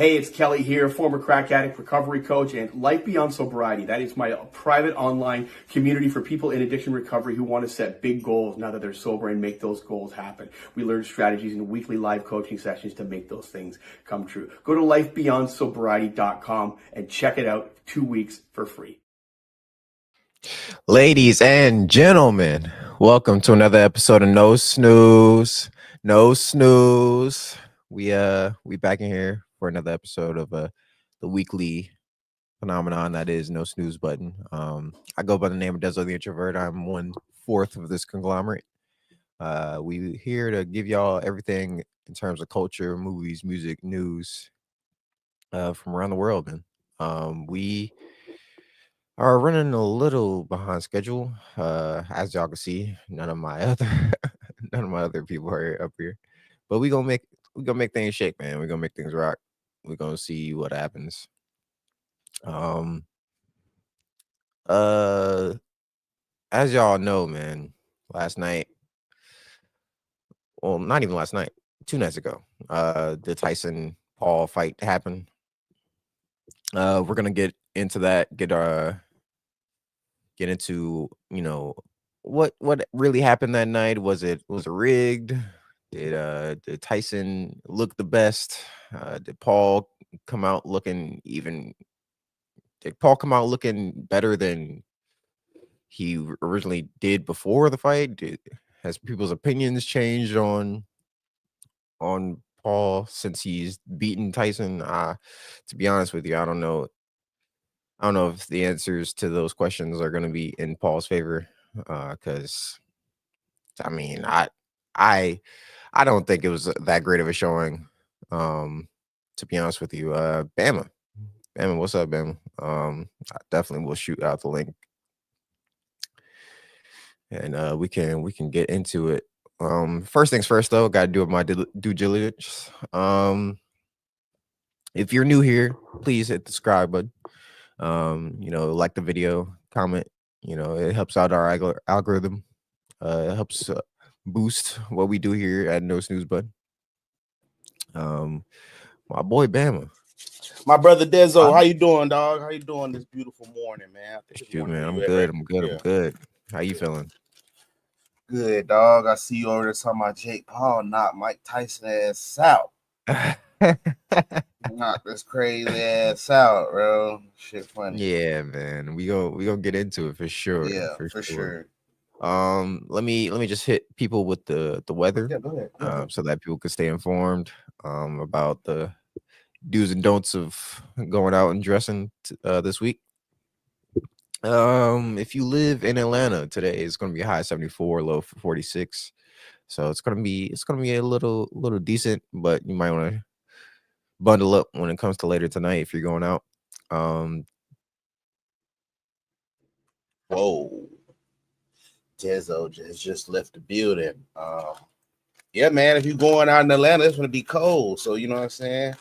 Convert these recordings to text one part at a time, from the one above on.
Hey, it's Kelly here, former crack addict, recovery coach, and Life Beyond Sobriety. That is my private online community for people in addiction recovery who want to set big goals now that they're sober and make those goals happen. We learn strategies in weekly live coaching sessions to make those things come true. Go to lifebeyondsobriety.com and check it out 2 weeks for free. Ladies and gentlemen, welcome to another episode of No Snooze. No Snooze. We back in here for another episode of the weekly phenomenon that is No Snooze Button. I go by the name of Dezo the Introvert. I'm 1/4 of this conglomerate. We here to give y'all everything in terms of culture, movies, music, news from around the world, man. We are running a little behind schedule. As y'all can see, none of my other people are up here. But we gonna make things shake, man. We're gonna make things rock. We're gonna see what happens. Um uh as y'all know, man, last night, well, not even last night, 2 nights ago, the Tyson Paul fight happened. We're gonna get into that, get into, what really happened that night. Was it rigged? Did Tyson look the best? Did Paul come out looking even did Paul come out looking better than he originally did before the fight? Has people's opinions changed on Paul since he's beaten Tyson? To be honest with you, I don't know. I don't know if the answers to those questions are going to be in Paul's favor. Because I mean, I I don't think it was that great of a showing. To be honest with you, Bama, what's up, Bama? I definitely will shoot out the link, and we can get into it. First things first, though, got to do my due diligence. If you're new here, please hit the subscribe button. Like the video, comment. It helps out our algorithm. It helps boost what we do here at No Snooze Button. My boy Bama. My brother Dezo, Huh? how you doing, dog? How you doing this beautiful morning, man? I think it's Shoot, morning man, where I'm you at good. right I'm now. good. I'm good. How you feeling? Good, dog. I see you over there talking about Jake Paul knocked Mike Tyson ass out. Knocked this crazy ass out, bro. Shit funny. Yeah, man. We gonna get into it for sure. Yeah, For for sure. sure. Let me just hit people with the weather, Yeah, go ahead. so that people can stay informed about the do's and don'ts of going out and dressing this week. If you live in Atlanta today, it's gonna be a high 74, low 46. So it's gonna be a little decent, but you might want to bundle up when it comes to later tonight if you're going out. Whoa. Dezo just left the building. Yeah, man. If you're going out in Atlanta, it's gonna be cold. So you know what I'm saying?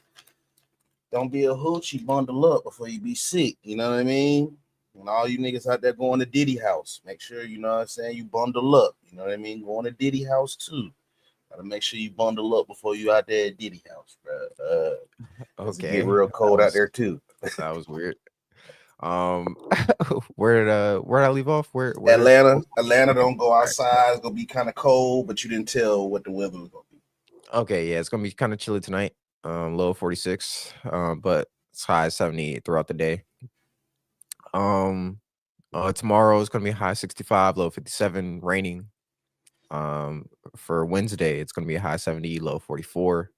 Don't be a hoochie, bundle up before you be sick. You know what I mean? And all you niggas out there going to Diddy house, make sure, you know what I'm saying, you bundle up. You know what I mean? Going to Diddy house too. Gotta make sure you bundle up before you out there at Diddy house, bro. Cause it get Okay, real cold out there too. that was weird. Um, where did I leave off? Where? Atlanta don't go outside. It's gonna be kind of cold, but you didn't tell what the weather was gonna be. Okay, yeah, it's gonna be kind of chilly tonight. Low 46. But it's high 70 throughout the day. Tomorrow is gonna be high 65, low 57, raining. For Wednesday, it's gonna be a high 70, low 44.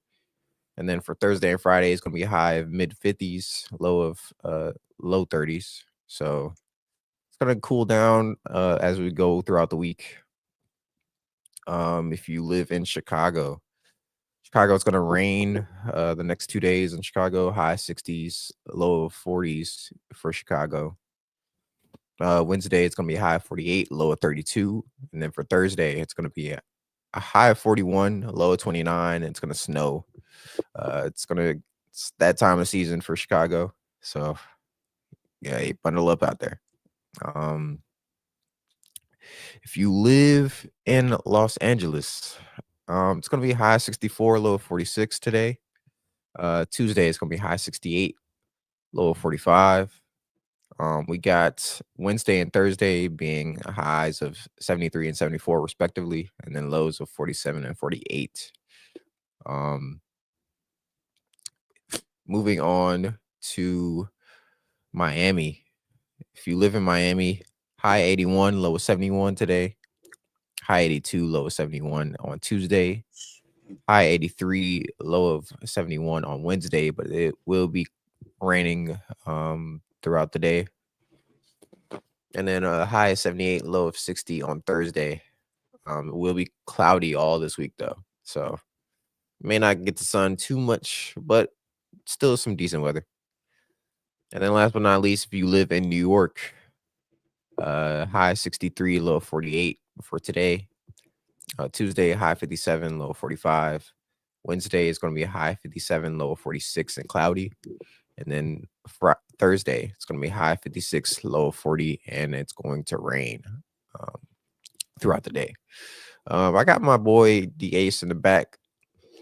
And then for Thursday and Friday, it's gonna be a high of mid 50s, low 30s. So it's gonna cool down as we go throughout the week. If you live in Chicago, it's gonna rain the next 2 days in Chicago, high 60s, low 40s for Chicago. Wednesday, it's gonna be a high 48, low of 32. And then for Thursday, it's gonna be a high of 41, low of 29, and it's gonna snow. It's that time of season for Chicago. So yeah, bundle up out there. If you live in Los Angeles, it's gonna be high 64, low 46 today. Tuesday is gonna be high 68, low of 45. We got Wednesday and Thursday being highs of 73 and 74 respectively, and then lows of 47 and 48. Moving on to Miami. If you live in Miami, high 81, low of 71 today. High 82, low of 71 on Tuesday. High 83, low of 71 on Wednesday, but it will be raining throughout the day. And then a high of 78, low of 60 on Thursday. It will be cloudy all this week though, so may not get the sun too much, but still some decent weather. And then last but not least, if you live in New York, high 63, low of 48 for today. Tuesday, high 57, low of 45. Wednesday is going to be a high 57, low of 46 and cloudy. And then Thursday, it's going to be high 56, low of 40, and it's going to rain throughout the day. I got my boy the Ace in the back.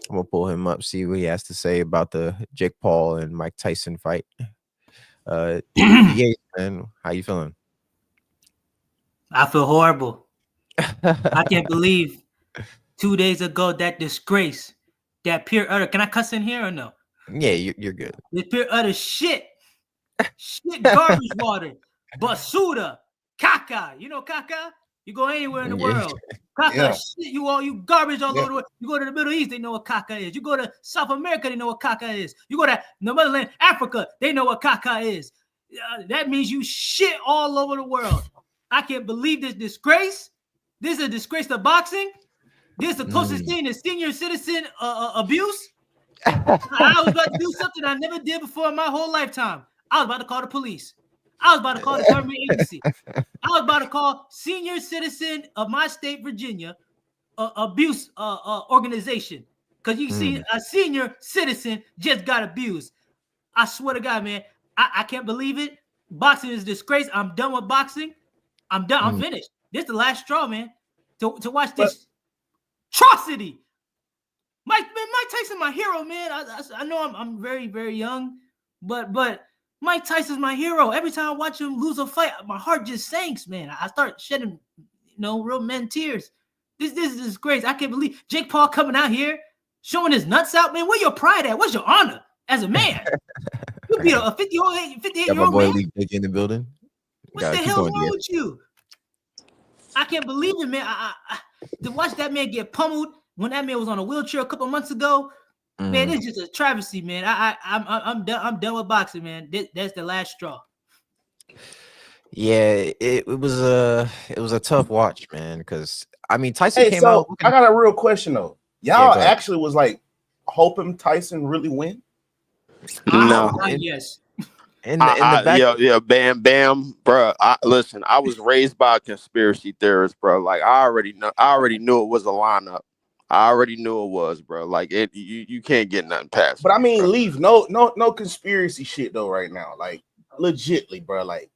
I'm gonna pull him up, see what he has to say about the Jake Paul and Mike Tyson fight. The Ace, man, how you feeling? I feel horrible. I can't believe 2 days ago that disgrace, that pure utter. Can I cuss in here or no? Yeah, you're good. This pure utter shit garbage water, basura, caca. You know caca? You go anywhere in the world, caca shit. You garbage all over the world. You go to the Middle East, they know what caca is. You go to South America, they know what caca is. You go to the motherland, Africa, they know what caca is. That means you shit all over the world. I can't believe this disgrace. This is a disgrace to boxing. This is the closest thing to senior citizen abuse. I was about to do something I never did before in my whole lifetime. I was about to call the police. I was about to call the government agency. I was about to call senior citizen of my state, Virginia, abuse organization. Because you see, a senior citizen just got abused. I swear to God, man, I can't believe it. Boxing is a disgrace. I'm done with boxing. I'm done. I'm finished. This is the last straw, man. To watch this atrocity. Mike Tyson, my hero, man. I know I'm very, very young, but Mike Tyson's my hero. Every time I watch him lose a fight, my heart just sinks, man. I start shedding, real men tears. This is disgrace. I can't believe Jake Paul coming out here showing his nuts out, man. Where's your pride at? Where's your honor as a man? You beat a 58-year-old man. Lee Big in the building. What the hell wrong with you? I can't believe it, man. I to watch that man get pummeled when that man was on a wheelchair a couple months ago. Man, it's just a travesty, man. I'm done. I'm done with boxing, man. That's the last straw. Yeah, it was a tough watch, man. Because I mean, Tyson came out. I got a real question though. Y'all actually was like hoping Tyson really win? No. Yes. In the back, bam, bro. Listen, I was raised by a conspiracy theorist, bro. Like I already knew it was a lineup. I already knew it was, bro. Like you can't get nothing past. But I mean, bro. Leave no conspiracy shit though right now. Like legitly, bro. Like,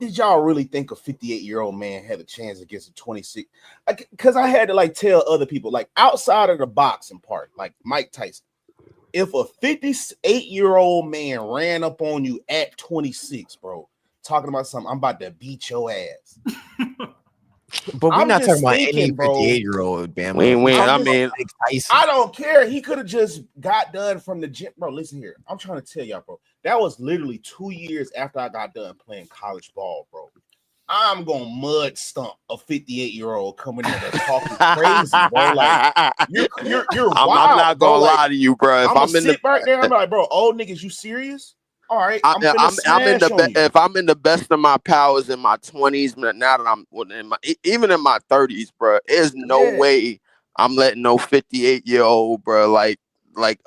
did y'all really think a 58-year-old man had a chance against a 26? Because I had to like tell other people, like outside of the boxing part, like Mike Tyson. If a 58-year-old man ran up on you at 26, bro, talking about something, I'm about to beat your ass. But we're not talking about any 58-year-old, man. I don't care. He could have just got done from the gym. Bro, listen here. I'm trying to tell y'all, bro. That was literally 2 years after I got done playing college ball, bro. I'm gonna mud stump a 58-year-old coming in there talking crazy, bro. Like you're wild. I'm not gonna lie to you, bro. If I'm sit right there, I'm like, bro, old niggas, you serious? All right, I'm in the if I'm in the best of my powers in my 20s, now that I'm even in my 30s, bro, there's no way I'm letting no 58-year-old, bro, like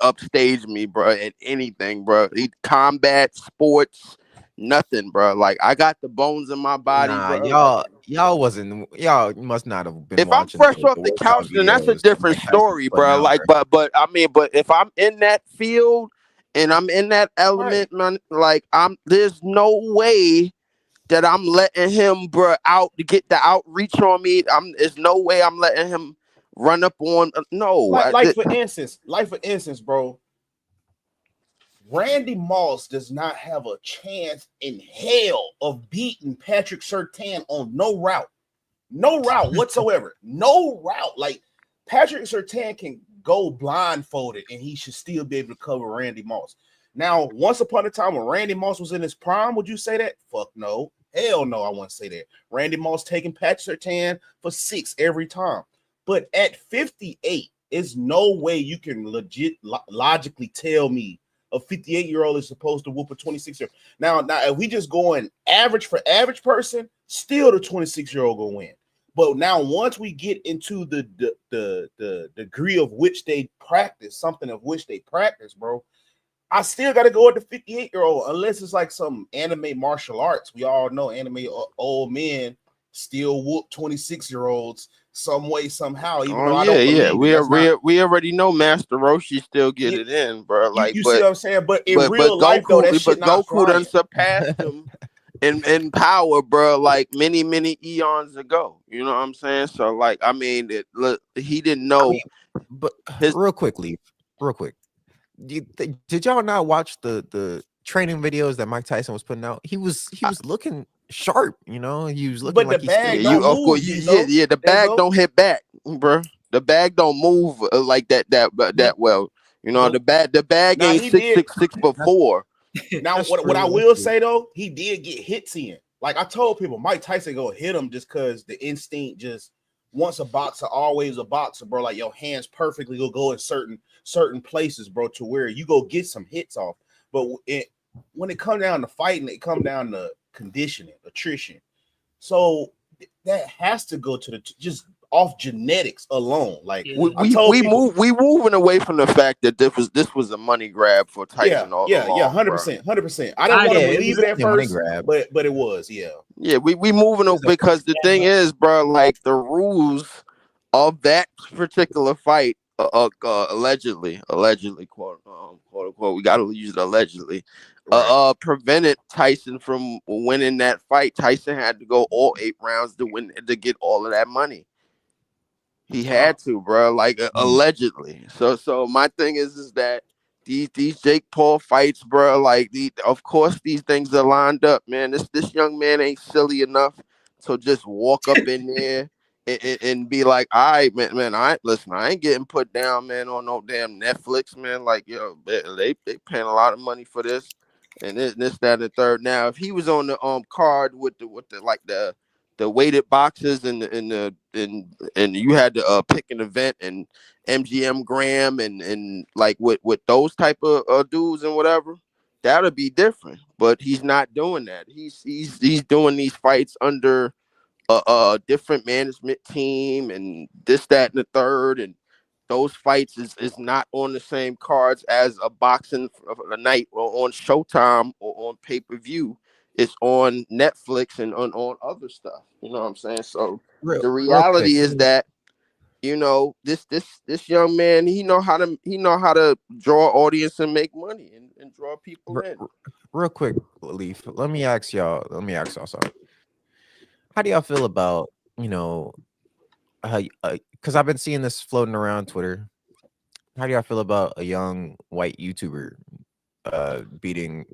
upstage me, bro, at anything, bro. Combat sports. Nothing, bro. Like I got the bones in my body. Bro. Y'all must not have been. If I'm fresh off the couch, then that's a different story, bro. Like, but if I'm in that field and I'm in that element, man, like there's no way that I'm letting him, bro, out to get the outreach on me. There's no way I'm letting him run up on. No, like for instance, bro. Randy Moss does not have a chance in hell of beating Patrick Surtain on no route whatsoever. No route. Like Patrick Surtain can go blindfolded and he should still be able to cover Randy Moss. Now, once upon a time when Randy Moss was in his prime, would you say that? Fuck no. Hell no, I wouldn't say that. Randy Moss taking Patrick Surtain for 6 every time. But at 58, there's no way you can logically tell me a 58-year-old is supposed to whoop a 26-year-old. Now, if we just going average for average person, still the 26-year-old gonna win. But now, once we get into the degree of which they practice, something of which they practice, bro, I still got to go with the 58-year-old, unless it's like some anime martial arts. We all know anime old men still whoop 26-year-olds some way, somehow. Even though I don't believe we already know Master Roshi still get it in, bro. Like, you see what I'm saying? But in real life, though, that shit not Goku done surpassed him in power, bro. Like many eons ago. You know what I'm saying? So, like, I mean, he didn't know. But real quick. Did y'all not watch the training videos that Mike Tyson was putting out? He was looking sharp, you know. He was looking like the bag the bag don't hit back, bro. The bag don't move like that well. You know, the bag ain't 6'4". Now, what I will say though, he did get hits in. Like I told people, Mike Tyson go hit him just because the instinct just once a boxer, always a boxer, bro. Like your hands perfectly will go in certain places, bro, to where you go get some hits off. But when it comes down to fighting, it comes down to conditioning, attrition. So that has to go to just off genetics alone. Like we moving away from the fact that this was a money grab for Tyson. 100%. I didn't want to believe it at first, but it was, yeah. We moving away because the thing is, bro, like the rules of that particular fight, allegedly, quote unquote, we got to use it allegedly. Prevented Tyson from winning that fight. Tyson had to go all 8 rounds to get all of that money. He had to, bro, like allegedly. So my thing is that these Jake Paul fights, bro, like of course these things are lined up, man. This young man ain't silly enough to just walk up in there and be like, all right, man, I ain't getting put down, man, on no damn Netflix, man. Like, yo, they paying a lot of money for this. And this, that, and the third. Now, if he was on the card with the weighted boxes and you had to pick an event and MGM Graham and like with those type of dudes and whatever, that would be different. But he's not doing that. He's doing these fights under a different management team and this, that, and the third, and those fights is not on the same cards as a boxing a night or on Showtime or on pay-per-view. It's on Netflix and on other stuff. You know what I'm saying? So the reality is that, you know, this young man, he know how to draw audience and make money and draw people in. Real quick, Leaf, let me ask y'all something. How do y'all feel about, you know, because I've been seeing this floating around Twitter. How do y'all feel about a young white YouTuber beating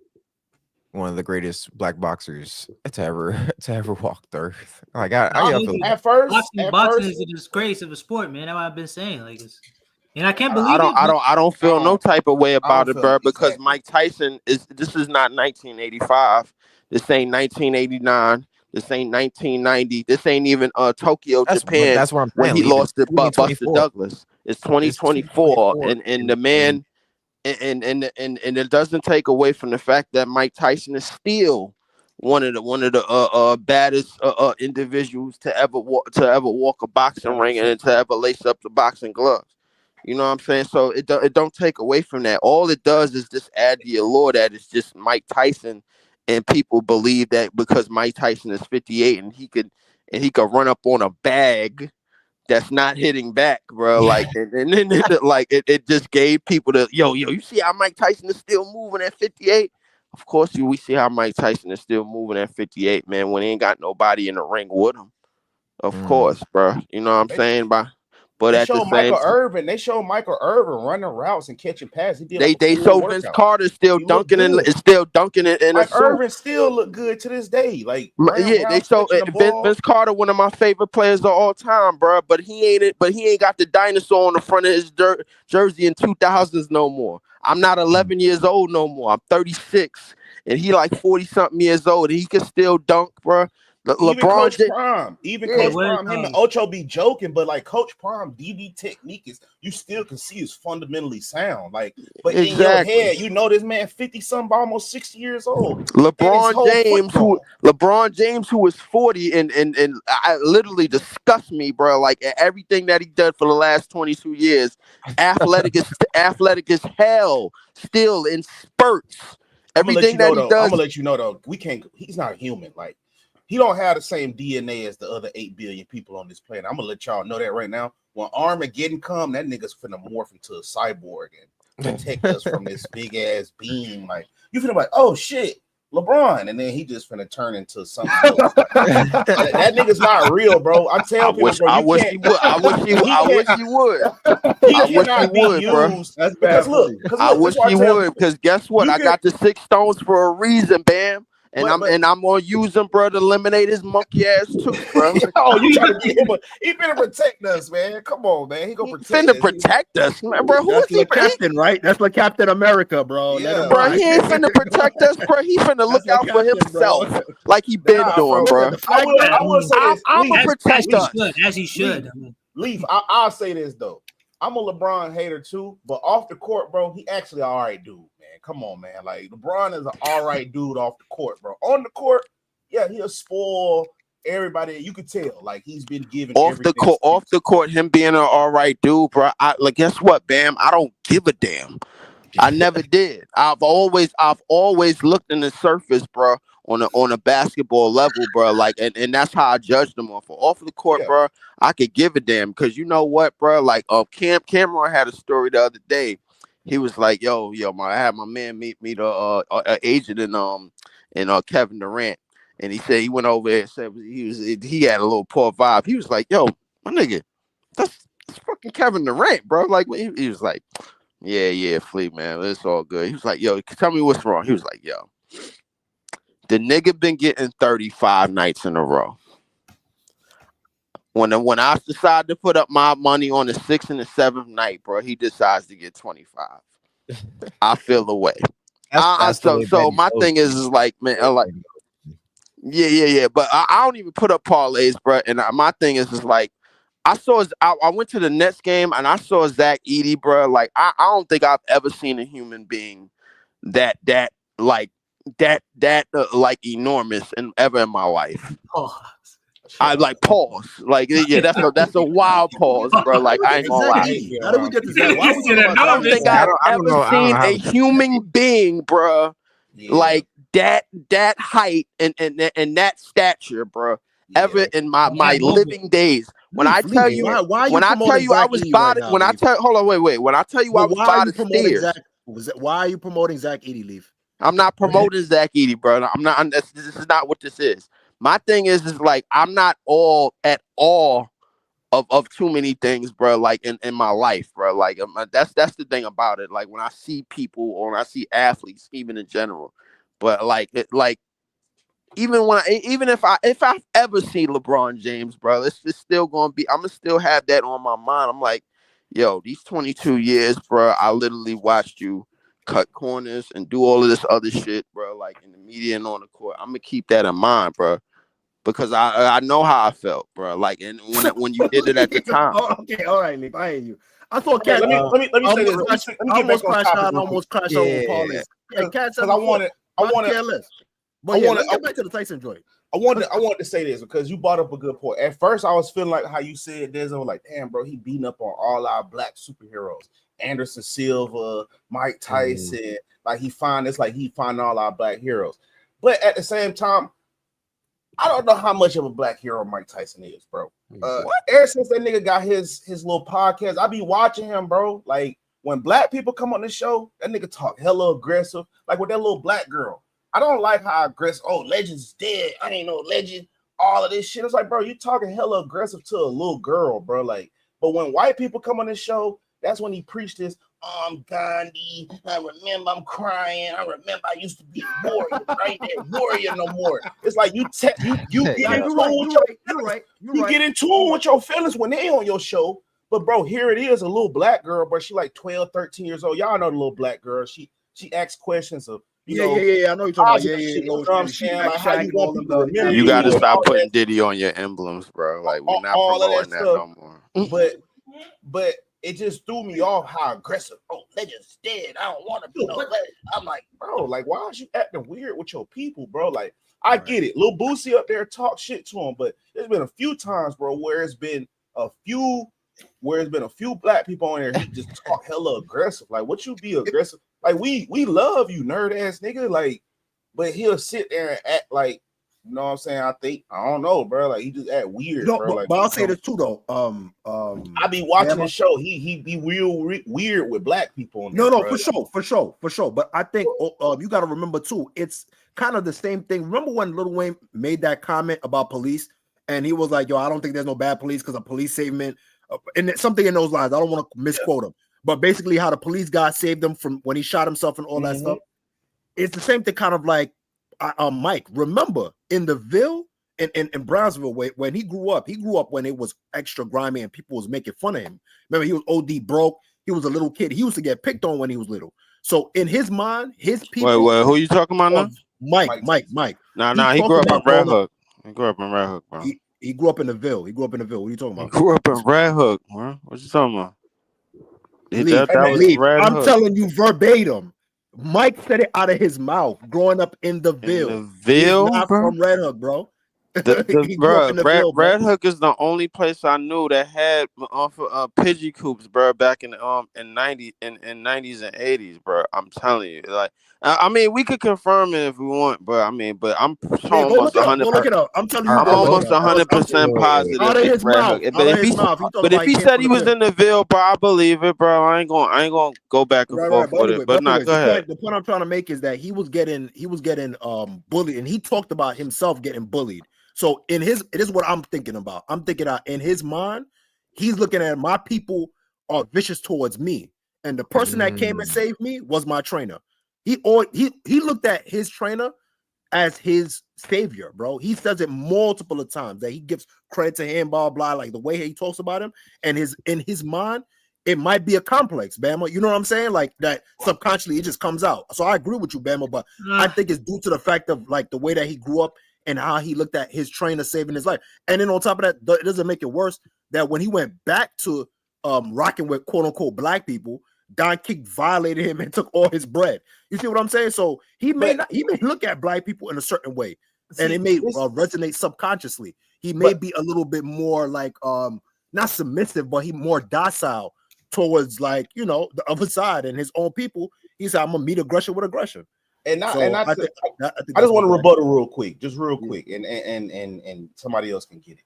one of the greatest black boxers to ever walk the earth? Like, how y'all feel? At first, boxing is a disgrace of a sport, man. That's what I've been saying. Like, and I can't believe I don't feel no type of way about it, bro, because Mike Tyson this is not 1985. This ain't 1989. This ain't 1990. This ain't even Tokyo, Japan. That's what I'm saying. When he lost to Buster Douglas. It's 2024, and the man, and it doesn't take away from the fact that Mike Tyson is still one of the baddest individuals to ever walk a boxing ring and to ever lace up the boxing gloves. You know what I'm saying? So it don't take away from that. All it does is just add the allure that it's just Mike Tyson. And people believe that because Mike Tyson is 58 and he could run up on a bag that's not hitting back, bro. Like, and then like it just gave people yo, you see how Mike Tyson is still moving at 58? Of course, we see how Mike Tyson is still moving at 58, man, when he ain't got nobody in the ring with him. Of course, bro. You know what I'm saying? But they at the showed same Michael time, Irvin. They showed Michael Irvin running routes and catching passes. He did like they a full show Vince workout. Carter still He looked dunking good. is still dunking it in a Mike suit. Irvin still look good to this day. Like running Yeah, they routes, show catching the ball. Vince Carter, one of my favorite players of all time, bro. But he ain't it. But he ain't got the dinosaur on the front of his jersey in 2000s no more. I'm not 11 years old no more. I'm 36, and he like 40 something years old, and he can still dunk, bro. Even LeBron Coach did. Prime, even Yeah. Coach Prime, him and Ocho be joking, but like Coach Prime, DB technique is you still can see is fundamentally sound. Like, but in your head, you know this man 50-something, almost 60 years old. LeBron James, who is 40, and I literally disgust me, bro. Like everything that he did for the last 22 years, athletic is hell, still in spurts. Everything that he does. I'm gonna let you know though, we can't. He's not human. Like, he don't have the same DNA as the other 8 billion people on this planet. I'm gonna let y'all know that right now. When Armageddon come, that nigga's finna morph into a cyborg and protect us from this big ass beam. Like, you finna like, oh shit, LeBron, and then he just finna turn into something else. Like, that nigga's not real, bro. I'm telling people, bro. I wish he would. I wish he would. I wish he would, bro. That's bad. I wish he would, because guess what? I got the 6 stones for a reason, Bam. And I'm gonna use him, bro, to eliminate his monkey ass tooth, bro. Oh, you trying to get him? He finna protect us, man. Come on, man. He gonna protect us, man, bro. Who is he, Captain, right? That's like Captain America, bro. Yeah, bro. He ain't finna protect us, bro. He finna look out for himself, bro. Like he been doing, bro. I will say this. I'm a protector, as he should. Leaf. I'll say this though. I'm a LeBron hater too, but off the court, bro, he actually all right dude. Come on, man. Like, LeBron is an all right dude off the court, bro. On the court, yeah, he'll spoil everybody. You could tell, like, he's been given off the court, him being an all right dude, bro. Guess what, Bam? I don't give a damn. I never did. I've always looked in the surface, bro, on a basketball level, bro. Like, and that's how I judged them off the court, bro. I could give a damn, because you know what, bro? Like, Cameron had a story the other day. He was like, yo, I had my man meet the agent and Kevin Durant, and he said he went over there and said he had a little poor vibe. He was like, yo, my nigga, that's fucking Kevin Durant, bro. Like, he was like, yeah, Fleet, man, it's all good. He was like, yo, tell me what's wrong. He was like, yo, the nigga been getting 35 nights in a row. When I decide to put up my money on the 6th and the 7th night, bro, he decides to get 25. I feel the way. So my thing is like, man, like, yeah. But I don't even put up parlays, bro. And my thing is like, I went to the Nets game and I saw Zach Edey, bro. Like, I don't think I've ever seen a human being that enormous and ever in my life. I like pause. Like, yeah, that's a wild pause, bro. Like, I ain't gonna lie. How did we get to that? I don't think I've ever seen a human being, bro, like that height and that stature, bro, ever in my living days. When I tell you, I was spotted. When I tell, hold on, wait. When I tell you, I was spotted stairs. Why are you promoting Zach Edey, Leaf? I'm not promoting Zach Edey, bro. I'm not. This is not what this is. My thing is like, I'm not at all of too many things, bro. Like in my life, bro. Like that's the thing about it. Like when I see people or when I see athletes, even in general, but even if I ever see LeBron James, bro, it's still gonna be. I'm gonna still have that on my mind. I'm like, yo, these 22 years, bro. I literally watched you cut corners and do all of this other shit, bro. Like in the media and on the court. I'm gonna keep that in mind, bro. Because I know how I felt, bro. Like, and when you did it at the time. Okay, all right, Nick. I hear you. I thought Cat. Let me say this. Almost crashed out with Paul. Cat said I wanted careless. But let's get back to the Tyson joint. I wanted to say this because you brought up a good point. At first, I was feeling like how you said, Denzel, like, damn, bro, he beating up on all our black superheroes. Anderson Silva, Mike Tyson. Like, he find all our black heroes. But at the same time, I don't know how much of a black hero Mike Tyson is, bro. Ever since that nigga got his little podcast, I be watching him, bro. Like, when black people come on the show, that nigga talk hella aggressive. Like with that little black girl. I don't like how aggressive. Oh, Legend's dead. I ain't no Legend. All of this shit. It's like, bro, you talking hella aggressive to a little girl, bro. Like, But when white people come on this show, that's when he preached this. I'm Gandhi. I remember I'm crying. I remember I used to be a warrior. I ain't that warrior no more. It's like you get in tune with your feelings when they on your show. But bro, here it is, a little black girl, but she like 12, 13 years old. Y'all know the little black girl. She asks questions of I know you're talking about. You know what I'm saying? Like, how you want people to remember you got to stop putting that, Diddy on your emblems, bro. Like, we're not all promoting that no more. But it just threw me off how aggressive. Oh, Legend's dead. I don't want to be no Legend. I'm like, bro, like, why are you acting weird with your people, bro? Like, I get it. Lil Boosie up there talk shit to him, but there's been a few times, bro, where it's been a few black people on there. He just talk hella aggressive. Like, what you be aggressive? Like, we love you, nerd ass nigga. Like, but he'll sit there and act like, you know what I'm saying? I don't know, bro. Like, he just act weird, bro. Like, but I'll say this too, though. I be watching the show. He be real weird with black people. For sure. But I think you got to remember too. It's kind of the same thing. Remember when Lil Wayne made that comment about police, and he was like, "Yo, I don't think there's no bad police because a police saved him," and something in those lines. I don't want to misquote him, but basically, how the police guy saved him from when he shot himself and all that stuff. It's the same thing, kind of like Mike. Remember in the Ville in Brownsville, when he grew up when it was extra grimy and people was making fun of him. Remember, he was OD broke. He was a little kid. He used to get picked on when he was little. So in his mind, his people. Wait, who you talking about now? Mike. Nah, he grew up in Red Hook. He grew up in Red Hook, bro. He grew up in the Ville. What are you talking about? He grew up in Red Hook, bro. What you talking about? I'm telling you verbatim. Mike said it out of his mouth. Growing up in the Ville, he's not from Red Hook, bro. Red Hook is the only place I knew that had Pidgey coops, bro. Back in 90s and 80s, bro. I'm telling you, like, I mean, we could confirm it if we want, but I mean, but I'm almost 100%. I'm telling you, I'm almost 100% positive. Out of his mouth. But if he said he was in the Ville, bro, I believe it, bro. I ain't gonna go back and forth with it. But no, go ahead. The point I'm trying to make is that he was getting bullied, and he talked about himself getting bullied. So it is what I'm thinking about. I'm thinking in his mind, he's looking at my people are vicious towards me, and the person that came and saved me was my trainer. He looked at his trainer as his savior, bro. He says it multiple of times that he gives credit to him, blah blah, like the way he talks about him, and in his mind, it might be a complex, Bama. You know what I'm saying? Like that subconsciously, it just comes out. So I agree with you, Bama, but I think it's due to the fact of like the way that he grew up and how he looked at his trainer saving his life. And then on top of that, it doesn't make it worse that when he went back to rocking with quote unquote black people, Don King violated him and took all his bread. You see what I'm saying? So he may look at black people in a certain way, and it may resonate subconsciously. He may be a little bit more like not submissive, but he more docile towards, like, you know, the other side and his own people. He said, "I'm gonna meet aggression with aggression." I just want to rebuttal real quick, and somebody else can get it.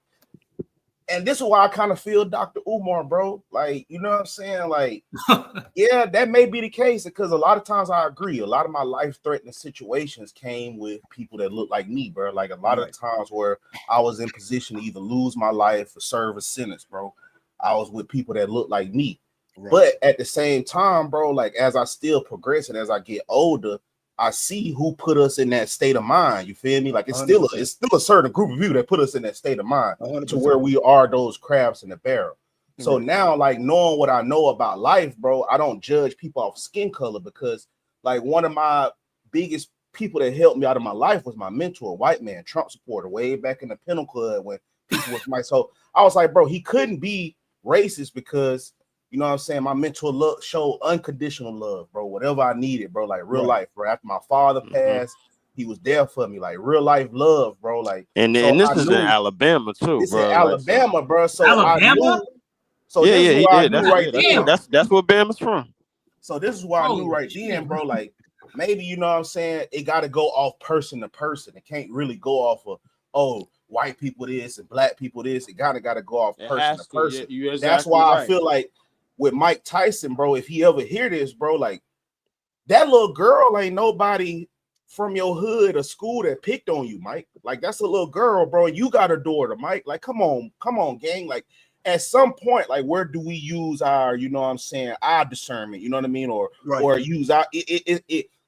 And this is why I kind of feel Dr. Umar, bro. Like, you know what I'm saying? Like, yeah, that may be the case, because a lot of times I agree. A lot of my life-threatening situations came with people that look like me, bro. Like, a lot of times where I was in position to either lose my life or serve a sentence, bro, I was with people that look like me. Right. But at the same time, bro, like, as I still progress and as I get older, I see who put us in that state of mind. You feel me? Like, it's 100%. still a certain group of people that put us in that state of mind 100%. To where we are those crabs in the barrel. Mm-hmm. So now, like, knowing what I know about life, bro, I don't judge people off skin color, because, like, one of my biggest people that helped me out of my life was my mentor, a white man, Trump supporter, way back in the Pinnacle Club when people was my. So I was like, bro, he couldn't be racist, because, you know what I'm saying, my mentor showed unconditional love, bro. Whatever I needed, bro, like real life, bro. After my father passed, he was there for me, like real life love, bro. Like, and this is in Alabama too, this bro. It's in Alabama, like, bro. So Alabama? He did. That's where Bama's from. So this is why I knew right then, bro. Like, maybe, you know what I'm saying, it got to go off person to person. It can't really go off of white people this and black people this. It got to go off person to person. Exactly. That's why I feel like, with Mike Tyson, bro, if he ever hear this, bro, like, that little girl ain't nobody from your hood or school that picked on you, Mike. Like, that's a little girl, bro. You got a daughter, Mike. Like, come on, gang. Like, at some point, like, where do we use our, you know what I'm saying, our discernment, you know what I mean? Or use our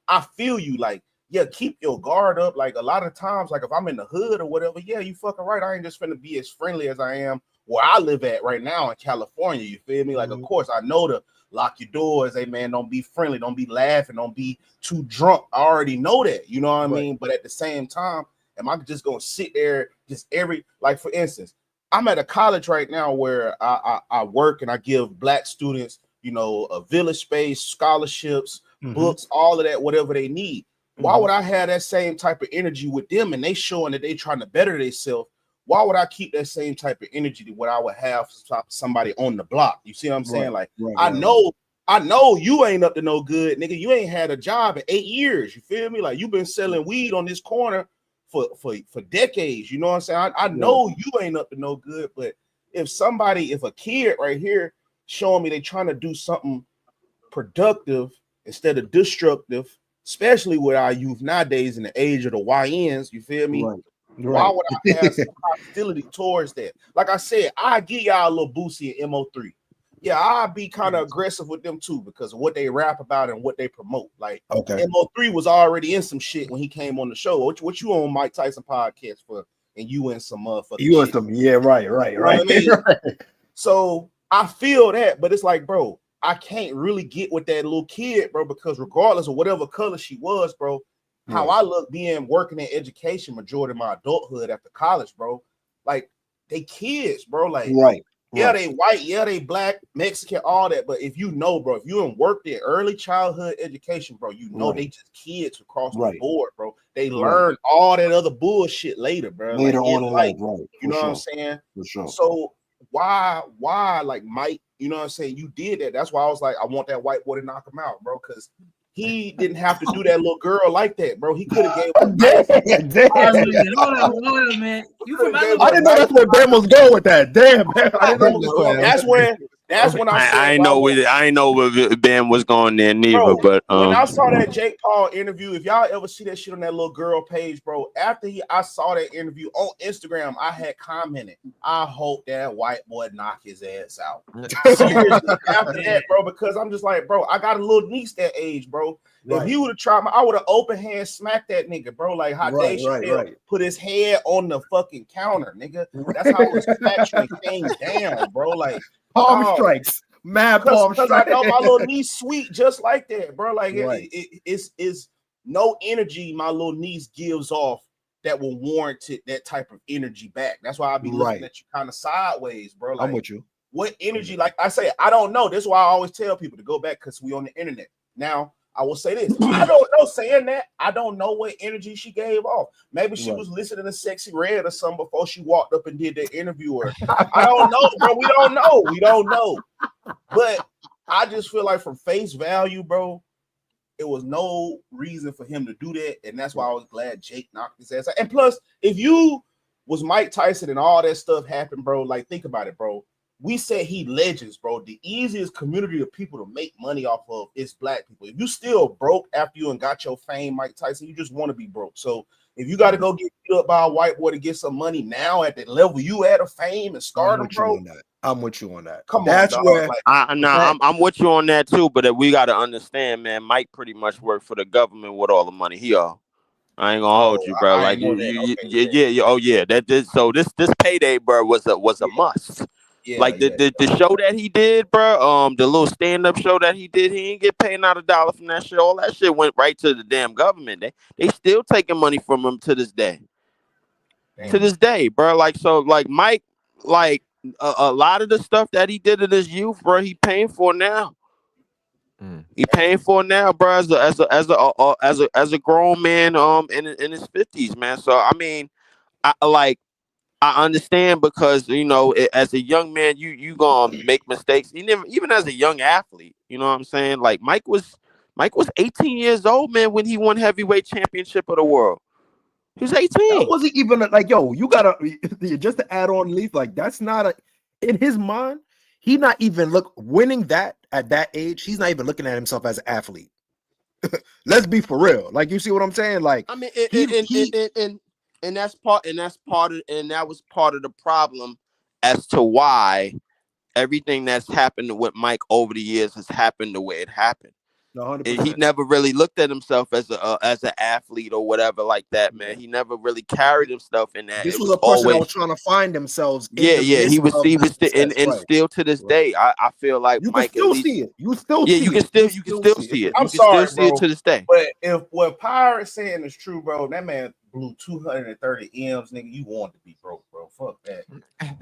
I feel you, like, yeah, keep your guard up. Like, a lot of times, like, if I'm in the hood or whatever, yeah, you fucking right. I ain't just finna be as friendly as I am where I live at right now in California. You feel me? Like, of course, I know to lock your doors. Hey, man, don't be friendly. Don't be laughing. Don't be too drunk. I already know that. You know what I mean? But at the same time, am I just gonna sit there just like, for instance, I'm at a college right now where I work and I give Black students, you know, a village space, scholarships, books, all of that, whatever they need. Why would I have that same type of energy with them and they showing that they trying to better themselves? Why would I keep that same type of energy to what I would have somebody on the block? You see what I'm saying? Like, I know you ain't up to no good, nigga. You ain't had a job in 8 years. You feel me? Like, you've been selling weed on this corner for decades. You know what I'm saying? I know you ain't up to no good, but if a kid right here showing me they trying to do something productive instead of destructive, especially with our youth nowadays in the age of the YNs, you feel me? Why would I have some hostility towards that? Like I said, I give y'all a little Boosie and MO3. Yeah, I'll be kind of aggressive with them too because of what they rap about and what they promote. Like, MO3 was already in some shit when he came on the show. What you on Mike Tyson podcast for? And you in some motherfucking you in some, yeah, right. You know what I mean? So I feel that, but it's like, bro, I can't really get with that little kid, bro, because regardless of whatever color she was, bro, how I look being working in education majority of my adulthood after college, bro, like, they kids, bro, like, yeah, they white, yeah, they Black, Mexican, all that, but if you know, bro, if you in work there, early childhood education, bro, you know they just kids across the board, bro. They learn all that other bullshit later, bro. Later like, on in life, you know what I'm saying? For sure. So why, like, Mike, you know what I'm saying? You did that. That's why I was like, I want that white boy to knock him out, bro, because he didn't have to do that little girl like that, bro. He could have gave damn. Hold on, man. You from I didn't know that's where Ben was going with that. Damn, man. I didn't know that's when I said, I ain't know where Ben was going there neither. Bro, but when I saw that Jake Paul interview, if y'all ever see that shit on that little girl page, bro, after I saw that interview on Instagram, I had commented, I hope that white boy knock his ass out. Seriously, after that, bro, because I'm just like, bro, I got a little niece that age, bro. If he would have tried, I would have open hand smacked that nigga, bro. Like how Dave Chappelle put his head on the fucking counter, nigga. That's how respectfully came down, bro. Like, palm strikes, mad palm strikes. Because I know my little niece sweet just like that, bro. Like, it's no energy my little niece gives off that will warrant that type of energy back. That's why I be looking at you kind of sideways, bro. Like, I'm with you. What energy? Like I say, I don't know. This is why I always tell people to go back because we on the internet. Now, I will say this. I don't know, saying that, I don't know what energy she gave off. Maybe she was listening to Sexy Red or something before she walked up and did that interview. Or I don't know, bro. We don't know. We don't know. But I just feel like from face value, bro, it was no reason for him to do that. And that's why I was glad Jake knocked his ass out. And plus, if you was Mike Tyson and all that stuff happened, bro, like, think about it, bro. We said he legends, bro. The easiest community of people to make money off of is Black people. If you still broke after you and got your fame, Mike Tyson, you just want to be broke. So if you got to go get beat up by a white boy to get some money now at the level you at of fame and stardom, bro, I'm with you on that. Come That's on, where I'm with you on that too. But we got to understand, man. Mike pretty much worked for the government with all the money he owed. I ain't gonna hold you, bro. Like this payday, bro, was a must. Yeah, like the show that he did, bro, the little stand-up show that he did, he didn't get paid not $1 from that shit. All that shit went right to the damn government. They still taking money from him to this day. Damn. To this day, bro. Like, so, like, Mike, like a lot of the stuff that he did in his youth, bro, he paying for now. He paying for now, bro, as a grown man in his 50s, man. So I mean, I understand because, you know, as a young man, you gonna make mistakes. Even as a young athlete, you know what I'm saying? Like Mike was 18 years old, man, when he won heavyweight championship of the world. He was 18. That wasn't even like, yo, you gotta just to add on, Leaf, like that's not in his mind. He not even winning that at that age. He's not even looking at himself as an athlete. Let's be for real. Like, you see what I'm saying? Like, I mean, that was part of the problem as to why everything that's happened with Mike over the years has happened the way it happened. 100%. He never really looked at himself as an athlete or whatever like that, man. He never really carried himself in that. This It was was a person that always was trying to find themselves. yeah. He was and still to this day. I feel like you Mike can still at least see it. You still yeah. see You can it. still you can still see it. I'm You can sorry, still see it bro, to this day. But if what Pirate's saying is true, bro, that man blew 230 M's, nigga. You want to be broke, bro. Fuck that.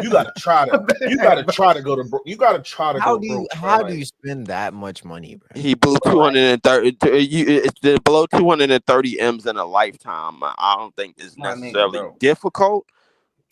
You gotta try to. You gotta try to go to broke. You gotta try to go broke. How do you spend that much money, bro? He blew 230. It's below 230 M's in a lifetime. I don't think it's necessarily difficult.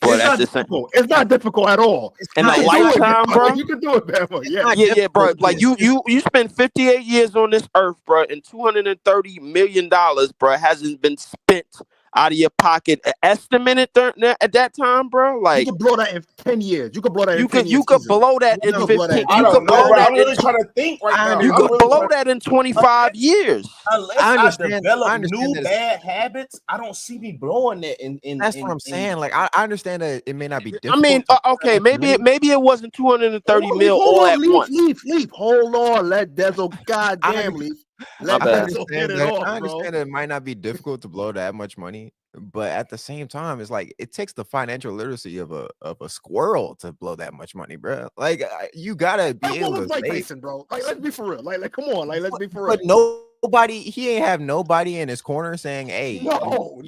But it's not difficult. It's not difficult at all. In a lifetime, bro. You can do it, man. Yeah, bro. Like you spend 58 years on this earth, bro, and $230 million, bro, hasn't been spent out of your pocket. Estimated at that time, bro. Like you could blow that in 10 years. You could blow that. You could blow that in 15. I don't know, bro. I'm really trying to think right now. You could blow that in 25 years. Unless I develop new bad habits, I don't see me blowing that in that's what I'm saying. Like I understand that it may not be difficult. I mean, okay, maybe it wasn't 230 mil all at once. Leaf. Hold on, let Dezo goddamn leaf. I understand that it might not be difficult to blow that much money, but at the same time, it's like it takes the financial literacy of a squirrel to blow that much money, bro. Like you gotta be able to like Tyson, bro. Like let's be for real. Like come on, like let's be for real. But he ain't have nobody in his corner saying, "Hey, no,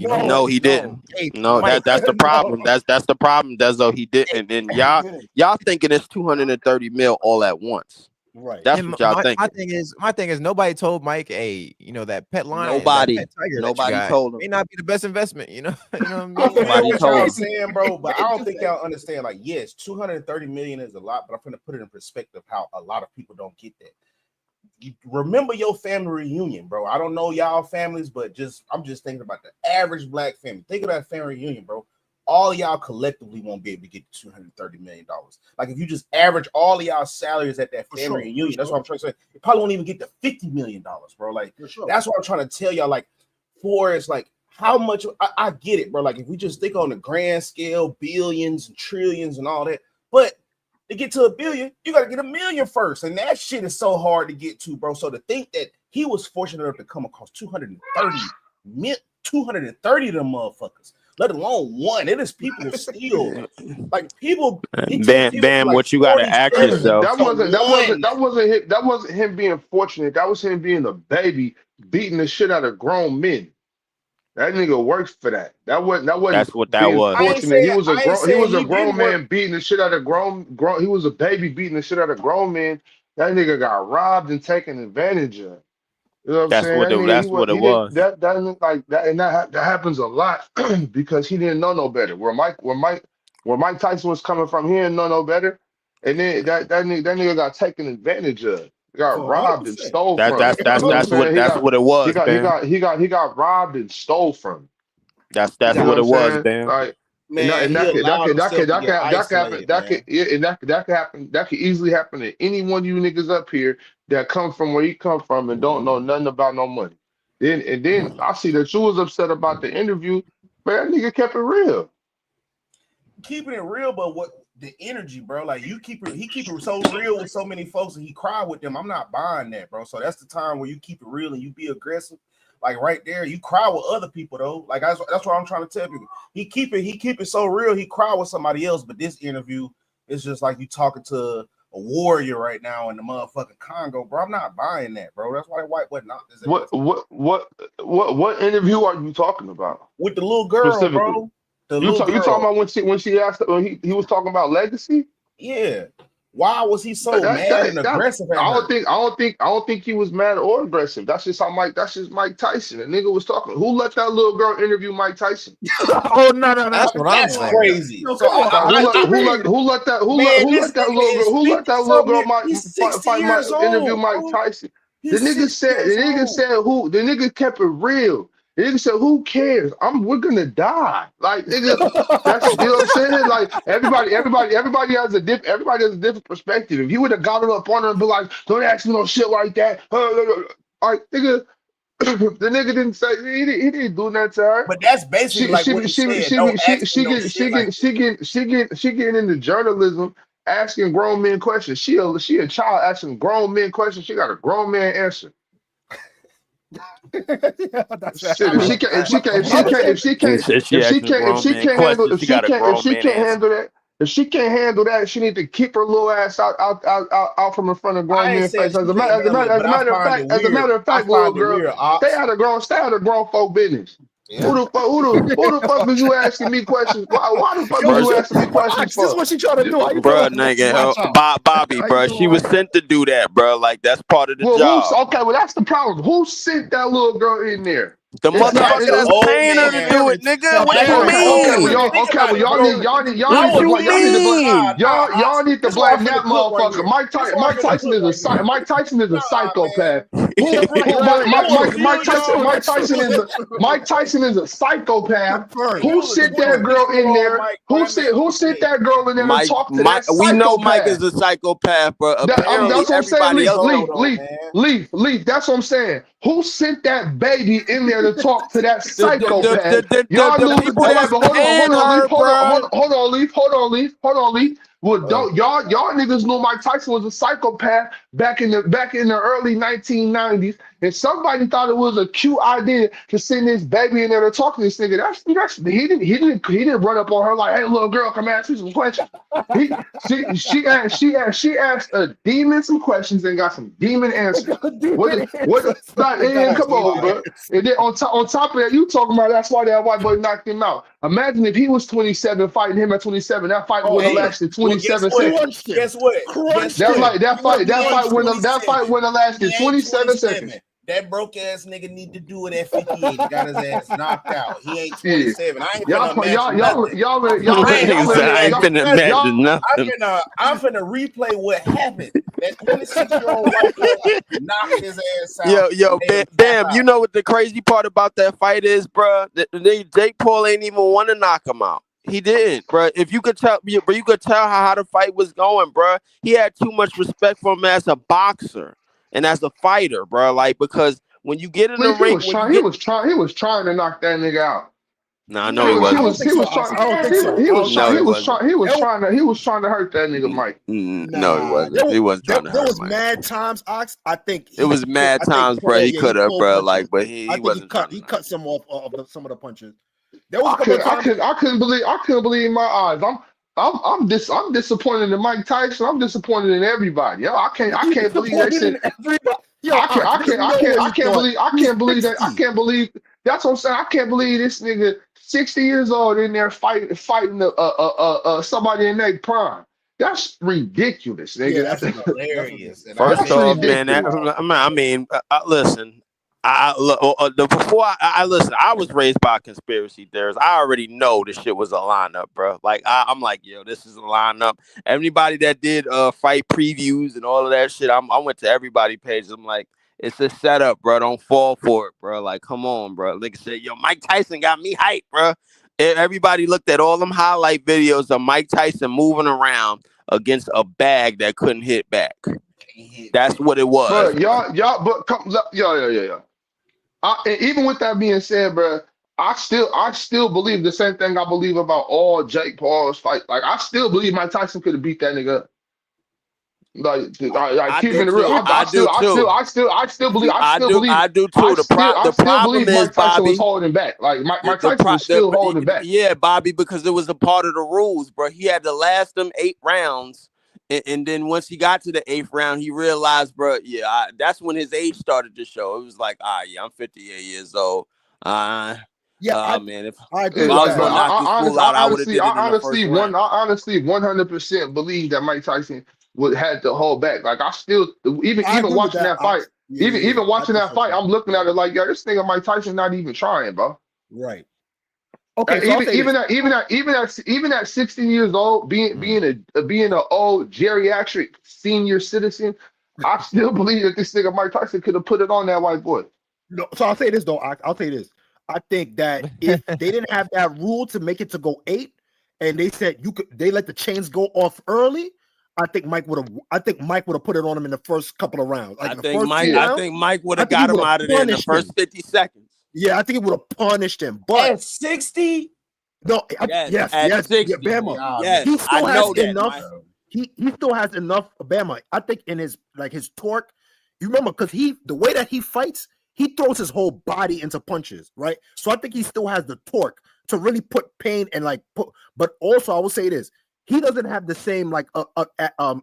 he didn't. No, that's the problem. That's the problem, Dezo. He didn't. And y'all thinking it's 230 mil all at once. Right. That's what y'all think. My thing is nobody told Mike, hey, that pet lion. Nobody told him. May not be the best investment, you know. What I mean? Nobody told him. Saying, bro, but I don't think y'all understand. Like, yes, 230 million is a lot, but I'm gonna put it in perspective how a lot of people don't get that. You remember your family reunion, bro. I don't know y'all families, but I'm just thinking about the average black family. Think of that family reunion, bro. All of y'all collectively won't be able to get $230 million. Like if you just average all of y'all salaries at that family reunion, that's what I'm trying to say. It probably won't even get to $50 million, bro. Like that's what I'm trying to tell y'all. Like it's like how much I get it, bro. Like if we just think on the grand scale, billions and trillions and all that, but to get to $1 billion, you got to get $1 million first, and that shit is so hard to get to, bro. So to think that he was fortunate enough to come across 230 of them motherfuckers. Let alone one. It is people still like people. Bam, what you gotta ask yourself. That wasn't him being fortunate. That was him being a baby beating the shit out of grown men. That nigga works for that. That wasn't. That's what that was. Fortunate. He was a grown man beating the shit out of grown. He was a baby beating the shit out of grown men. That nigga got robbed and taken advantage of. You know what I'm saying? That's what it was. That happens a lot because he didn't know no better. Where Mike Tyson was coming from, he didn't know no better, and then that nigga got taken advantage of, got robbed and stole from. That's what it was. He got robbed and stole from. That's what it was, man. Like, man, that could happen. That could easily happen to any one of you niggas up here that come from where you come from and don't know nothing about no money. Then I see that you was upset about the interview, but that nigga kept it real. Keeping it real, but what the energy, bro? Like he keep it so real with so many folks, and he cry with them. I'm not buying that, bro. So that's the time where you keep it real and you be aggressive. Like right there, you cry with other people though. Like that's what I'm trying to tell people. He keep it so real. He cry with somebody else, but this interview is just like you talking to a warrior right now in the motherfucking Congo, bro. I'm not buying that, bro. That's why that white boy not. What interview are you talking about? With the little girl, bro. You talking about when she asked when he was talking about legacy? Yeah. Why was he so mad and aggressive? I don't think he was mad or aggressive. That's just Mike Tyson. The nigga was talking. Who let that little girl interview Mike Tyson? Oh no. That's crazy. Who let that little girl interview Mike Tyson? The nigga kept it real. The nigga said, "Who cares? We're gonna die." Like nigga, that's you know what I'm saying. Like everybody has a different perspective. If he would have got it up on her and be like, "Don't ask me no shit like that," all right, nigga. The nigga didn't say he didn't do that to her. But that's basically she getting into journalism asking grown men questions. She a child asking grown men questions. She got a grown man answer. Shit, if she can't handle that, she need to keep her little ass out from in front of I grown ain't men saying face. As she a can't handle it, but I find it weird. matter of I fact, little find it girl, weird, stay Ox. out of grown folk business. Yeah. Who the fuck is you asking me questions? Why the fuck is you asking me questions This is for? what she trying to do. How you Bro, doing? nigga, Watch out. Bobby, How you bro, doing? she was sent to do that, bro. Like that's part of the Well, job. well, that's the problem. Who sent that little girl in there? The It's not. motherfucker that's old paying her to man. do it, nigga. What you Well, mean? What you mean? y'all need to This why I'm blame finna that cook right motherfucker. here. This why I'm finna cook right here. Mike Tyson is a Nah, man. psychopath. Mike Tyson is a psychopath. Who sent that girl in there? Who sent that girl in there to Mike, talk to that we know Mike is psychopath? a psychopath, but apparently That's what I'm saying. everybody else don't. Leaf. That's what I'm saying. Who sent that baby in there to talk to that psychopath? The people that's paying her, bro. Hold on, Leaf. Well, don't y'all niggas knew Mike Tyson was a psychopath back in the early 1990s, and somebody thought it was a cute idea to send this baby in there to talk to this nigga. He didn't run up on her like, hey, little girl, come ask me some questions. She asked a demon some questions and got some demon answers. Come on, bro. And then on top of that, you talking about that's why that white boy knocked him out. Imagine if he was 27 fighting him at 27. That fight would have lasted 27 seconds. Guess what? That fight would have lasted 27 seconds. That broke ass nigga need to do it at 58. Got his ass knocked out. He ain't 27. I ain't finna imagine nothing. I'm finna replay what happened. That 26-year-old white boy knocked his ass out. Yo, Bam, you know what the crazy part about that fight is, bro? Jake Paul ain't even want to knock him out. He didn't, bro. If you could tell, you could tell how the fight was going, bro. He had too much respect for him as a boxer and as a fighter, bro. Like, because when you get in the ring, he was trying to knock that nigga out. No, no, he wasn't. He was trying to hurt that nigga Mike. No, he wasn't. He wasn't trying to hurt Mike. There was mad times, Ox. I think it was mad times, bro. He could have, bro. Like, but he wasn't. He cut some off of some of the punches. I couldn't believe my eyes. I'm disappointed in Mike Tyson. I'm disappointed in everybody. Yo, I can't believe that shit. I can't believe that. That's what I'm saying. I can't believe this nigga 60 years old in there fighting somebody in their prime. That's ridiculous, nigga. Yeah, that's hilarious. First off, man, listen. Before I listen, I was raised by conspiracy theorists. I already know this shit was a lineup, bro. Like I'm like, yo, this is a lineup. Everybody that did fight previews and all of that shit, I went to everybody pages. I'm like, it's a setup, bro. Don't fall for it, bro. Like, come on, bro. Like I said, yo, Mike Tyson got me hyped, bro. Everybody looked at all them highlight videos of Mike Tyson moving around against a bag that couldn't hit back. That's what it was. Bro, even with that being said, bro, I still believe the same thing I believe about all Jake Paul's fight. Like, I still believe Mike Tyson could have beat that nigga up. Like, keeping it real. I still believe. I do too. The problem is, Mike Tyson was holding back. Like Mike Tyson was still holding back. Yeah, Bobby, because it was a part of the rules, bro. He had to last them 8 rounds. And then once he got to the 8th round, he realized, bro, that's when his age started to show. It was like, I'm 58 years old. Man, if I was gonna knock this fool out, I would have did it in the first round. I honestly 100% believe that Mike Tyson had to hold back. Like, I still even watching that fight, even watching that fight, I'm looking at it like, yo, this nigga Mike Tyson not even trying, bro. Right. Okay, even at 16 years old, being an old geriatric senior citizen, I still believe that this nigga Mike Tyson could have put it on that white boy. No, so I'll say this though. I'll say this. I think that if they didn't have that rule to make it to go 8, and they said they let the chains go off early, I think Mike would have put it on him in the first couple of rounds. Like I think Mike would have got him out of there in the first 50 seconds. Yeah, I think he would have punished him. But at 60? No, yes, 60. Bama. Yes, He still has enough. he still has enough Bama. I think in his torque. You remember because the way that he fights, he throws his whole body into punches, right? So I think he still has the torque to really put pain and but also I will say this: he doesn't have the same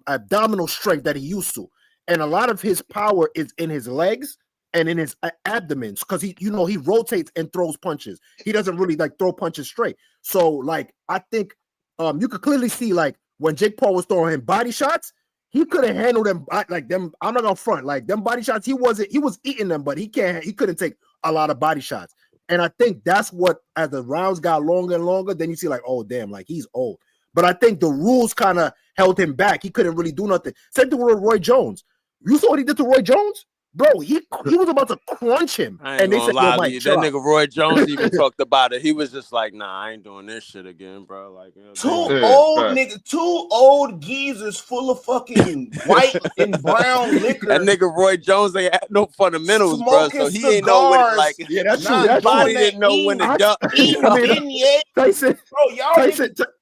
abdominal strength that he used to, and a lot of his power is in his legs and in his abdomen because he rotates and throws punches. He doesn't really throw punches straight. So I think you could clearly see when Jake Paul was throwing him body shots. He could have handled them them. I'm not gonna front them body shots. He was eating them, but he couldn't take a lot of body shots. And I think that's what, as the rounds got longer and longer, then you see oh damn, he's old. But I think the rules kind of held him back. He couldn't really do nothing. Same thing with Roy Jones. You saw what he did to Roy Jones? Bro, he was about to crunch him. And they said, that nigga Roy Jones even talked about it. He was just like, nah, I ain't doing this shit again, bro. Two old geezers full of fucking white and brown liquor. That nigga Roy Jones ain't had no fundamentals, bro. So he ain't know when that's true. That body didn't know when to duck. Tyson, bro, y'all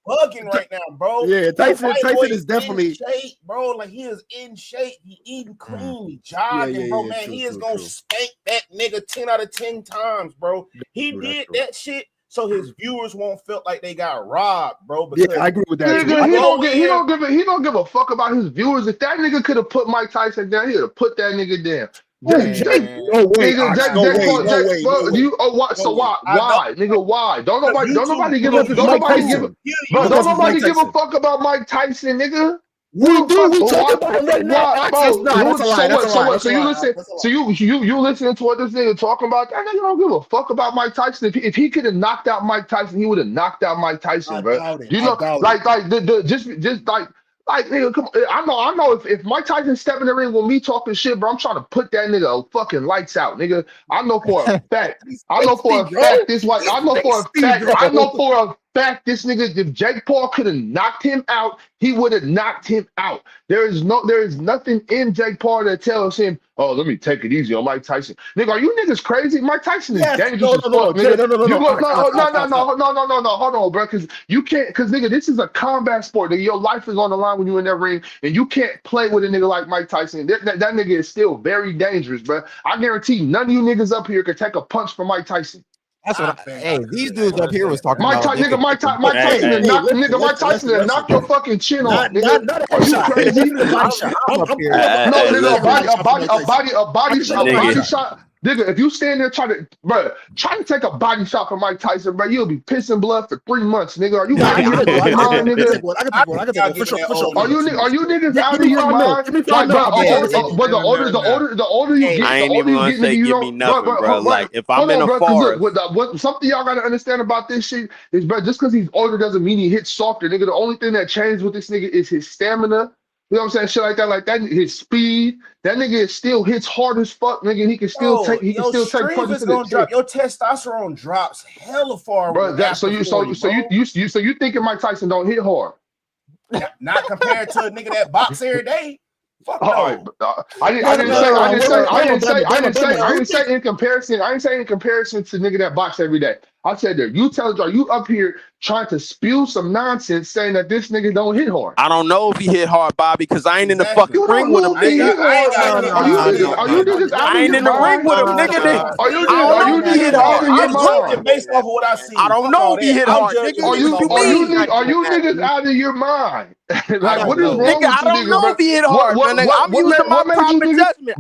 bugging right now, bro. Yeah, Tyson is definitely in shape, bro. He is in shape. He eating clean, he jogging, bro. Man, he is gonna spank that nigga 10 out of 10 times, bro. He did that shit so his viewers won't feel like they got robbed, bro. Because I agree with that. He don't give a fuck about his viewers. If that nigga could have put Mike Tyson down, he'd have put that nigga down. No way. Why, nigga? Why? Don't nobody give a fuck about Mike Tyson, nigga. We talk about him right now. So you listening to what this nigga talking about? That nigga don't give a fuck about Mike Tyson. If he could have knocked out Mike Tyson, he would have knocked out Mike Tyson, bro. Nigga, come on. I know if Mike Tyson step in the ring with me talking shit, bro, I'm trying to put that nigga fucking lights out, nigga. I know for a fact. I know for a fact this nigga, if Jake Paul could have knocked him out, he would have knocked him out. There is nothing in Jake Paul that tells him, oh, let me take it easy on Mike Tyson. Nigga, are you niggas crazy? Mike Tyson is dangerous as fuck, nigga. No, hold on, bro, because you can't, because nigga, this is a combat sport, nigga. Your life is on the line when you're in that ring, and you can't play with a nigga like Mike Tyson. That nigga is still very dangerous, bro. I guarantee none of you niggas up here could take a punch from Mike Tyson. That's what these dudes up here was talking about. Mike Tyson to knock your fucking chin off, nigga. Are you crazy? A body shot. Nigga, if you stand there trying to take a body shot from Mike Tyson, bro, you'll be pissing blood for 3 months, nigga. Are you out of your mind, nigga? Are you niggas out of your mind? The older you get, I ain't even gonna say give me nothing, bro. Like if I'm in a forest, something y'all gotta understand about this shit is, bro, just because he's older doesn't mean he hits softer, nigga. The only thing that changed with this nigga is his stamina. You know what I'm saying? Shit like that. His speed. That nigga still hits hard as fuck, nigga. He can still take. He can still take punches to the chest. Your testosterone drops hella far. Bro, so you thinking Mike Tyson don't hit hard? Not compared to a nigga that box every day. Fuck no. I didn't say in comparison. I didn't say in comparison to nigga that box every day. I said that you up here trying to spew some nonsense saying that this nigga don't hit hard. I don't know if he hit hard, Bobby, because I ain't in the fucking ring with him, nigga. Are you niggas out of your mind? I ain't in the ring with him, nigga. Are you niggas out of your mind? Based off of what I see, I don't know if he hit hard, nigga. Are you niggas out of your mind? Like, what is wrong with you, nigga? I don't know if he hit hard, man. I'm using my proper judgment.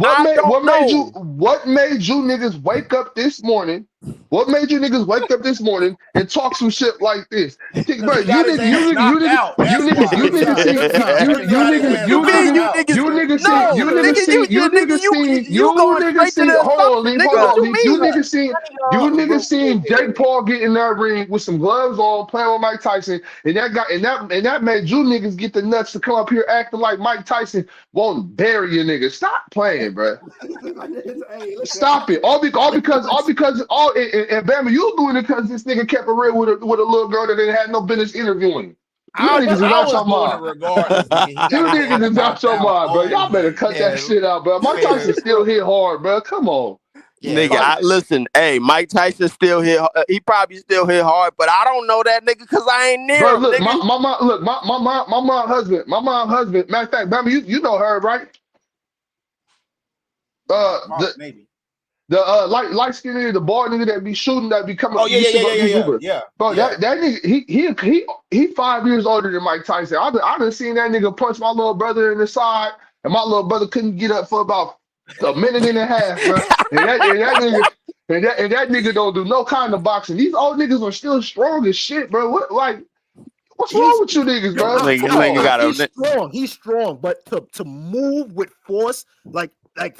What made you niggas wake up this morning? What made you niggas wake up this morning and talk some shit like this? Bro, you niggas seen Jake Paul get in that ring with some gloves on, playing with Mike Tyson, and that made you niggas get the nuts to come up here acting like Mike Tyson won't bury you niggas. Stop playing, bro. Stop it. All because and Bama, you doing it because this nigga kept it real with a little girl that didn't have no business interviewing. You niggas is out your mind. You niggas is out your mind, bro. Y'all better cut that shit out, bro. Mike Tyson still hit hard, bro. Come on. Yeah, Nigga, listen, hey, Mike Tyson still hit. He probably still hit hard, but I don't know that nigga because I ain't near Bro, him, look, nigga. my mom husband. Matter of fact, Bama, you know her, right? Maybe. The light skinned nigga, the bald nigga that be shooting, that be coming. Oh yeah, used to go yeah. Uber. Bro, that nigga, he 5 years older than Mike Tyson. I done seen that nigga punch my little brother in the side, and my little brother couldn't get up for about a minute and a half, bro. And that nigga don't do no kind of boxing. These old niggas are still strong as shit, bro. What's wrong with you niggas, bro? Nigga got He's strong. He's strong, but to move with force, like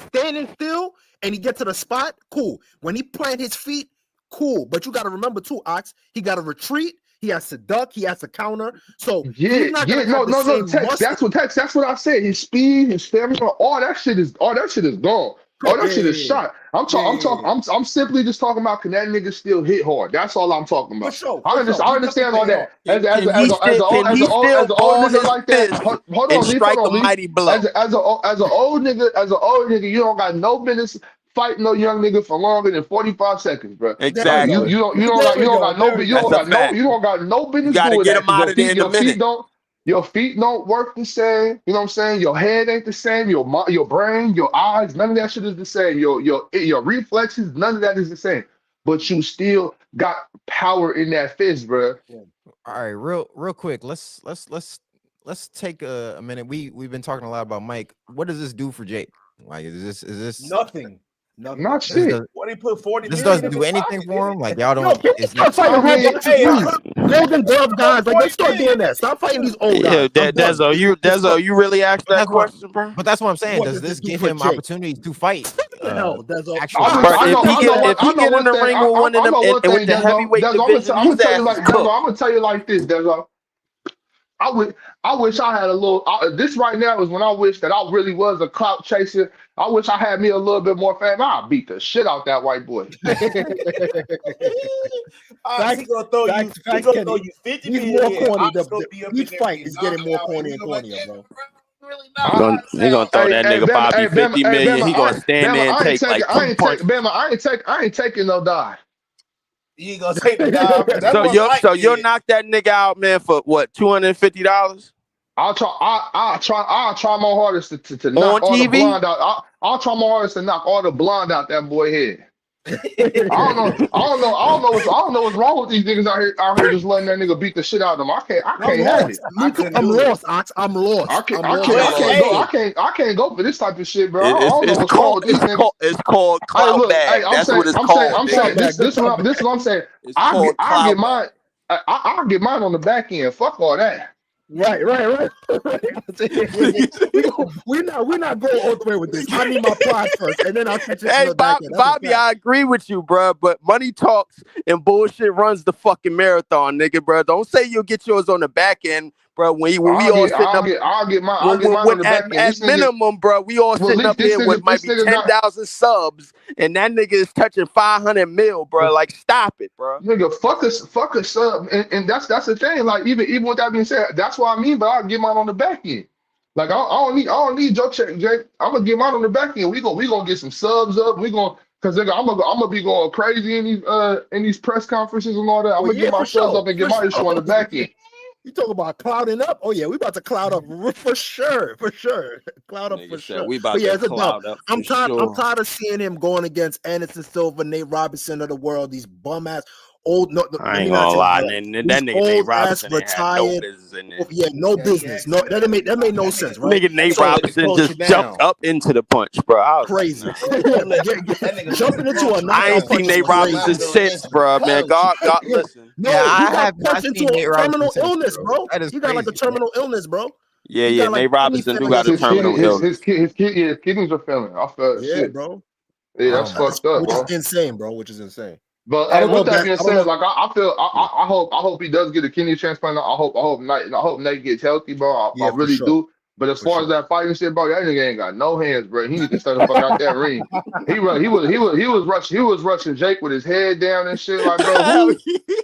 standing still, and he get to the spot, cool. When he plant his feet, cool. But you got to remember too, Ox. He got to retreat. He has to duck. He has to counter. So he's not gonna have the same muscle. That's what I said. His speed, his stamina, all that shit is gone. All that shit is shot. I'm simply just talking about, can that nigga still hit hard? That's all I'm talking about. For sure. I understand all that. As Can he still ball his fist and strike a mighty blow? As an old nigga, you don't got no business fighting no young nigga for longer than 45 seconds, bro. Exactly. You don't got no business gotta doing get that. him out of there in a minute. Your feet don't work the same. You know what I'm saying? Your head ain't the same. Your brain, your eyes, none of that shit is the same. Your reflexes, none of that is the same. But you still got power in that fist, bro. All right, real quick. Let's take a minute. We've been talking a lot about Mike. What does this do for Jake? Like, is this Nothing. Not shit. What he put 40 This million doesn't in do his anything pocket, for him. did Like, y'all don't. Golden Glove guys, like, let's start doing that. Stop fighting these old guys. Dezo, you really asked that question, bro? But that's what I'm saying. What Does does this it do give for him Jake? opportunities to fight? Hell, Dezo. If he get in the ring with one of them with the heavyweight division, his ass is cooked. I'm gonna tell you like this, Dezo. I wish I had a little. This right now is when I wish that I really was a clout chaser. I wish I had me a little bit more fame. I'll beat the shit out that white boy. He's gonna throw you 50 He's million. more corny. Each fight is getting more corny and cornier, bro. He gonna throw that nigga Bobby 50 million. He gonna stand there and take like 2 punches. I ain't taking no die. You ain't gonna take the dog. So you'll knock that nigga out, man, for what, $250? I'll try my hardest to knock all the blonde out. I'll try my hardest to knock all the blonde out that boy head. I don't know what's wrong with these niggas out here just letting that nigga beat the shit out of them. I can't have it. I'm lost, Ox. I'm lost. I can't go for this type of shit, bro. I don't know what's wrong with these niggas. It's called clout bag. That's what it's called. I'm saying this is what I'm saying. I'll get mine. I'll get mine on the back end. Fuck all that. Right. We're not going all the way with this. I need my pride first, and then I'll catch it. Hey, Bobby, I agree with you, bro. But money talks and bullshit runs the fucking marathon, nigga, bro. Don't say you'll get yours on the back end, bro. I'll get mine on the back end. At minimum, bro, we all sitting up here with might be 10,000 subs, and that nigga is touching 500 mil, bro. Like, stop it, bro. Nigga, fuck a sub, and that's the thing. Like, even with that being said, that's what I mean. But I'll get mine on the back end. Like, I don't need your check, Jake. I'm gonna get mine on the back end. We gonna get some subs up. Cause nigga, I'm gonna be going crazy in these press conferences and all that. I'm gonna get my subs up and get my issue on the back end. You talk about clouding up? Oh yeah, we about to cloud up for sure. Cloud up for sure. We about to cloud up. I'm tired of seeing him going against Anderson Silva, Nate Robinson of the world. These bum ass old. I ain't gonna lie, that nigga Nate Robinson retired. No business in there. Yeah, no business. No, that made no sense, right? Nigga Nate Robinson just jumped up into the punch, bro. Crazy. Jumping into a knockout. I ain't seen Nate Robinson since, bro. Man, God, listen. No, I seen Nate Robinson terminal illness, bro. He got like a terminal illness, bro. Yeah. Nate Robinson do got a terminal illness. His kidneys are failing. I felt shit, bro. Yeah, that's fucked up, which is insane, bro. Which is insane. But with that being said, like I hope he does get a kidney transplant. I hope Nate gets healthy, bro. I really do. But as far as that fighting shit, bro, that nigga ain't got no hands, bro. He need to stay the fuck out that ring. He was rushing Jake with his head down and shit. Like, bro,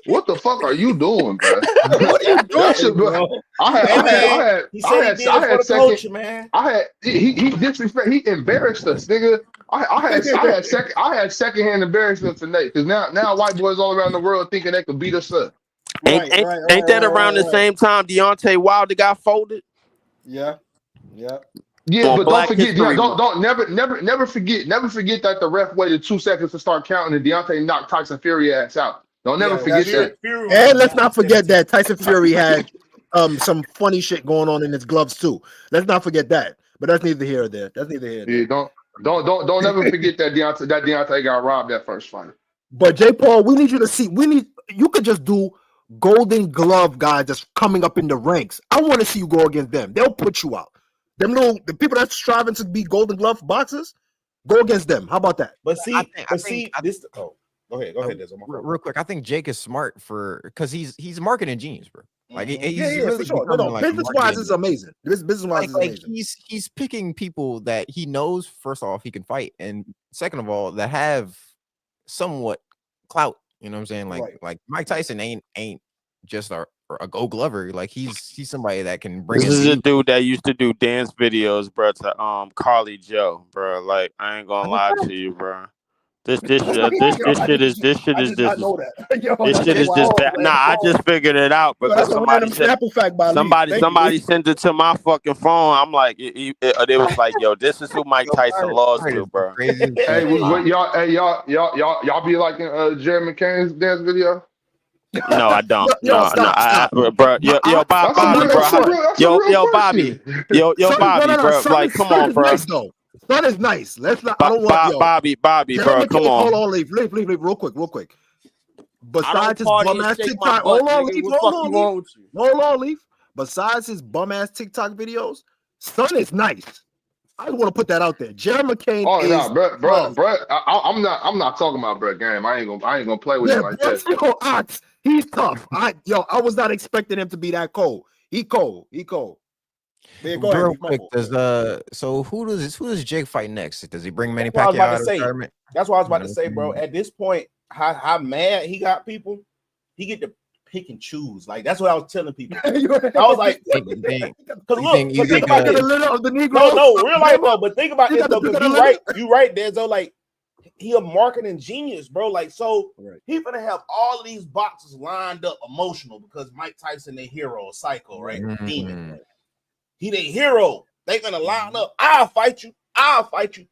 what the fuck are you doing, bro? What are you doing, Shit, bro? He disrespect. He embarrassed us, nigga. I had secondhand embarrassment for Nate because now white boys all around the world thinking they could beat us up. Ain't that around the same time Deontay Wilder got folded? Yeah. Yeah, but don't forget, never forget that the ref waited 2 seconds to start counting and Deontay knocked Tyson Fury ass out. Don't never forget that. And let's not forget that Tyson Fury had some funny shit going on in his gloves too. Let's not forget that. But that's neither here or there. Yeah, don't ever forget that Deontay got robbed that first fight. But J. Paul, we need you to see. You could just do Golden Glove guys just coming up in the ranks. I want to see you go against them. They'll put you out. The people that's striving to be Golden Glove boxers, go against them. How about that? But see, this. Oh, go ahead, real quick. I think Jake is smart because he's marketing genius, bro. Like he's really for sure. No, business wise is amazing. Business wise is amazing. He's picking people that he knows. First off, he can fight, and second of all, that have somewhat clout. You know what I'm saying? Like Mike Tyson ain't just a Gold Glover. Like he's somebody that can bring. This is a dude that used to do dance videos, bro. To Carly Joe, bro. Like I ain't gonna lie to you, bro. This shit is just bad. Nah, I just figured it out because somebody sent it to my fucking phone. I'm like, it was like, yo, this is who Mike Tyson lost to, bro. Y'all be liking Jerry McCain's dance video? No, I don't. Bro. Yo, Bobby, bro. Like, come on, bro. That is nice. Let's not. I don't want Bobby, bro. Come on. Hold on, leave, real quick. Besides his bum ass TikTok, hold on, leave. Besides his bum ass TikTok videos, Son is nice. I want to put that out there. Jerry McCain. Oh no, bro. I'm not talking about Brett Game. I ain't gonna play with him like that. He's tough. I was not expecting him to be that cold. He cold. Man, go real quick, so who does Jake fight next? Does he bring Manny Pacquiao out of retirement? That's what I was about to say, bro. At this point, how mad he got people, he get to pick and choose. Like that's what I was telling people. I was like, because look, think about the Negro. No, real life though. But think about this though, because you right, Denzo. Like he a marketing genius, bro. Like so, he gonna have all these boxes lined up, emotional because Mike Tyson, their hero, psycho, right? Demon. He the hero. They gonna line up. I'll fight you.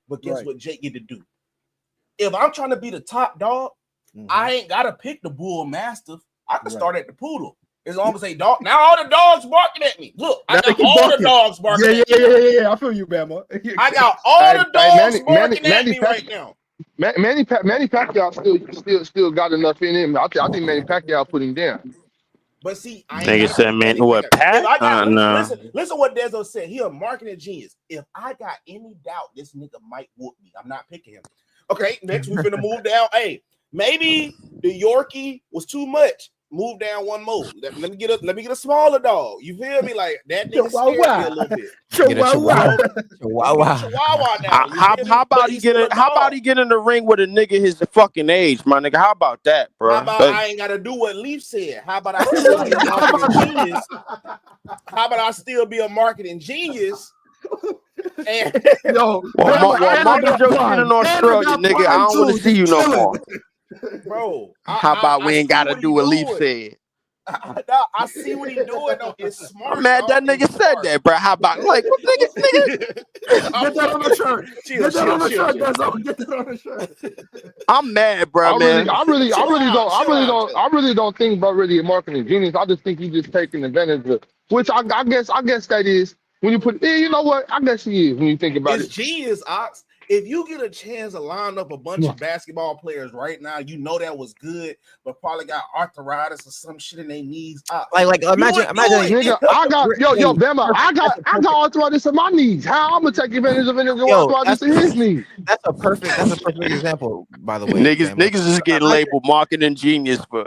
But guess what Jake get to do? If I'm trying to be the top dog, I ain't gotta pick the bull mastiff. I can start at the poodle. It's almost a dog. Now all the dogs barking at me. Look, I got all the dogs barking at me. Yeah. I feel you, Bama. I got all the dogs barking at me right now. Manny Pacquiao still got enough in him. I think Manny Pacquiao put him down. But see, I ain't said, man, what, Pat? No. Listen what Dezo said. He a marketing genius. If I got any doubt this nigga might whoop me, I'm not picking him. Okay, next we're gonna move down. Hey, maybe the Yorkie was too much. Move down one more. Let me get a smaller dog. You feel me? Like that nigga scared me a little bit. Chihuahua now. How about he get in the ring with a nigga his fucking age, my nigga? How about that, bro? How about I ain't gotta do what Leaf said? How about I still be a marketing genius? How about I still be a marketing genius? And Marcus your shit in Australia, nigga. I don't want to see you no more. Bro, how about we ain't gotta do what Leaf said? I see what he doing though. It's smart. I'm mad that nigga said that, bro. How about like nigga? Get that on the shirt. Get that on the shirt. I'm mad, bro, man. I really don't think about really a marketing genius. I just think he's just taking advantage of, which I guess that is when you put. You know what? I guess he is when you think about it. It's genius, Ox. If you get a chance to line up a bunch of basketball players right now, you know that was good, but probably got arthritis or some shit in their knees. Like imagine, nigga, Bama, I got arthritis in my knees. How I'm gonna take advantage of any arthritis in his knees? That's a perfect example, by the way. Niggas is getting labeled marketing genius for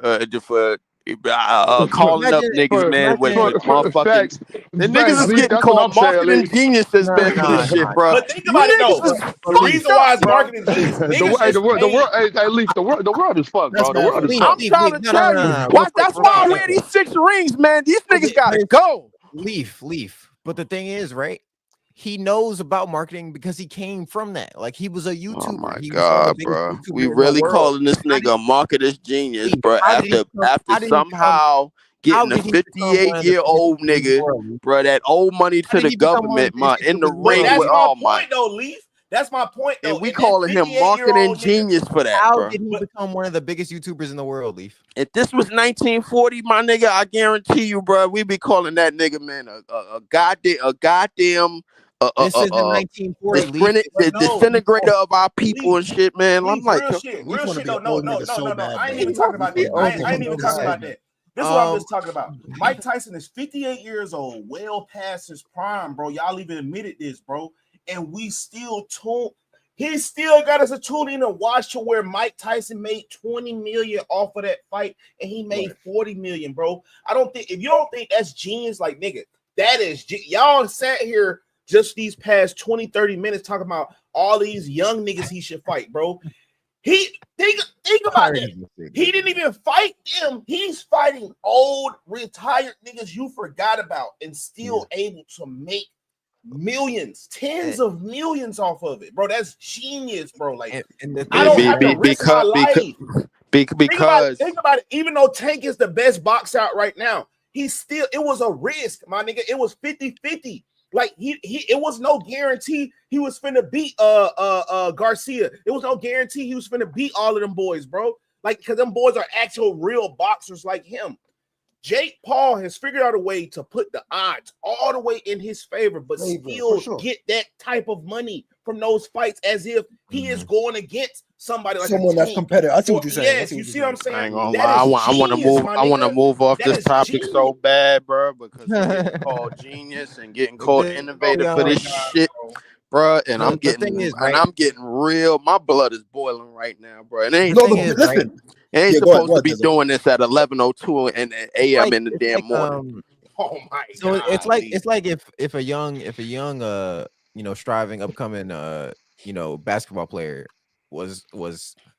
calling up Imagine- niggas, man, with motherfucking. Facts. The niggas Facts, is Lee. getting That's what I'm called saying, marketing Lee. geniuses, man, for this shit, bro. But think You about it niggas though. is The reason why it's bro. marketing genius, niggas Hey, is the world, paid. hey, Leaf, the world is fucked, That's bro. The mad world is funny. I'm fucked. trying to tell you. Why? That's why I wear these 6 rings, man. These niggas gotta go. Leaf. But the thing is, right? He knows about marketing because he came from that. Like he was a YouTuber. Oh my He was one of the god, biggest bro. YouTubers We in the really world. calling this nigga a marketer's genius, Leaf, bro. how did he After become- somehow getting a did he become one of the 58-year-old biggest YouTubers in the nigga, world? bro, that owe money How to did the he become one of government, the man, biggest in the YouTubers in the But ring that's with world? my all point my. though, Leaf. That's my point though. And we And that calling him 58-year-old marketing nigga, genius for that, How bro. did he become one of the biggest YouTubers in the world, Leaf? If this was 1940, my nigga, I guarantee you, bro, we be calling that nigga, man, a goddamn This isn't 1940, Leaf. the disintegrator of our people and shit, man. I'm Leaf, like, real shit. Leaf Real wanna shit. be No, an no, old no, nigga no, so no, no. bad, I ain't bro. even talking about that. I ain't even talking about that. This is what I'm just talking about. Mike Tyson is 58 years old, well past his prime, bro. Y'all even admitted this, bro. And we still tune. He still got us a tune in and watch to where Mike Tyson made 20 million off of that fight, and he made 40 million, bro. I don't think if you don't think that's genius, like nigga, that is y'all sat here just these past 20, 30 minutes talking about all these young niggas he should fight, bro. He think about that. He didn't even fight them. He's fighting old retired niggas you forgot about and still able to make millions, tens of millions off of it, bro. That's genius, bro. Like I don't have to risk my life. Because think about it. Even though Tank is the best boxer out right now, it was a risk, my nigga. It was 50-50. Like it was no guarantee he was finna beat Garcia. It was no guarantee he was finna beat all of them boys, bro. Like, because them boys are actual real boxers like him. Jake Paul has figured out a way to put the odds all the way in his favor, but still get that type of money from those fights as if he is going against somebody like someone that's competitive. I see what you're saying. Yes, you see what I'm saying? I ain't gonna lie. I want to move off this topic so bad, bro, because we getting called genius and getting called innovative for this shit, bro. And I'm getting real. My blood is boiling right now, bro. And it ain't listen. It ain't supposed to be doing this at 11:02 and a.m. in the damn morning. Oh my so god! It's like if a young striving upcoming basketball player was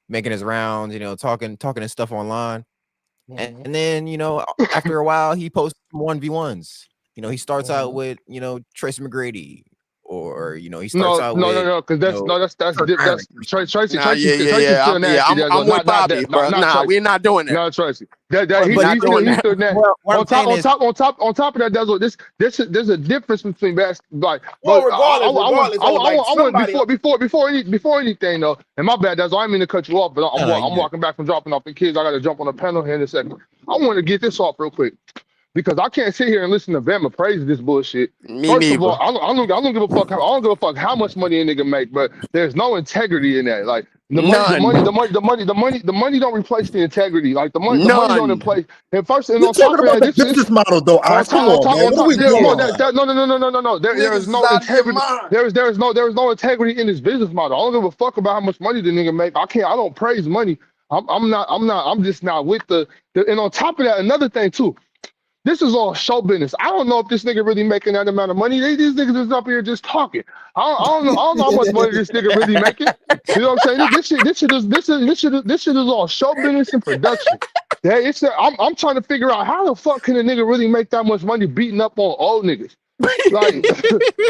making his rounds, talking and stuff online, and then after a while he posts 1v1s. He starts out with Tracy McGrady. Or he starts out with because that's Tracy. I'm with Bobby, bro. Nah, we're not doing that. No, Tracy. He's doing that. On top of that, there's a difference between basketball. Before anything though, and my bad, that's I didn't mean to cut you off, but I'm walking back from dropping off the kids. I got to jump on the panel here in a second. I want to get this off real quick. Because I can't sit here and listen to Bama praise this bullshit. First of all, I don't give a fuck. I don't give a fuck how much money a nigga make, but there's no integrity in that. Like the money don't replace the integrity. Like the money don't replace. And first, and on top of that, this business model though. Come on, man. What are we doing? No. There is no integrity. There is no integrity in this business model. I don't give a fuck about how much money the nigga make. I don't praise money. I'm just not with the. And on top of that, another thing too. This is all show business. I don't know if this nigga really making that amount of money. These niggas is up here just talking. I don't know how much money this nigga really making. You know what I'm saying? This shit is all show business and production. I'm trying to figure out how the fuck can a nigga really make that much money beating up on old niggas. Like you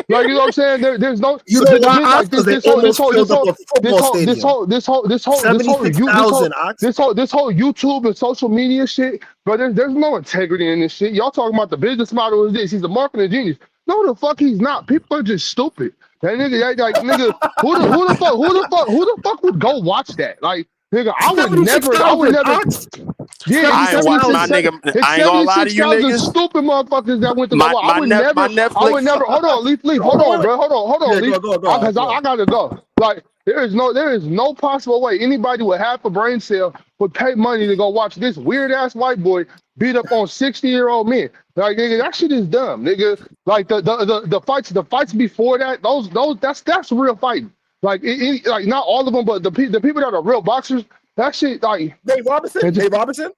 know what I'm saying? There's no this whole YouTube and social media shit, but there's no integrity in this shit. Y'all talking about the business model is this? He's a marketing genius. No, the fuck he's not. People are just stupid. That nigga, who the fuck would go watch that? Like, nigga, I would never. Yeah, I ain't watch my nigga. I ain't gonna lie to you niggas. Stupid motherfuckers that went to go. I would never. Hold on, Leaf. Hold on, bro. Hold on, Leaf. Because I gotta go. Like, there is no possible way anybody with half a brain cell would pay money to go watch this weird ass white boy beat up on 60-year-old men. Like, nigga, that shit is dumb, nigga. Like the fights before that, that's real fighting. Like, like not all of them, but the people that are real boxers. That shit, like Dave Robinson.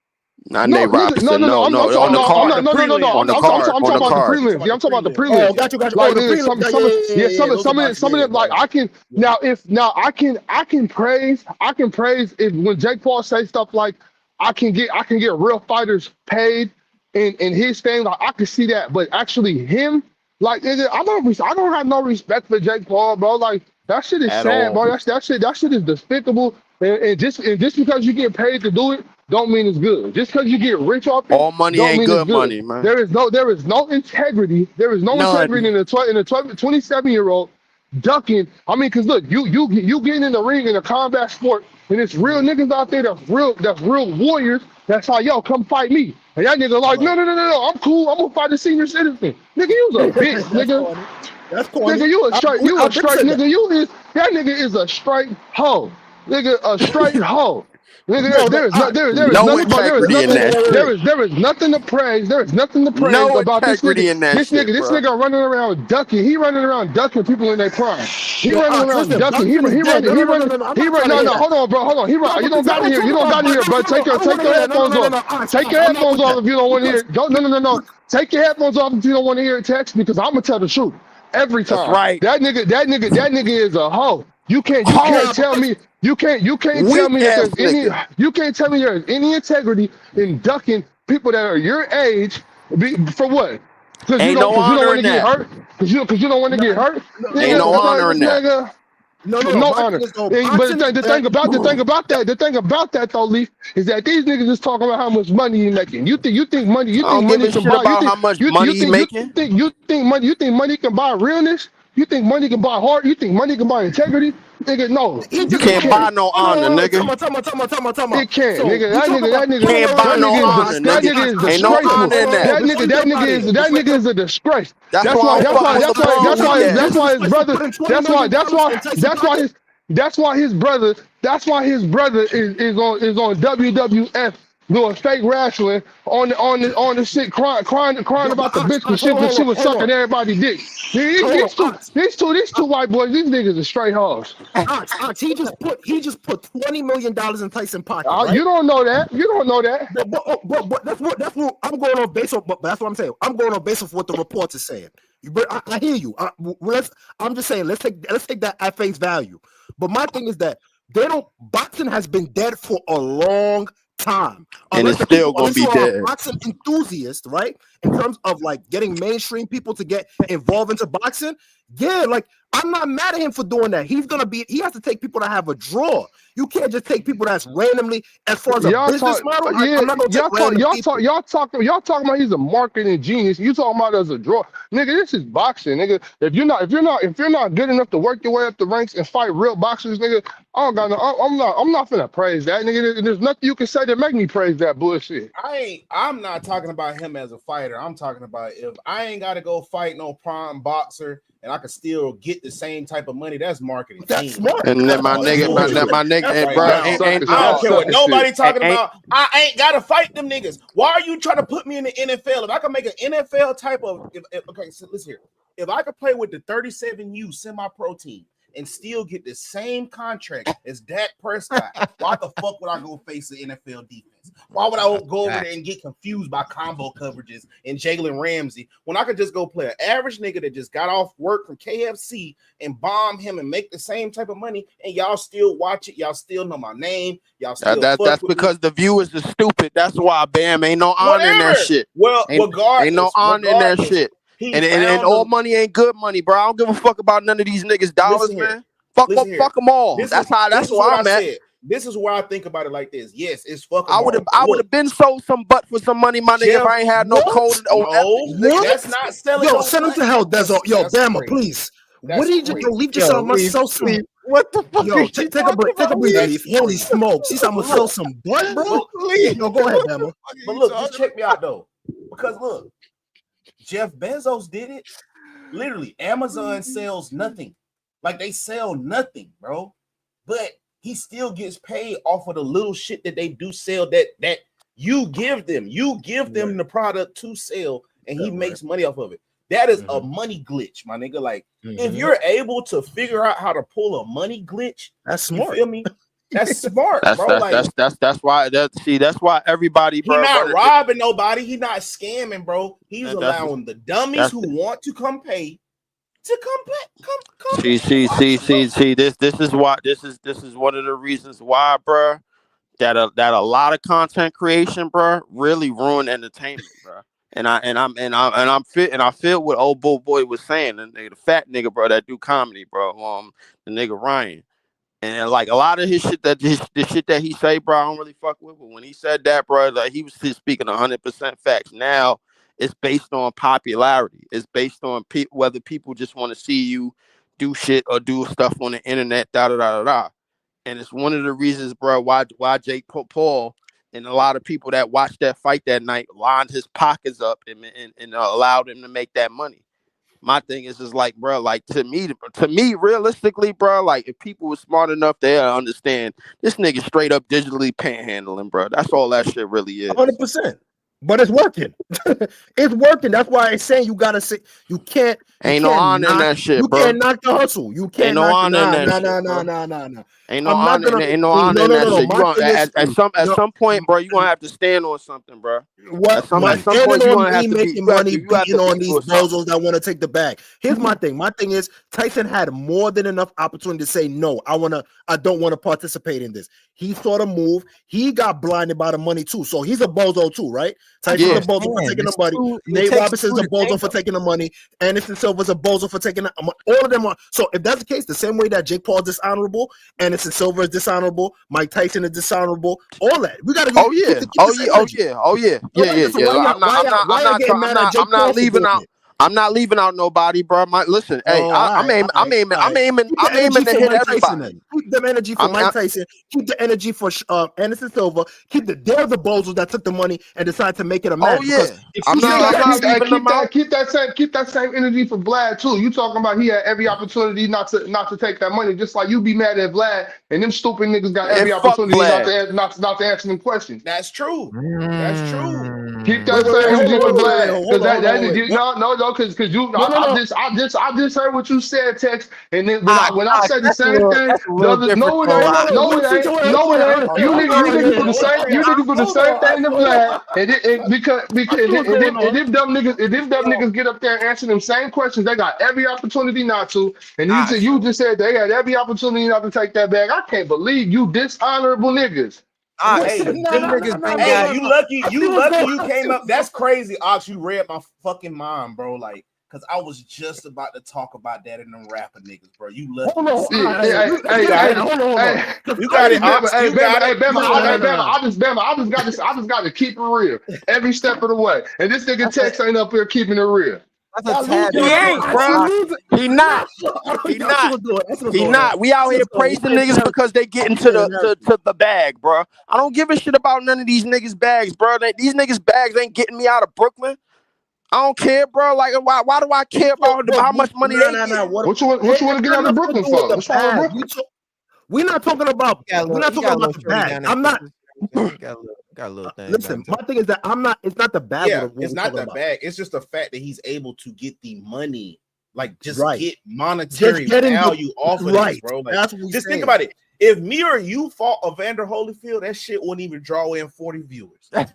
Not No, Nate Robinson. No, I'm on the card. I'm talking about the prelims. Yeah, I'm talking about the prelims. Oh, got you. Like Oh, the nigga, prelims. some of them like I can praise if when Jake Paul say stuff like I can get real fighters paid in his thing, like I can see that, but actually him, like nigga, I don't have no respect for Jake Paul, bro. Like that shit is At sad, all. bro. That shit is despicable. And just because you get paid to do it, don't mean it's good. Just because you get rich off it, All money don't ain't mean it's good good. money, man. There is no integrity. There is no None. integrity in a 27-year-old ducking. I mean, cause look, you getting in the ring in a combat sport, and it's real niggas out there that's real warriors. That's how yo come fight me. And that nigga like, no, I'm cool. I'm gonna fight a senior citizen. Nigga, you's a bitch, nigga. That's corny. Nigga, you a straight nigga. That nigga is a straight hoe. Nigga, a straight hoe. Nigga, there is nothing to praise. There is nothing to praise No about this integrity nigga. in that This shit, nigga running around ducking. He running around ducking people in their prime. He running around ducking. He running. No, hold on, bro. Hold on. You don't got to hear. You don't got to hear, bro. Take your headphones off. Take your headphones off if you don't want to hear. No. Take your headphones off if you don't want to hear it text, because I'm gonna tell the truth every time. That's right. That nigga is a hoe. You can't tell me there's any integrity in ducking people that are your age. For what? Because you don't want to get hurt. Because you don't want to get hurt. Ain't no honor in that. No honor. But the thing about that though, Leaf, is that these niggas is talking about how much money you making. You think money can buy how much money he making? You think money can buy realness? You think money can buy heart? You think money can buy integrity? Nigga, no. You can't buy no honor, nigga. It can't, nigga. That nigga can't buy no honor, nigga. That nigga is disgraceful. Ain't no honor in that. That nigga is a disgrace. That's why his brother is on WWF doing fake wrestling on the shit, crying about the bitch because she was sucking everybody's dick. These two white boys, these niggas are straight hoes. He just put $20 million in Tyson pocket. Right? You don't know that. But that's what I'm going on based on. But that's what I'm saying. I'm going on based off what the reports are saying. I hear you. I'm just saying. Let's take that at face value. But my thing is that boxing has been dead for a long time, and it's still gonna be dead. Boxing enthusiast, right? In terms of like getting mainstream people to get involved into boxing, yeah. Like I'm not mad at him for doing that. He has to take people that have a draw. You can't just take people that's randomly. As far as a business model, y'all talking about he's a marketing genius. You talking about as a draw, nigga. This is boxing, nigga. If you're not good enough to work your way up the ranks and fight real boxers, nigga, I'm not finna praise that, nigga. There's nothing you can say to make me praise that bullshit. I'm not talking about him as a fighter. I'm talking about if I ain't got to go fight no prime boxer and I can still get the same type of money, that's marketing. That's smart. And then my nigga, I don't care what nobody talking about. I ain't gotta fight them niggas. Why are you trying to put me in the NFL? If I can make an NFL type of okay, so listen here. If I could play with the 37U semi-pro team and still get the same contract as Dak Prescott, why the fuck would I go face the NFL defense? Why would I go over there and get confused by combo coverages and Jalen Ramsey when I could just go play an average nigga that just got off work from KFC and bomb him and make the same type of money, and y'all still watch it, y'all still know my name, y'all still that's because the viewers are stupid. That's why, Bam, ain't no honor in that shit. Well, ain't no honor in that shit. And all money ain't good money, bro. I don't give a fuck about none of these niggas' dollars, man. Fuck them all. That's where I'm at. This is where I think about it like this. Yes, it's fucking. I would have been sold some butt for some money, my nigga, if I ain't had no code. That's not selling. Yo, send him to hell, Dezo. Yo, Bama, please. What did you do? Leave yourself must sell some. What the fuck? Yo, take a break. Take a breather, Leaf. Holy smokes. He's gonna sell some butt, bro. Yo, go ahead, Bama. But look, just check me out though. Because look, Jeff Bezos did it. Literally, Amazon sells nothing. Like they sell nothing, bro. But he still gets paid off of the little shit that they do sell that you give them. You give them the product to sell, and he makes money off of it. That is a money glitch, my nigga. Like, if you're able to figure out how to pull a money glitch, that's smart. You feel me? That's smart, That's bro. that's why that's why everybody, He bro. not robbing nobody. He not scamming, bro. He's That's allowing the dummies who want to come pay to come pay. Come. see. This is why this is one of the reasons why, bro. That a lot of content creation, bro, really ruin entertainment, bro. And I feel what old boy was saying, the fat nigga, bro, that do comedy, bro. The nigga Ryan. And like a lot of his shit the shit that he say, bro, I don't really fuck with. But when he said that, bro, like he was just speaking 100% facts. Now it's based on popularity. It's based on whether people just want to see you do shit or do stuff on the internet. Da da da da da. And it's one of the reasons, bro, why Jake Paul and a lot of people that watched that fight that night lined his pockets up and allowed him to make that money. My thing is just like, bro, like to me, realistically, bro, like if people were smart enough, they'll understand this nigga straight up digitally panhandling, bro. That's all that shit really is. 100%. But it's working. It's working. That's why it's saying you gotta say you can't. Ain't no honor in that shit, bro. You can't knock the hustle. You can't. Ain't no honor in that shit. Nah. Ain't no honor. Ain't no honor in that shit. At some point, bro, you gonna have to stand on something, bro. What? At some point, you gonna have to making money beating on these bozos that want to take the bag. Here's my thing. My thing is Tyson had more than enough opportunity to say no. I don't want to participate in this. He saw the move. He got blinded by the money too. So he's a bozo too, right? Tyson's a bozo for taking the money. Nate Robinson's a bozo for taking the money. Anderson Silva's a bozo for taking the money. All of them are. So if that's the case, the same way that Jake Paul is dishonorable, Anderson Silva is dishonorable, Mike Tyson is dishonorable, all that. We got to get I'm not leaving out. I'm not leaving out nobody, bro. Listen, hey, I'm aiming to hit everybody. Keep the energy for Mike Tyson. Keep the energy for Anderson Silva. They're the bozos that took the money and decided to make it a match. Oh yeah, keep that same energy for Vlad too. You talking about he had every opportunity not to take that money, just like you be mad at Vlad and them stupid niggas got every opportunity not to answer them questions. That's true. That's true. Keep that same energy for Vlad, because because you I just heard what you said, Tex, and then when I said the same thing, no it ain't. You niggas do the same thing to Vlad, and because if them niggas get up there and answer them same questions, they got every opportunity not to, and you just said they had every opportunity not to take that bag. I can't believe you dishonorable niggas. You lucky you came up. That's crazy, Ox. You read my fucking mind, bro. Like, cause I was just about to talk about that in them rapper niggas, bro. You lucky. Hold on. You got it, Ox. You got it. I just got to keep it real every step of the way. And this nigga Tex ain't up here keeping it real. He ain't, bro. He not. We out here praising niggas because they get into the bag, bro. I don't give a shit about none of these niggas' bags, bro. These niggas' bags ain't getting me out of Brooklyn. I don't care, bro. Like, why do I care about how much money they get? What you want to get out of Brooklyn for? What's wrong with Brooklyn? We're not talking about the bag. I'm not. Got a little thing. Listen, my thing is that it's not the bag. Yeah, it's not the bag. It's just the fact that he's able to get the money, like get monetary value off of this, bro. Like, that's what just think about it. If me or you fought Evander Holyfield, that shit wouldn't even draw in 40 viewers. But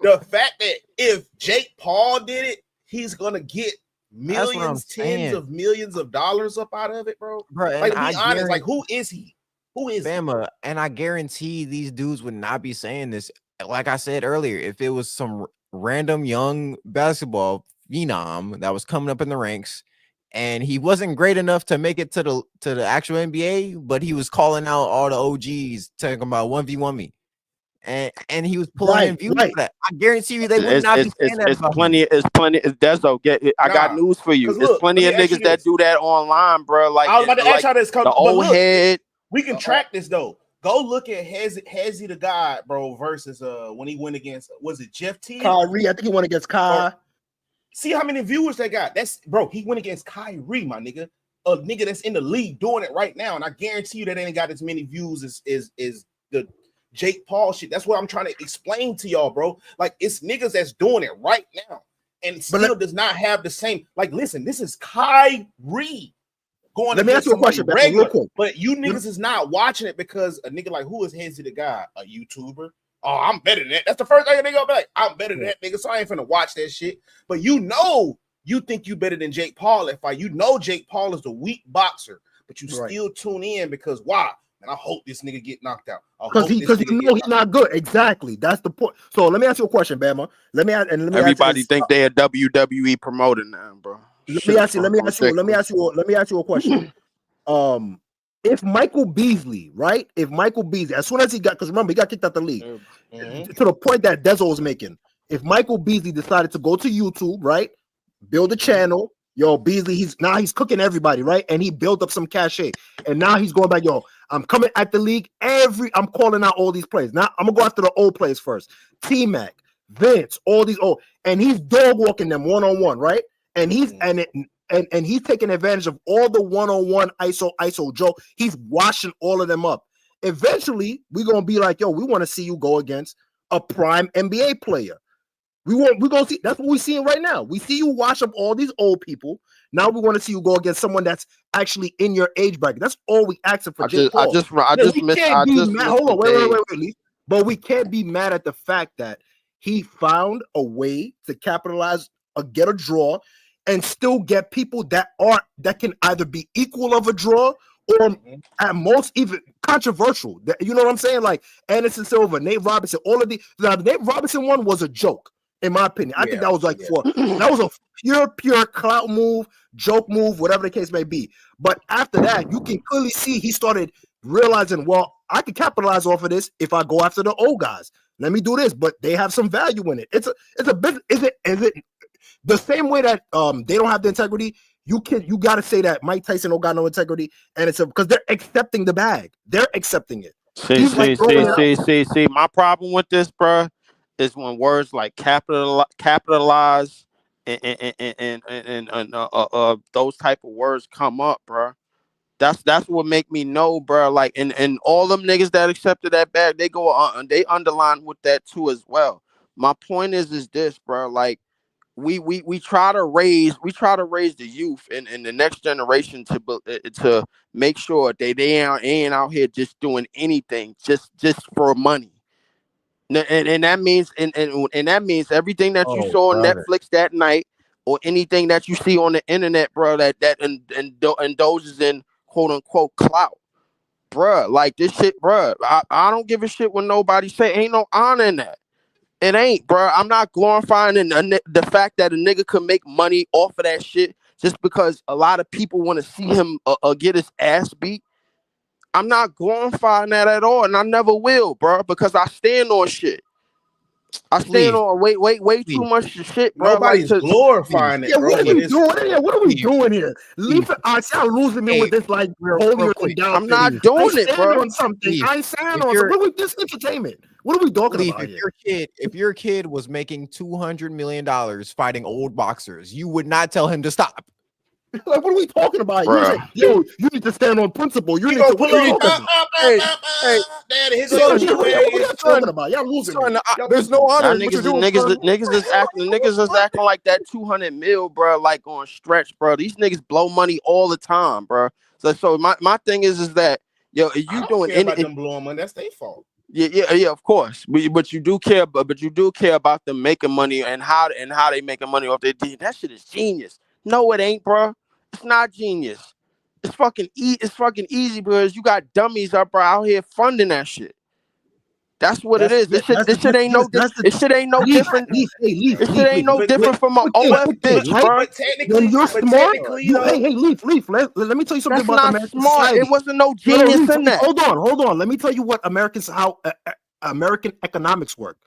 the fact that if Jake Paul did it, he's gonna get millions, tens of millions of dollars up out of it, bro. Like, be honest, like who is he? Who is Bama? And I guarantee these dudes would not be saying this. Like I said earlier, if it was some random young basketball phenom that was coming up in the ranks and he wasn't great enough to make it to the actual NBA, but he was calling out all the OGs talking about 1v1 me. And he was pulling in views for that. I guarantee you they would not be saying that. It's plenty. Dezo, I got news for you. There's plenty of niggas that do that online, bro. Like, I was about to ask y'all this. The old head. We can track this though. Go look at Hezzy the God, bro, versus when he went against, was it Jeff T? Kyrie. I think he went against Kyrie. See how many viewers they got. He went against Kyrie, my nigga. A nigga that's in the league doing it right now. And I guarantee you that ain't got as many views as the Jake Paul shit. That's what I'm trying to explain to y'all, bro. Like, it's niggas that's doing it right now. And still does not have the same. Like, listen, this is Kyrie. going Let me against ask you a somebody question, Batman, real regular. quick. But you niggas is not watching it because a nigga like, who is Hezzy the guy? A YouTuber? Oh, I'm better than that. That's the first thing a nigga will be like, I'm better than that nigga, so I ain't finna watch that shit. But you think you better than Jake Paul at fight. You know Jake Paul is the weak boxer, but you still tune in because why? And I hope this nigga get knocked out. Because you know he's not good. Exactly. That's the point. So let me ask you a question, Bama. Everybody think they a WWE promoter now, bro. Let me ask you a question. If Michael Beasley, right? If Michael Beasley, as soon as he got, because remember, he got kicked out the league to the point that Dezo was making. If Michael Beasley decided to go to YouTube, right? Build a channel, yo, Beasley, he's cooking everybody, right? And he built up some cachet. And now he's going back, yo, I'm coming at the league. I'm calling out all these players. Now I'm gonna go after the old players first. T-Mac, Vince, all these old, and he's dog walking them one-on-one, right? And he's and he's taking advantage of all the one-on-one ISO Joe. He's washing all of them up. Eventually, we're gonna be like, yo, we want to see you go against a prime NBA player. We're gonna see. That's what we're seeing right now. We see you wash up all these old people. Now we want to see you go against someone that's actually in your age bracket. That's all we asking for. Hold on, wait. But we can't be mad at the fact that he found a way to capitalize, get a draw, and still get people that can either be equal of a draw or at most even controversial. You know what I'm saying? Like Anderson Silva, Nate Robinson, all of the Nate Robinson one was a joke. In my opinion, I think that was that was a pure clout move, joke move, whatever the case may be. But after that, you can clearly see he started realizing, well, I can capitalize off of this if I go after the old guys. Let me do this, but they have some value in it. It's a business. Is it the same way that they don't have the integrity? You got to say that Mike Tyson don't got no integrity, and it's because they're accepting the bag. They're accepting it. See. My problem with this, bro, is when words like capitalize and those type of words come up, bro. That's what make me know, bro. Like, and all them niggas that accepted that bag, they go on, they underline with that too as well. My point is this, bro. Like, we try to raise the youth and the next generation to make sure they ain't out here just doing anything just for money. And that means and that means everything that you saw on Netflix that night or anything that you see on the internet, bro, that indulges in quote unquote clout, bro. Like this shit, bro. I don't give a shit when nobody say. Ain't no honor in that. It ain't, bro. I'm not glorifying the fact that a nigga could make money off of that shit just because a lot of people want to see him get his ass beat. I'm not glorifying that at all, and I never will, bro, because I stand on shit. I stand on way too much shit, bro. Nobody's glorifying it, bro. What are we doing here? What are we doing here? Leave it. I y'all losing me with this like holier than thou. I'm not doing it, bro. On something. I ain't saying on something. What this entertainment? What are we talking about here? If your kid was making $200 million fighting old boxers, you would not tell him to stop. Like, what are we talking about? Say, yo, you need to stand on principle. You need to pull up. Hey, what are you talking about? Y'all losing me. There's no honor. Niggas is acting like that 200 mil, bro, like on stretch, bro. These niggas blow money all the time, bro. So my thing is that, yo, are you doing anything? Them blowing money? That's their fault. Yeah, of course. But you do care, but you do care about them making money and how they making money off their deal. That shit is genius. No, it ain't, bro. It's not genius. It's fucking easy because you got dummies up out here funding that shit. That's what it is. This shit ain't no different. This shit ain't no different from an OF bitch, bro. When you're smart, hey, Leaf. Let me tell you something about American society. It wasn't no genius in that. Hold on. Let me tell you what how American economics work.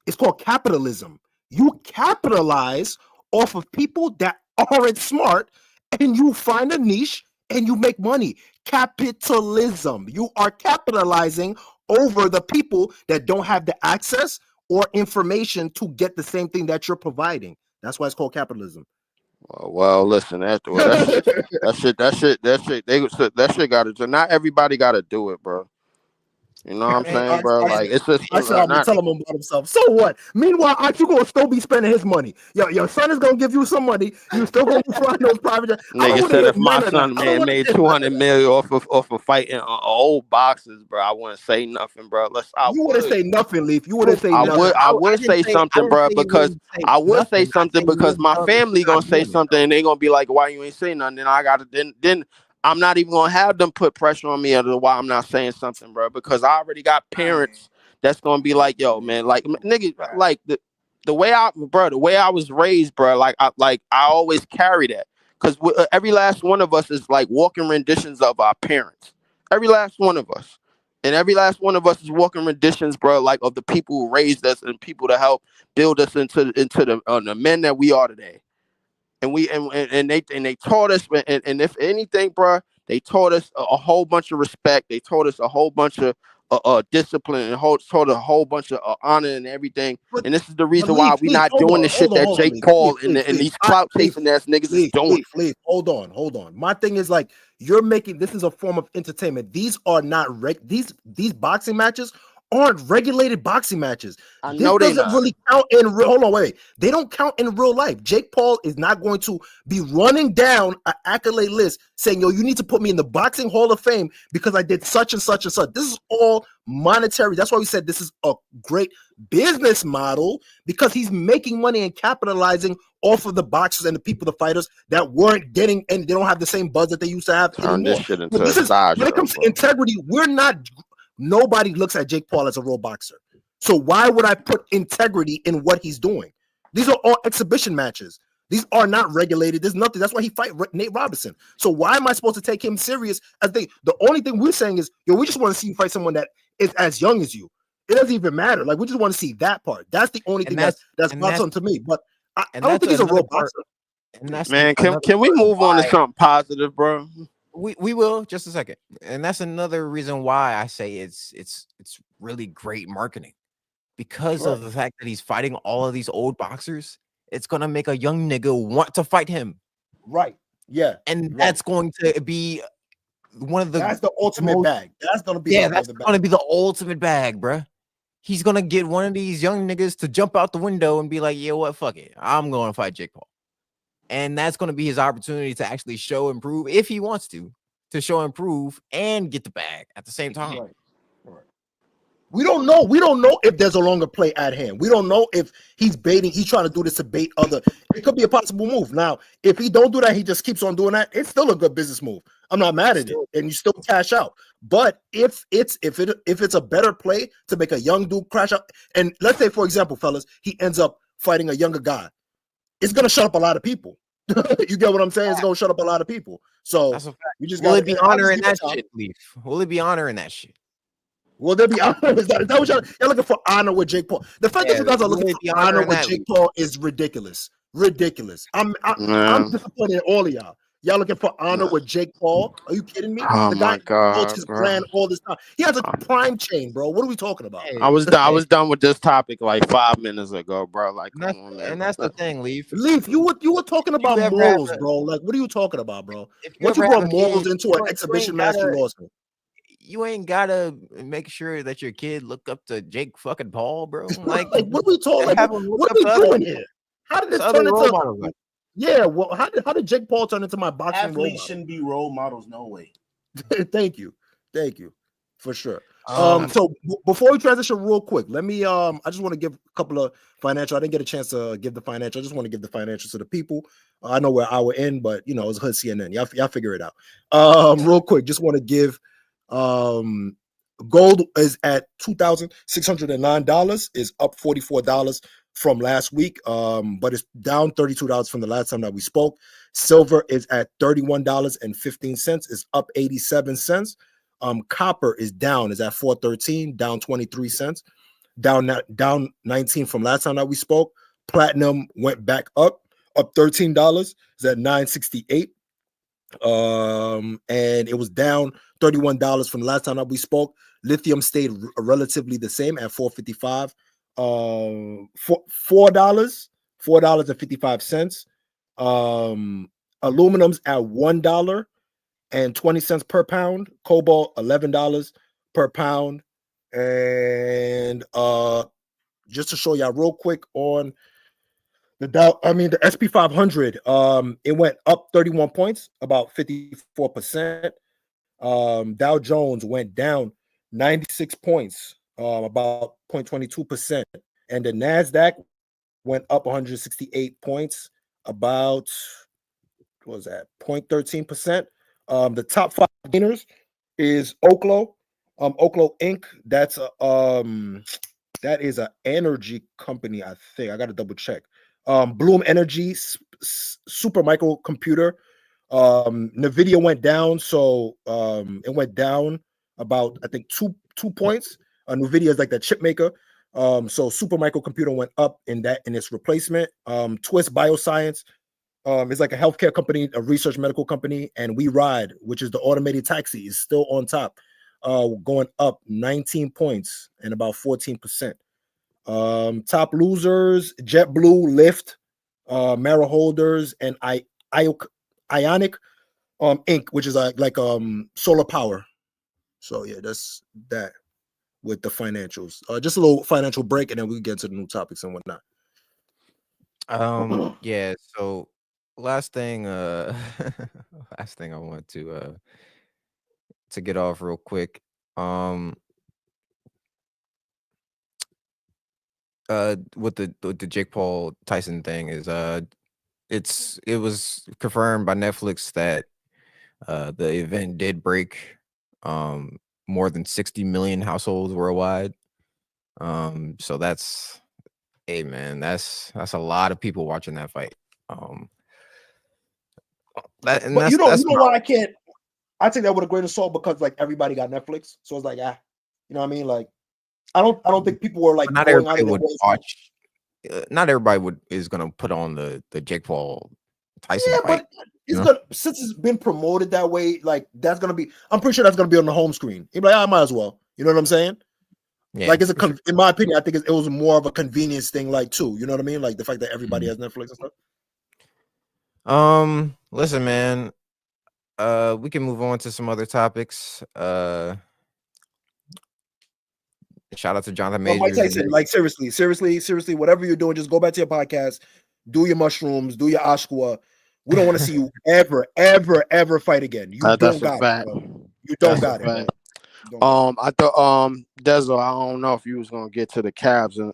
It's called capitalism. You capitalize off of people that aren't smart, and you find a niche and you make money. Capitalism. You are capitalizing over the people that don't have the access or information to get the same thing that you're providing. That's why it's called capitalism. Well, listen, that shit got to. Not everybody got to do it, bro. You know what I'm Man, saying, bro? Like it's just I said I'm gonna not. tell him about himself. So what? Meanwhile, aren't you gonna still be spending his money? Your son is gonna give you some money. You still gonna be flying those private jets. I don't Nigga want to said hear if my none of that. son I don't man want to made hear none of 200 that. million off of fighting old boxers, bro, I wouldn't say nothing, bro. I You wouldn't would. say nothing, Leaf. You wouldn't say nothing. I I would didn't say say I something, didn't bro, say you because wouldn't say I would say nothing. I something say you because wouldn't my tell him family you're gonna not say doing it, something and they gonna be like, why you ain't saying nothing? Then I gotta then I'm not even gonna have them put pressure on me as to why I'm not saying something, bro, because I already got parents that's gonna be like, yo, man, like nigga, like the way the way I was raised, bro, I always carry that. Because every last one of us is like walking renditions of our parents. Every last one of us. And every last one of us is walking renditions, bro, like of the people who raised us and people to help build us into the men that we are today. And they taught us, and if anything, bro, they taught us a whole bunch of respect. They taught us a whole bunch of discipline, and taught a whole bunch of honor and everything. But And this is the but reason why Leaf, we Leaf, not hold doing on, the shit that hold on, Jake Leaf, Paul Leaf, and, Leaf, and Leaf. these clout Leaf, chasing ass niggas is Leaf, doing. Leaf, Leaf. Hold on. My thing is like you're making this is a form of entertainment. These are not these boxing matches aren't regulated boxing matches. I This know they doesn't not. really count in real. Hold on, wait. They don't count in real life. Jake Paul is not going to be running down an accolade list saying, "Yo, you need to put me in the Boxing Hall of Fame because I did such and such and such." This is all monetary. That's why we said this is a great business model because he's making money and capitalizing off of the boxers and the people, the fighters that weren't getting, and they don't have the same buzz that they used to have Turn this anymore. shit But into a this is side when it show, comes to bro. integrity, nobody looks at Jake Paul as a real boxer. So why would I put integrity in what he's doing? These are all exhibition matches. These are not regulated. There's nothing. That's why he fight Nate Robinson. So why am I supposed to take him serious? The only thing we're saying is, yo, we just want to see you fight someone that is as young as you. It doesn't even matter. Like we just want to see that part. That's the only and thing that's and boxing to me. But I and don't that's think he's a another real part. boxer. And that's Man, another can we part move on to why something positive, bro? we will just a second. And that's another reason why I say it's really great marketing because Right. of the fact that he's fighting all of these old boxers. It's gonna make a young nigga want to fight him, Right. Yeah. and Right. that's going to be one of the That's the ultimate most bag. That's gonna be that's gonna be the ultimate bag, bruh. He's gonna get one of these young niggas to jump out the window and be like, "Yo, what? Fuck it, I'm going to fight Jake Paul," and that's gonna be his opportunity to actually show and prove if he wants to show and prove and get the bag at the same time. Right. Right. We don't know. We don't know if there's a longer play at hand. We don't know if he's baiting. He's trying to do this to bait other. It could be a possible move. Now, if he don't do that, he just keeps on doing that. It's still a good business move. I'm not mad at it, and you still cash out. But if it's a better play to make a young dude crash out, and let's say for example, fellas, he ends up fighting a younger guy, it's gonna shut up a lot of people. You get what I'm saying? It's gonna shut up a lot of people. So That's a fact. we just Will got it be honoring that shit, Leaf? Will it be honoring that shit? Will there be honor? Is that what y'all looking for honor with Jake Paul? The fact that you guys are looking for honor with Jake Paul is ridiculous. Ridiculous. I'm disappointed in all of y'all. Y'all looking for honor with Jake Paul? Are you kidding me? Oh The guy my god, built his bro. brand all this time. He has a prime chain, bro. What are we talking about? Hey, I was done with this topic like 5 minutes ago, bro. Like, come on, man. And that's the thing, Leaf. Leaf, you were talking about morals, bro. Like, what are you talking about, bro? Once you brought morals into an exhibition match, you lost me. You ain't gotta make sure that your kid look up to Jake fucking Paul, bro. Like what are we talking? Like, what are we doing here? How did this turn into? Yeah, well, how did Jake Paul turn into my boxing role model? Shouldn't be role models, no way. Thank you, for sure. So before we transition real quick, let me I just want to give a couple of financial. I didn't get a chance to give the financial. I just want to give the financial to the people. I know we're hour in, but you know it's Hood CNN. Y'all figure it out. Real quick, just want to give gold is at $2,609, is up $44 from last week, but it's down $32 from the last time that we spoke. Silver is at $31.15, is up 87 cents. Copper is down, is at $4.13, down 23 cents, down 19 from last time that we spoke. Platinum went back up $13, is at $9.68. And it was down $31 from the last time that we spoke. Lithium stayed relatively the same at $4.55. $4.55. Aluminum's at $1.20 per pound. Cobalt $11 per pound. And just to show y'all real quick on the Dow, the SP 500, it went up 31 points, about 54%. Dow Jones went down 96 points, about 0.22%. And the NASDAQ went up 168 points, about, what was that, 0.13%. The top 5 gainers is Oklo, Oklo Inc. That is an energy company, I think. I got to double check. Bloom Energy, Super Microcomputer. Nvidia went down, so it went down about, I think, two points. Nvidia is like the chip maker. So Super Microcomputer went up in its replacement. Twist Bioscience is like a healthcare company, a research medical company, and We Ride, which is the automated taxi, is still on top, going up 19 points and about 14%. Top losers: JetBlue, Lyft, Mara Holders, and Ionic Inc., which is like solar power. So yeah, that's that with the financials. Just a little financial break, and then we get to the new topics and whatnot. Yeah, so last thing I want to get off real quick. With the Jake Paul Tyson thing is it was confirmed by Netflix that the event did break more than 60 million households worldwide. So that's, hey man, that's a lot of people watching that fight. But you know what, I can't. I take that with a grain of salt because like everybody got Netflix, so it's like you know what I mean. Like I don't think people were like not going everybody out of their would way. watch. Not everybody is gonna put on the Jake Paul Tyson fight. But it's gonna, since it's been promoted that way, like that's gonna be. I'm pretty sure that's gonna be on the home screen. You're like, I might as well. You know what I'm saying? Yeah, like it's in my opinion, I think it was more of a convenience thing, like too. You know what I mean? Like the fact that everybody has Netflix and stuff. Listen, man. We can move on to some other topics. Shout out to Jonathan Majors. Mike Tyson, like seriously, whatever you're doing, just go back to your podcast, do your mushrooms, do your ashwa. We don't want to see you ever fight again. You don't got it. You don't got it. I thought Dezo, I don't know if you was gonna get to the Cavs and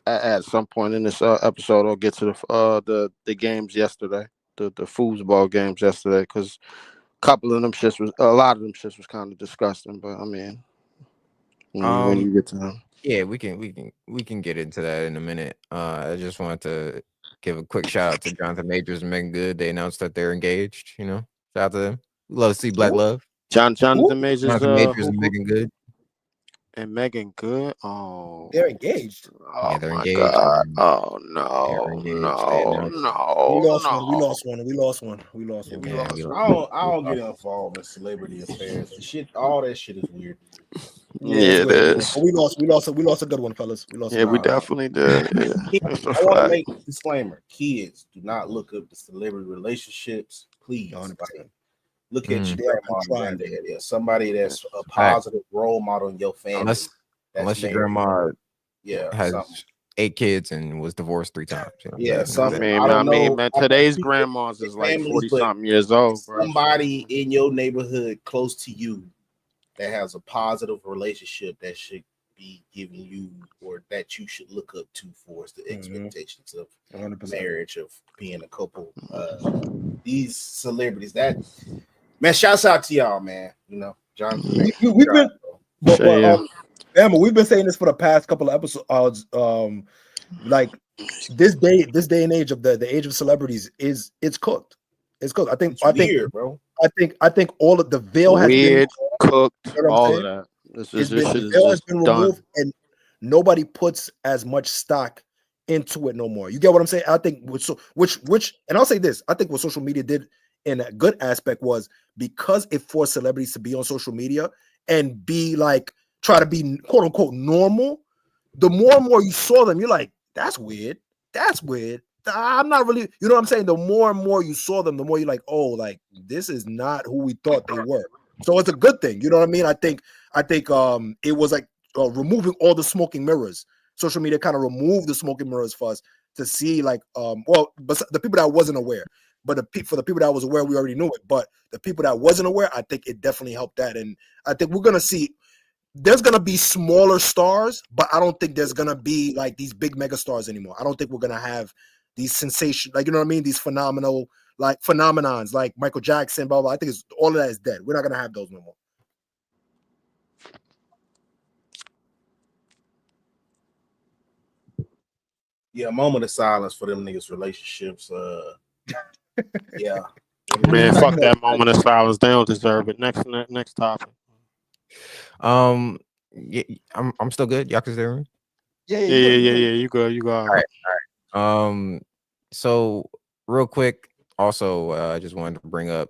at some point in this episode, or get to the games yesterday, the foosball games yesterday, because a lot of them shits was kind of disgusting. But I mean, when you get to them, yeah, we can get into that in a minute. I just wanted to give a quick shout out to Jonathan Majors and Megan Good. They announced that they're engaged. You know, shout out to them. Love to see black love. Jonathan Majors, and Megan Good. And Megan Good. Oh, they're engaged. Oh yeah, they're my engaged. God. Oh no. We lost one. I don't get involved in celebrity affairs. The shit, all that shit is weird. Yeah, it is. We lost a good one, fellas. We definitely did. Yeah. I want to make a disclaimer: kids, do not look up the celebrity relationships, please. Look at your grandma and granddad. Yeah, somebody that's a positive role model in your family. Unless your grandma has something. 8 kids and was divorced 3 times. You know? Yeah, something. I mean, man, today's grandmas is like 40-something years old. Bro. Somebody in your neighborhood close to you that has a positive relationship that should be giving you, or that you should look up to for the expectations of 100%. Marriage, of being a couple. These celebrities, that man, shouts out to y'all, man. You know, John. We've been saying this for the past couple of episodes. Like this day and age of the age of celebrities it's cooked. It's cooked. I think weird, bro. I think all of the veil has been cooked. You know all of that. The veil has been removed, and nobody puts as much stock into it no more. You get what I'm saying? I think which and I'll say this: I think what social media did in a good aspect was because it forced celebrities to be on social media and be like try to be quote unquote normal. The more and more you saw them, you're like, that's weird. I'm not really, you know what I'm saying? The more and more you saw them, the more you're like, oh, like this is not who we thought they were. So it's a good thing. You know what I mean? I think I think it was like removing all the smoking mirrors. Social media kind of removed the smoking mirrors for us to see like well, but the people that wasn't aware. But for the people that was aware, we already knew it. But the people that wasn't aware, I think it definitely helped that. And I think we're gonna see there's gonna be smaller stars, but I don't think there's gonna be like these big mega stars anymore. I don't think we're gonna have these sensation, like you know what I mean, these phenomenal like phenomenons like Michael Jackson, blah blah. I think all of that is dead. We're not gonna have those no more. Yeah, a moment of silence for them niggas' relationships. Yeah. Man, fuck that moment of silence. They don't deserve it. Next topic. Yeah, I'm still good. Y'all can hear me? Yeah. You go. All right. So real quick, also, I just wanted to bring up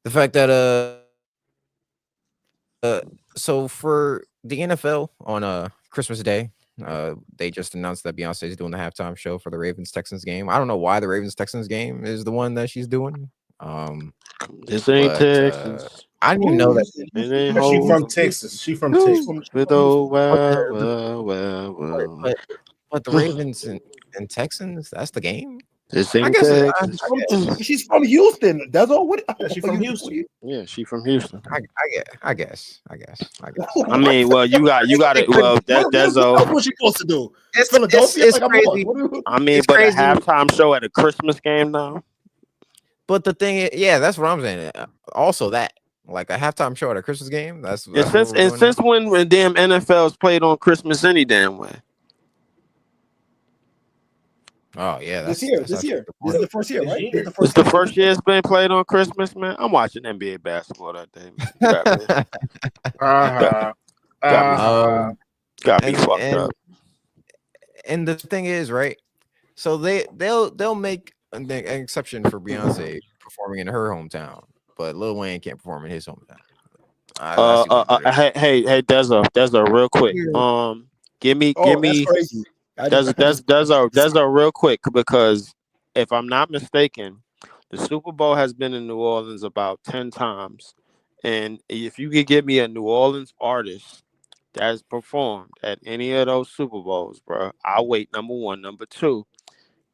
the fact that so for the NFL on Christmas Day, they just announced that Beyonce is doing the halftime show for the Ravens Texans game. I don't know why the Ravens Texans game is the one that she's doing. This ain't Texas. I didn't even know that. She from Texas. She from Texas. But the Ravens and Texans, that's the game. This ain't Texas. She's from Houston. That's all. What? She from Houston. Yeah, she from Houston. I guess. I mean, well, you got it. Well, that's what she's supposed to do. It's Philadelphia. It's crazy. I mean, but crazy. A halftime show at a Christmas game, though. But the thing is, yeah, that's what I'm saying. Also, that like a halftime show at a Christmas game. That's since when damn NFL's played on Christmas any damn way. Oh yeah, this year. This is the first year, right? It's the first year it's been played on Christmas, man. I'm watching NBA basketball that day. Got me fucked up. And the thing is, right? So they'll make an exception for Beyonce performing in her hometown, but Lil Wayne can't perform in his hometown. Hey, Dezzo, real quick. Give me. That's a real quick, because if I'm not mistaken, the Super Bowl has been in New Orleans about 10 times, and if you could give me a New Orleans artist that's performed at any of those Super Bowls, bro, I'll wait. Number one. Number two,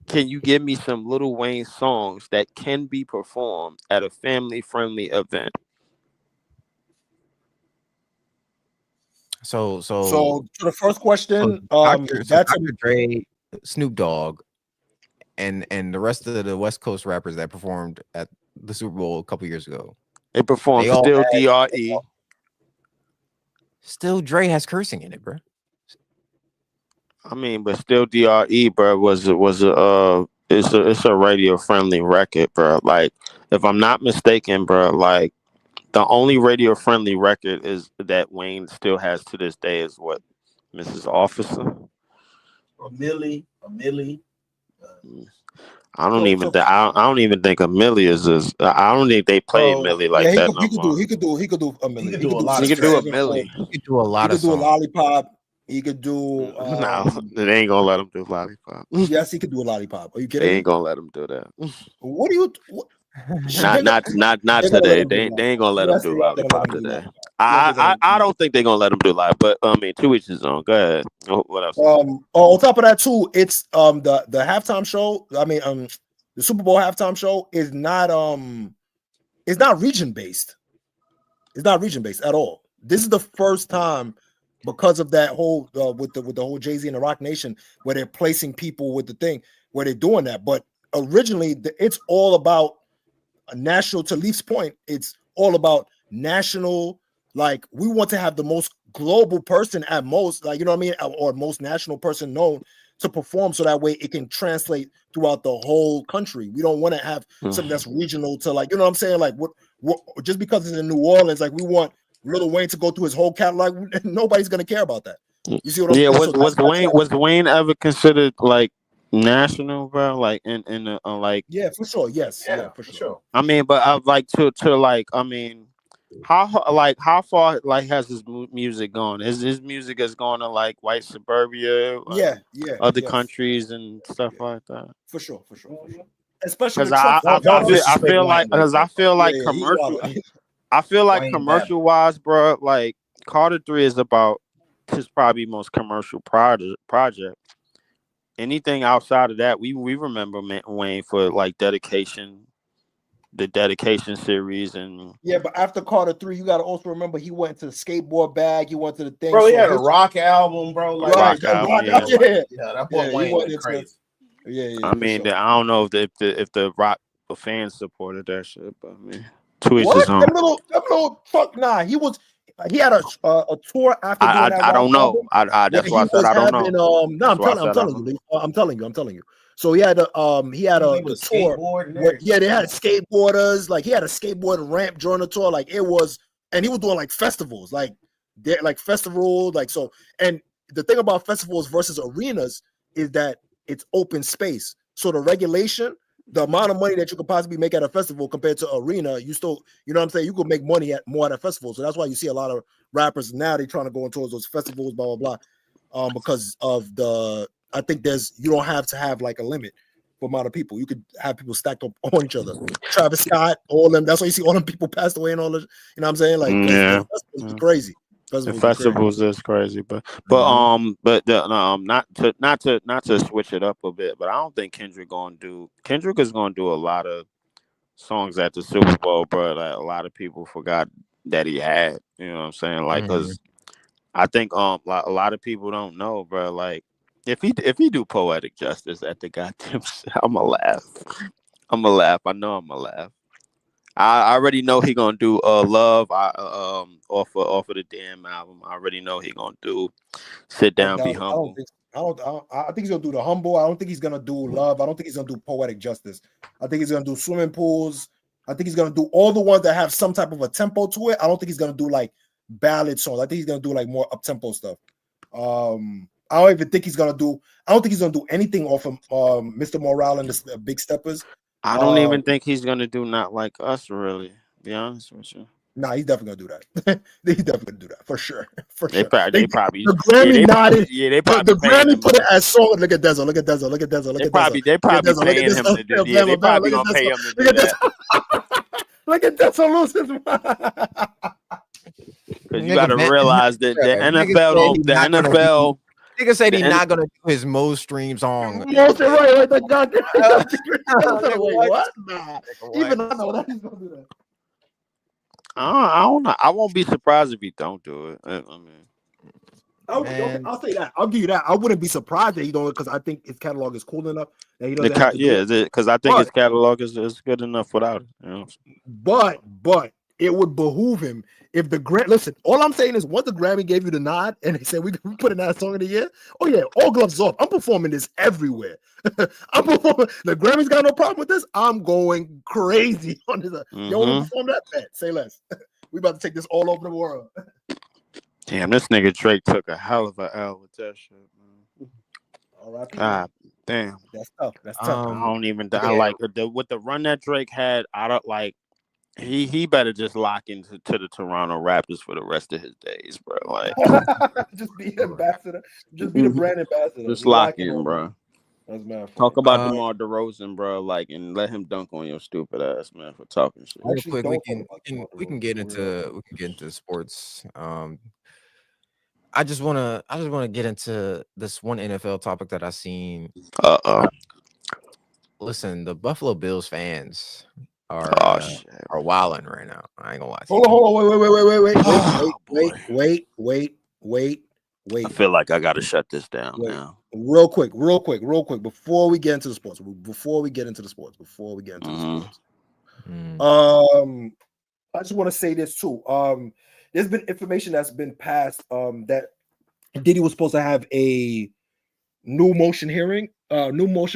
can you give me some Lil Wayne songs that can be performed at a family-friendly event? So to the first question, that's Dr. Dre, Snoop Dogg, and the rest of the West Coast rappers that performed at the Super Bowl a couple years ago. They performed Still DRE. Still Dre has cursing in it, bro. I mean, but Still DRE, bro, it's a radio friendly record, bro. Like, if I'm not mistaken, bro, like, the only radio friendly record is that Wayne still has to this day is what, Mrs. Officer? A Millie. I don't even think a Millie is. I don't think they play Millie like that. He could do a Millie. He could do a Millie. He could do a lot of songs. He could do a Lollipop. He could do. No, they ain't gonna let him do Lollipop. Yes, he could do a Lollipop. Are you kidding? They ain't gonna let him do that. What do you? Not today. They ain't gonna let him do Lollipop today. I don't think they're gonna let him do live, but I mean, 2 weeks is on. Go ahead. What else? On top of that too, it's the halftime show. I mean, the Super Bowl halftime show is not it's not region based. It's not region based at all. This is the first time, because of that whole with the whole Jay-Z and the Rock Nation, where they're placing people with the thing where they're doing that. But originally, it's all about a national. To Leaf's point, it's all about national. Like, we want to have the most global person at most, like, you know what I mean, or most national person known to perform, so that way it can translate throughout the whole country. We don't want to have something that's regional to, like, you know what I'm saying? Like, what just because it's in New Orleans, like, we want Lil Wayne to go through his whole catalog. Nobody's gonna care about that. You see what I'm saying? Was Wayne ever considered like national, bro? Like in like, yeah, for sure. Yes, yeah, for sure. I mean, but I like to like, I mean, how far like has his music gone? His music has gone to like white suburbia, other countries and stuff like that. For sure. Especially because I feel like commercial. I feel like Wayne commercial wise, bro, like Carter 3 is about his probably most commercial project. Anything outside of that, we remember Wayne for like dedication, the dedication series, and Yeah, but after Carter 3, you got to also remember he went to the skateboard bag. He went to the thing. Bro, he so had a his- rock album, bro. Like, right, rock that album, rock, yeah. yeah, that boy he Wayne went went into crazy. yeah, I for mean, sure. I don't know if the rock fans supported that shit, but I mean, to each What? his own. Them little fuck nah. He had a tour after doing that I rock don't know. album I where that's why he I said was I don't having know. no, That's why I I'm said I telling don't you, know. I'm telling you. So he had a He the was tour skateboarding. where, yeah, they had skateboarders, like he had a skateboard ramp during the tour, like it was, and he was doing like festivals, like festivals, like so. And the thing about festivals versus arenas is that it's open space. So the regulation, the amount of money that you could possibly make at a festival compared to arena, you still, you know what I'm saying? You could make money more at a festival. So that's why you see a lot of rappers now, they trying to go towards those festivals, blah, blah, blah. Because of I think you don't have to have like a limit for amount of people. You could have people stacked up on each other. Travis Scott, all them. That's why you see all them people passed away and all that. You know what I'm saying? Like, Yeah. festivals be crazy. The festivals is crazy, but not to switch it up a bit, but I don't think Kendrick is gonna do a lot of songs at the Super Bowl, bro. Like a lot of people forgot that he had. You know what I'm saying? Like, cause I think like, a lot of people don't know, bro. Like if he do Poetic Justice at the goddamn shit, I'ma laugh. I know I'ma laugh. I already know he gonna do Love off of the damn album. I already know he gonna do Sit Down, Be Humble. I think he's gonna do the Humble. I don't think he's gonna do Love. I don't think he's gonna do Poetic Justice. I think he's gonna do Swimming Pools. I think he's gonna do all the ones that have some type of a tempo to it. I don't think he's gonna do like ballad songs. I think he's gonna do like more up tempo stuff. I don't even think he's gonna do. I don't think he's gonna do anything off of Mr. Morale and the Big Steppers. I don't even think he's gonna do Not Like Us. Really, to be honest with you. Nah, he's definitely gonna do that. He's definitely gonna do that for sure. For They sure. probably the Grammy nodded. They probably the Grammy put it as song. Look at Dezo. Look at Dezo. Look at Dezo. Look at Dezo. They probably paying him to do. Yeah, they probably gonna pay him to do that. Look at Dezo losing. Because you got to realize that the NFL don't. The NFL. Nigga said he's not gonna do his most streamed song. Most right, like the goddamn. What? Nah. Even I know that he's gonna do that. I don't know. I won't be surprised if he don't do it. I mean, I'll say that. I'll give you that. I wouldn't be surprised that he don't, because I think his catalog is cool enough that he doesn't have to do it. because I think his catalog is good enough without it. You know? But it would behoove him if the listen. All I'm saying is, once the Grammy gave you the nod and they said we put in that song of the year, oh yeah, all gloves off. I'm performing this everywhere. I'm performing. The Grammy's got no problem with this. I'm going crazy on this. You want to perform that? Bet. Say less. We about to take this all over the world. Damn, this nigga Drake took a hell of a L with that shit, man. All right, God damn. That's tough. That's tough. I don't even. I like with the run that Drake had. I don't like. He better just lock into the Toronto Raptors for the rest of his days, bro. Like, just be an ambassador. Just be the brand ambassador. Just lock in, bro. That's mad. Talk about DeMar DeRozan, bro. Like, and let him dunk on your stupid ass, man, for talking shit. Real quick, we can get into sports. I just wanna get into this one NFL topic that I seen. Listen, the Buffalo Bills fans are wilding right now. I ain't gonna lie. Hold on, wait. I feel like I gotta shut this down now. Real quick. Before we get into the sports. I just want to say this too. There's been information that's been passed that Diddy was supposed to have a new motion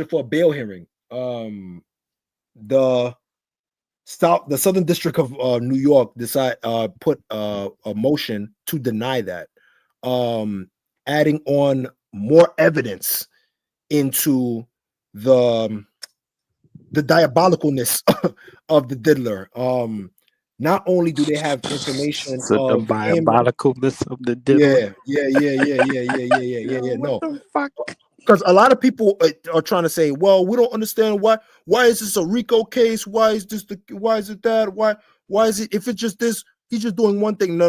for a bail hearing. The Southern District of New York put a motion to deny that, adding on more evidence into the diabolicalness of the diddler. Not only do they have information of the diabolicalness of the diddler. Yeah. No, because a lot of people are trying to say, well, we don't understand why is this a RICO case? Why is it that? Why is it? If it's just this, he's just doing one thing. No.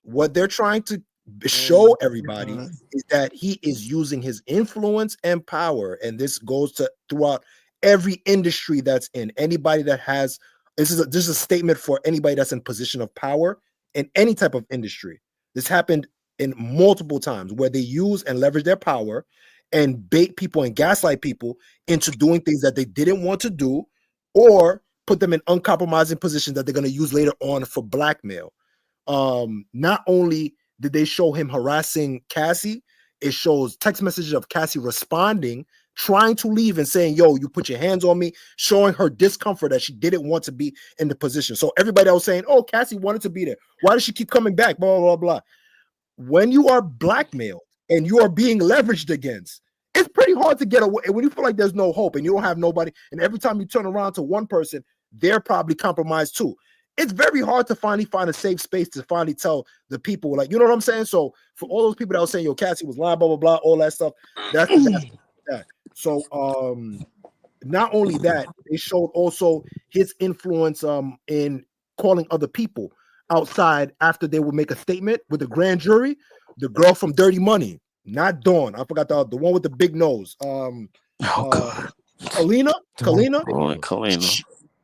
What they're trying to show everybody is that he is using his influence and power, and this goes to throughout every industry that's in. Anybody that has this is a statement for anybody that's in position of power in any type of industry. This happened in multiple times where they use and leverage their power and bait people and gaslight people into doing things that they didn't want to do, or put them in uncompromising positions that they're going to use later on for blackmail. Not only did they show him harassing Cassie, it shows text messages of Cassie responding, trying to leave and saying, yo, you put your hands on me, showing her discomfort that she didn't want to be in the position. So everybody else saying, oh, Cassie wanted to be there. Why does she keep coming back? Blah, blah, blah, blah. When you are blackmailed and you are being leveraged against, it's pretty hard to get away. When you feel like there's no hope and you don't have nobody, and every time you turn around to one person, they're probably compromised too. It's very hard to finally find a safe space to finally tell the people, like, you know what I'm saying? So for all those people that were saying, yo, Cassie was lying, blah, blah, blah, all that stuff, that's that. So not only that, they showed also his influence in calling other people outside after they would make a statement with the grand jury. The girl from Dirty Money, not Dawn, I forgot the one with the big nose. Oh God, Kalina.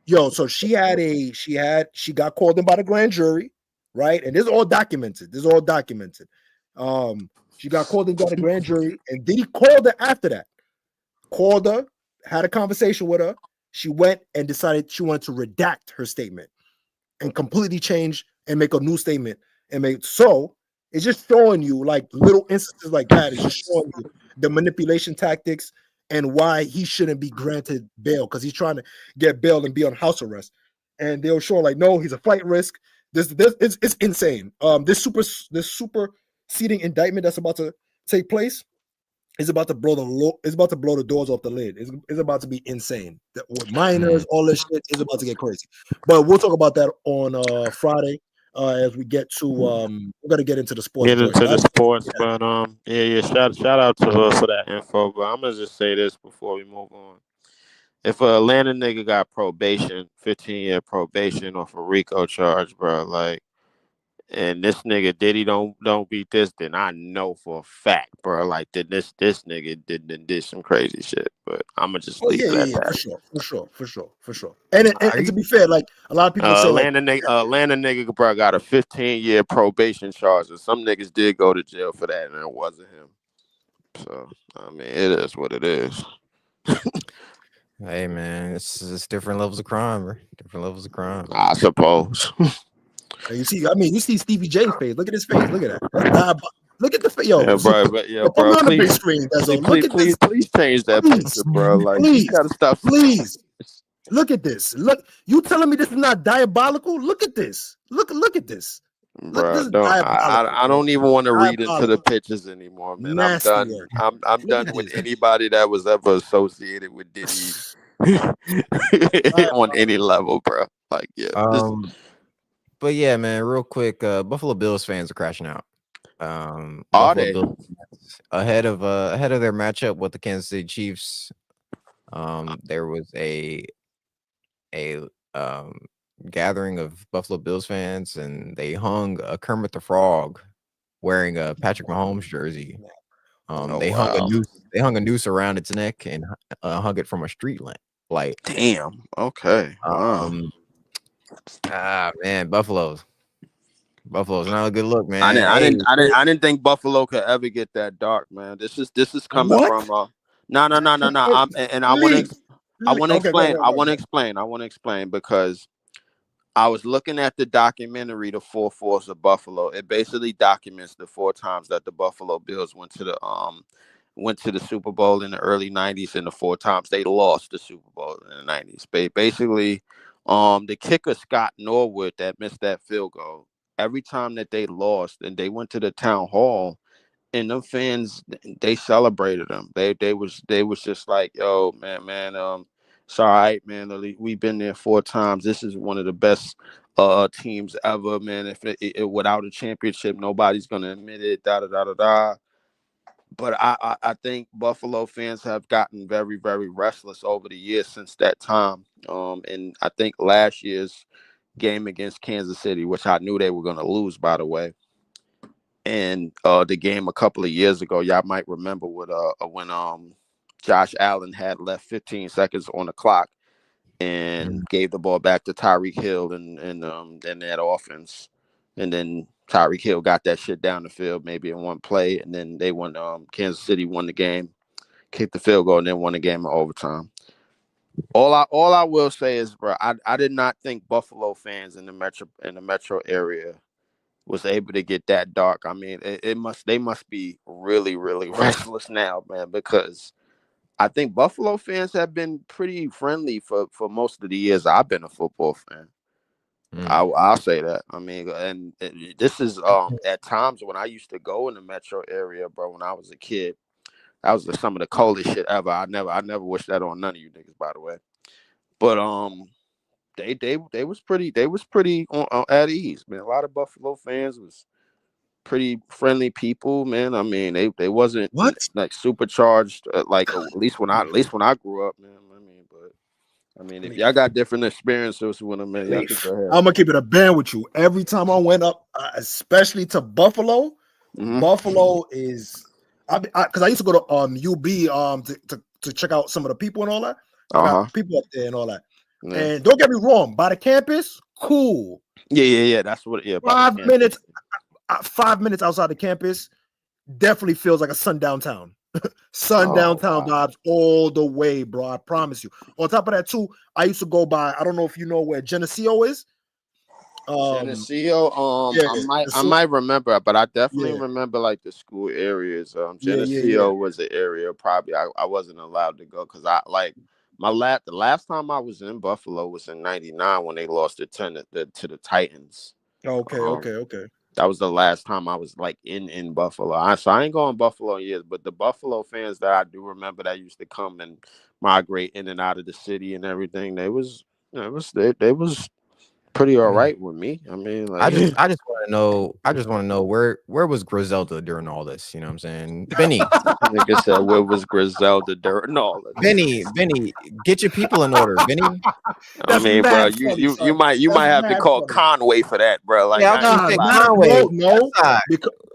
Yo, so she got called in by the grand jury, right? And this is all documented. She got called in by the grand jury, and then he called her after that. Called her, had a conversation with her. She went and decided she wanted to redact her statement and completely change and make a new statement. So it's just showing you, like, little instances like that. It's just showing you the manipulation tactics and why he shouldn't be granted bail, because he's trying to get bail and be on house arrest. And they were showing like, no, he's a flight risk. This it's insane. This superseding indictment that's about to take place is about to blow the doors off the lid. It's about to be insane. With minors, all this shit is about to get crazy. But we'll talk about that on Friday. As we get to we're gonna get into the sports. But shout out to her for that info. But I'm gonna just say this before we move on. If an Atlanta nigga got probation, 15-year probation off a RICO charge, bro, like, and this nigga Diddy don't beat this, then I know for a fact, bro, like, that this nigga did some crazy shit. But I'ma just leave it at that. For sure. And to be fair, like, a lot of people say, Atlanta nigga, bro, got a 15-year probation charge, and some niggas did go to jail for that, and it wasn't him. So I mean, it is what it is. Hey man, it's different levels of crime, bro. Different levels of crime, I suppose. You see Stevie J's face. Look at his face. Look at that. Look at the face, yo, bro. Put me on the big screen. Please change that picture, bro. Like, you gotta stop. Please, look at this. Look, you telling me this is not diabolical? Look at this. Look at this. Bro, I don't even want to read into the pictures anymore, man. Nasty I'm done. I'm done with anybody that was ever associated with Diddy on any level, bro. Like, yeah. But yeah, man, real quick, Buffalo Bills fans are crashing out. Are they? Ahead of their matchup with the Kansas City Chiefs, there was a gathering of Buffalo Bills fans, and they hung a Kermit the Frog wearing a Patrick Mahomes jersey. They hung a noose around its neck and hung it from a street light. Damn. Okay. Man, Buffalo's not a good look, man. I didn't think Buffalo could ever get that dark, man. This is coming from no. I want to explain because I was looking at the documentary, The Four Fours of Buffalo. It basically documents the 4 times that the Buffalo Bills went to the Super Bowl in the early 90s, and the 4 times they lost the Super Bowl in the 90s. Basically, the kicker Scott Norwood that missed that field goal, every time that they lost and they went to the town hall, and the fans, they celebrated them. They was just like, yo, man, it's all right, man. We've been there 4 times. This is one of the best teams ever, man. If it without a championship, nobody's gonna admit it. But I think Buffalo fans have gotten very, very restless over the years since that time. And I think last year's game against Kansas City, which I knew they were going to lose, by the way. And the game a couple of years ago, y'all might remember when Josh Allen had left 15 seconds on the clock and gave the ball back to Tyreek Hill and that offense. And then Tyreek Hill got that shit down the field maybe in one play, and then they won. Kansas City won the game, kicked the field goal, and then won the game in overtime. All I will say is, bro, I did not think Buffalo fans in the metro area was able to get that dark. I mean, they must be really, really restless now, man, because I think Buffalo fans have been pretty friendly for most of the years I've been a football fan. I'll say that. I mean, and this is at times when I used to go in the metro area, bro. When I was a kid, that was some of the coldest shit ever. I never wish that on none of you niggas, by the way. But they was pretty at ease, man. A lot of Buffalo fans was pretty friendly people, man. I mean, they wasn't like supercharged like at least when I grew up, man. I mean, if y'all got different experiences with them, man, y'all can go ahead. I'm gonna keep it a band with you. Every time I went up, especially to Buffalo, Buffalo is because I used to go to UB to check out some of the people and all that. People up there and all that. Yeah. And don't get me wrong, by the campus, cool. Yeah. That's what. Yeah, 5 minutes. 5 minutes outside the campus definitely feels like a sundown town. Sundown town vibes all the way, bro. I promise you. On top of that, too, I used to go by. I don't know if you know where Geneseo is. Geneseo, I might remember, but I definitely remember like the school areas. Geneseo was an area probably I wasn't allowed to go because I like the last time I was in Buffalo was in '99 when they lost to the Titans. Okay. That was the last time I was like in Buffalo. So I ain't going Buffalo in years, but the Buffalo fans that I do remember that used to come and migrate in and out of the city and everything, they was pretty all right with me. I mean, like, I just want to know where was Griselda during all this? You know what I'm saying, Benny? Like I said, where was Griselda during all this? Benny, get your people in order, Benny. I mean, bro, you might have to call Conway for that, bro. Like, yeah, Conway.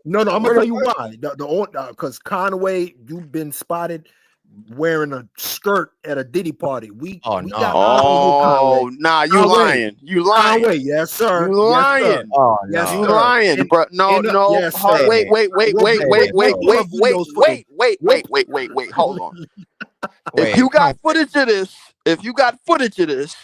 No, I'm gonna tell you why. Because Conway, you've been spotted wearing a skirt at a Diddy party. You lying. Conway, yes, sir. You lying. Yes, sir. Oh, no. Yes, you lying, bro. No. Yes, wait. Hold on. If you got footage of this,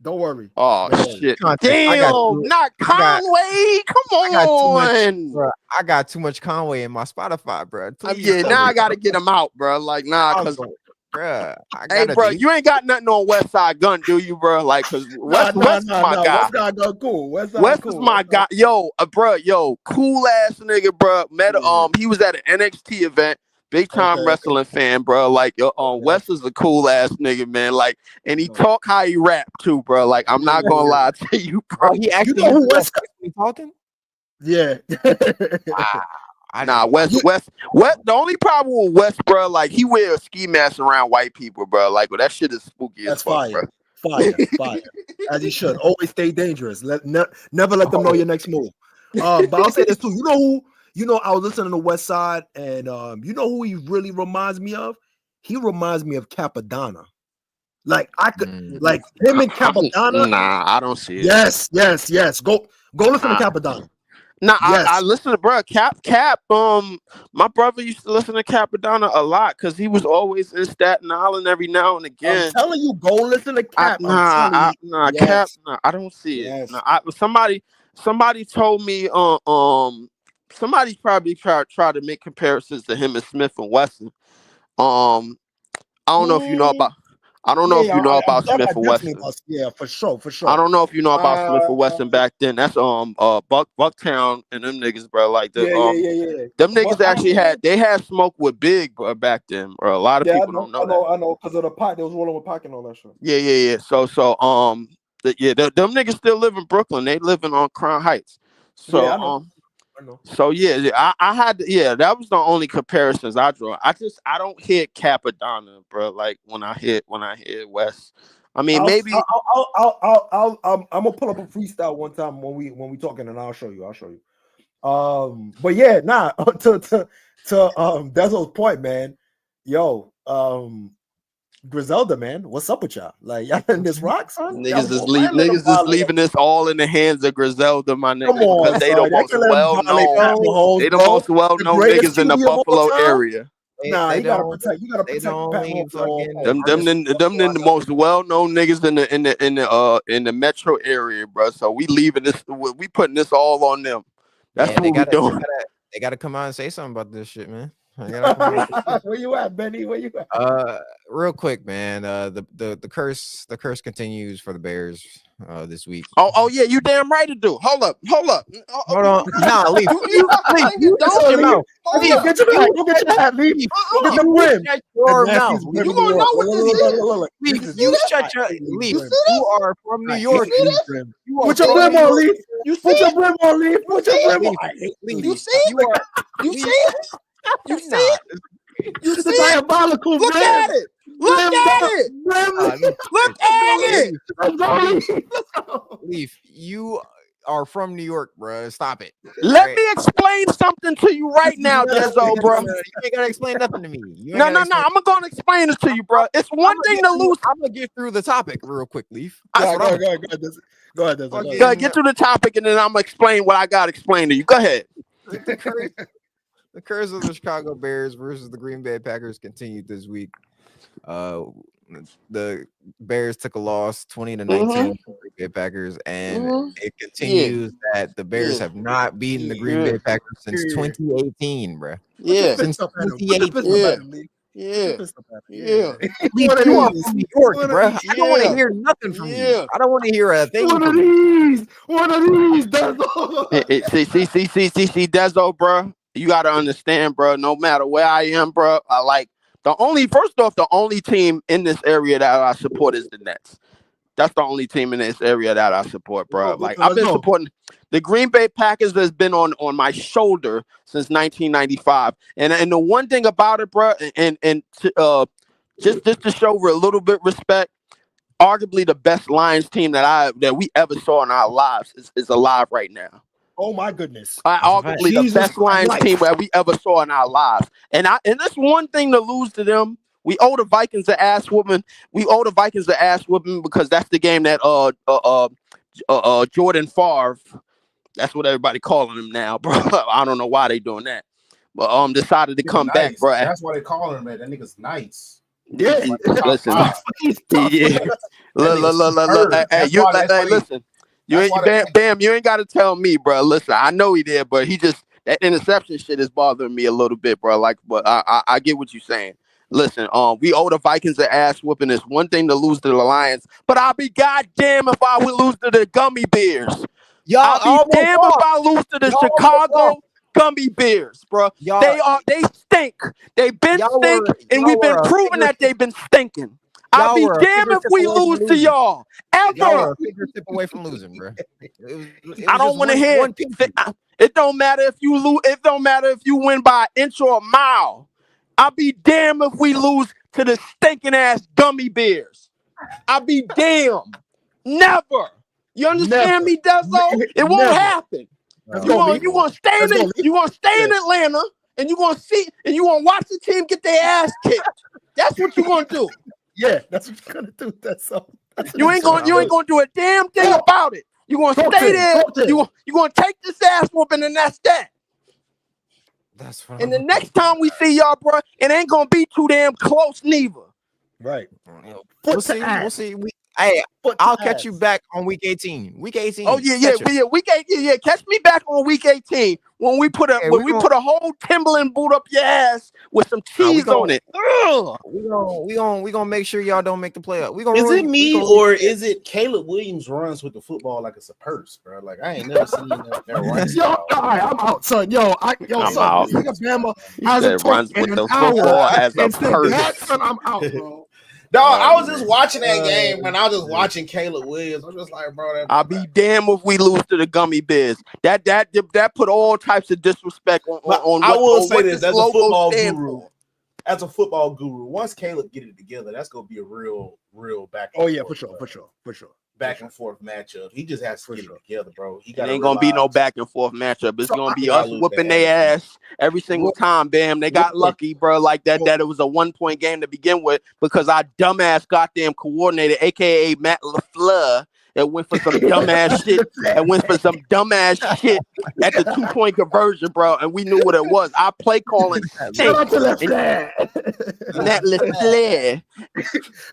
don't worry. Oh shit! Damn, not Conway. Come on. I got too much Conway in my Spotify, bro. Now I gotta get him out, bro. Like, because, bro. Hey, bro, you ain't got nothing on West Side Gun, do you, bro? Like, cause West is my guy. West Side Gun cool. West is my guy. Yo, cool ass nigga, bro. He was at an NXT event. Big time wrestling fan, bro. Like, Wes is a cool ass nigga, man. Like, and he talk how he rap too, bro. Like, I'm not gonna lie to you, bro. He actually who Wes talking? Yeah. Wes. The only problem with Wes, bro, like he wears ski masks around white people, bro. Like, that shit is spooky as fuck, bro. Fire. As he should. Always stay dangerous. Never let them know your next move. But I'll say this too. You know, I was listening to West Side, and you know who he really reminds me of? He reminds me of Capadonna. Like I could, like him and Capadonna. Nah, I don't see it. Yes. Go listen to Capadonna. Nah, yes. I listen to bro Cap. My brother used to listen to Capadonna a lot because he was always in Staten Island every now and again. I'm telling you, go listen to Cap. Cap. Nah, I don't see it. Nah, somebody told me somebody probably tried to make comparisons to him and Smith and Wesson. I don't know if you know about. I don't know if you know about Smith and Wesson. Yeah, for sure. I don't know if you know about Smith and Wesson back then. That's Bucktown and them niggas, bro. Like the them niggas actually had smoke with Big, bro, back then, bro. A lot of people don't know that. I know because of the pot. They was rolling with Pac and all that shit. Yeah. So them niggas still live in Brooklyn. They living on Crown Heights. So I know. So I had that was the only comparisons I draw. I don't hear Capadonna, bro. Like when I hear West, I mean, maybe I'm gonna pull up a freestyle one time when we talking, and I'll show you. But yeah, nah. To Dezo's point, man. Yo, Griselda, man, what's up with y'all? Like y'all in this rock, son? niggas is leaving this all in the hands of Griselda, my nigga, because they the most well-known. They the most well-known niggas in the Buffalo area. Nah, you gotta protect. You gotta protect Pat Mahomes. Them the most well-known niggas in the metro area, bro. So we leaving this. We putting this all on them. That's what we doing. They gotta come out and say something about this shit, man. Where you at, Benny? Where you at? Real quick, man. The curse continues for the Bears this week. Oh yeah, you damn right to do. Hold up. Hold on. Nah, leave. You Shut your mouth. Get your hat. Leave. Get the rim. Your mouth. You gonna know what this is? You shut your leaf. You are from New York. Put your brim on, Leaf. Put your brim on, Leaf. Put your brim on. You see? You see it? You see it? You see it? Diabolical. Look at it. Look at it. Look at it. Leaf, you are from New York, bro. Stop it. Let me explain something to you right now, Dezo, bro. You ain't gotta explain nothing to me. No. I'm gonna explain this to you, bro. It's one thing to lose. I'm gonna get through the topic real quick, Leaf. Go ahead. Get through the topic, and then I'm gonna explain what I gotta explain to you. Go ahead. The curse of the Chicago Bears versus the Green Bay Packers continued this week. The Bears took a loss 20-19 to the Green Bay Packers, and it continues that the Bears have not beaten the Green Bay Packers since 2018, bro. Yeah. Since 2018. Yeah. You are from New York, bro. I don't want to hear nothing from you. I don't want to hear a thing One of these, Dezo. See, Dezo, bro. You gotta understand, bro. No matter where I am, bro, the only team in this area that I support is the Nets. That's the only team in this area that I support, bro. Like I've been supporting the Green Bay Packers. Has been on my shoulder since 1995. And the one thing about it, bro, and just to show a little bit respect, arguably the best Lions team that we ever saw in our lives is alive right now. Oh my goodness! Arguably the best Lions team that we ever saw in our lives, and that's one thing to lose to them. We owe the Vikings an ass whooping. Because that's the game that Jordan Favre, that's what everybody calling him now, bro. I don't know why they doing that, but decided to come back, bro. That's why they calling him that. That nigga's nice. Yeah, listen. Listen. You ain't Bam. You ain't got to tell me, bro. Listen, I know he did, but that interception shit is bothering me a little bit, bro. Like, but I get what you're saying. Listen, we owe the Vikings an ass whooping. It's one thing to lose to the Lions, but I'll be goddamn if I would lose to the Gummy Bears. I'll be damn if I lose to the Chicago Gummy Bears, bro. They stink. They've been stink, and we've been proving that they've been stinking. I'll be damned if we lose to y'all. Ever. Y'all were a figure tip away from losing, bro. I don't want to hear it. It don't matter if you lose. It don't matter if you win by an inch or a mile. I'll be damned if we lose to the stinking ass Gummy Bears. I'll be damned. Never. You understand me, Dezo? It won't happen. You gonna stay in Atlanta, and you gonna see, and you gonna watch the team get their ass kicked. That's what you gonna do. Yeah, that's what you're gonna do. You ain't gonna do a damn thing about it. You gonna stay there. You gonna take this ass whooping, and that's that. That's fine. And the next time we see y'all, bro, it ain't gonna be too damn close, neither. Right. We'll see. I'll catch you back on week 18. Week 18. Oh yeah. Week 18. Yeah. Catch me back on week 18 when we put a whole Timberland boot up your ass with some cheese on it. We gonna make sure y'all don't make the playoff. Is it me or is it Caleb Williams runs with the football like it's a purse, bro? Like I ain't never seen that run. Yo, all right, I'm out, son. I'm out. Bama runs with the football as a purse. Son, I'm out, bro. Dog, I was just watching that game when I was just watching Caleb Williams. I'm just like, bro, I'll be damned if we lose to the Gummy Bears. That put all types of disrespect on. I will say this: as a football guru, as a football guru, once Caleb get it together, that's gonna be a real back. Oh yeah, for sure. Back and forth matchup. He just has to get it together, bro. He It ain't gonna be no back and forth matchup. It's gonna be us whooping their ass every single time. Bam, they got lucky, bro. Like that it was a 1-point game to begin with because our dumbass goddamn coordinator, aka Matt LaFleur, that went for some dumbass shit and went for some dumbass shit at the 2-point conversion, bro. And we knew what it was. Our play calling Shout out to LaFleur. Matt LaFleur.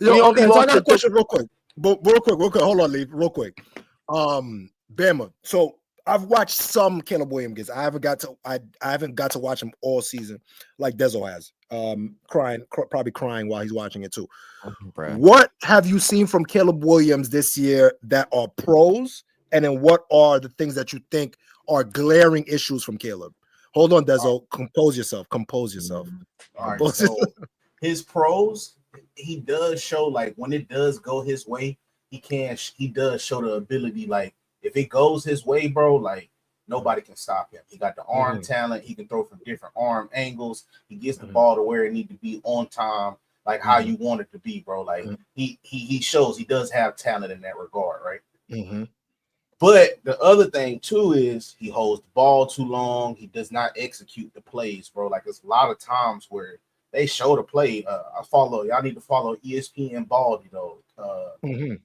Yo, okay, so I got a question real quick. Real quick. Hold on, Lee. Real quick. Bama. So I've watched some Caleb Williams games. I haven't got to watch him all season like Dezo has. Probably crying while he's watching it too. Bruh. What have you seen from Caleb Williams this year that are pros? And then what are the things that you think are glaring issues from Caleb? Hold on, Dezo. Compose yourself. All right. So his pros, he does show like when it does go his way, he does show the ability. Like if it goes his way, bro, like nobody can stop him. He got the arm talent. He can throw from different arm angles. He gets the ball to where it need to be on time, like how you want it to be, bro. Like he shows he does have talent in that regard, right? But the other thing too is he holds the ball too long. He does not execute the plays, bro. Like there's a lot of times where they show the play. Y'all need to follow ESPN Baldy though.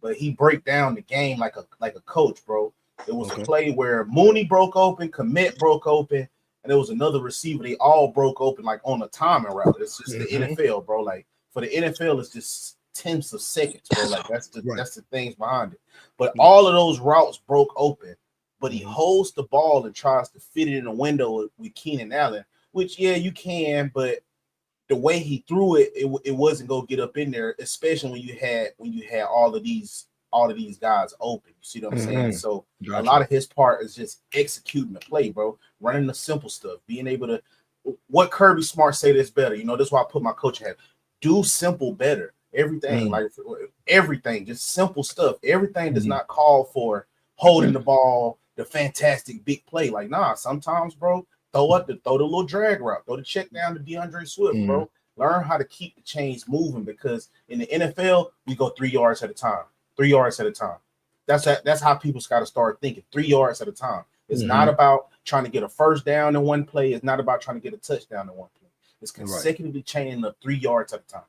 But he break down the game like a coach, bro. It was a play where Mooney broke open, Komet broke open, and there was another receiver. They all broke open like on a timing route. It's just the NFL, bro. Like for the NFL, it's just tenths of seconds, bro. Like that's the things behind it. But all of those routes broke open, but he holds the ball and tries to fit it in a window with Keenan Allen, which you can, but the way he threw it, it wasn't gonna get up in there, especially when you had all of these guys open. You see what I'm saying? So a lot of his part is just executing the play, bro, running the simple stuff, being able to. What Kirby Smart say this better, that's why I put my coach hat. Do simple better. Everything, everything, just simple stuff. Everything does not call for holding the ball, the fantastic big play. Like, nah, sometimes, bro, throw the little drag route, throw the check down to DeAndre Swift, bro. Learn how to keep the chains moving because in the NFL, we go 3 yards at a time. 3 yards at a time. That's how people's got to start thinking. 3 yards at a time. It's not about trying to get a first down in one play. It's not about trying to get a touchdown in one play. It's consecutively chaining up 3 yards at a time.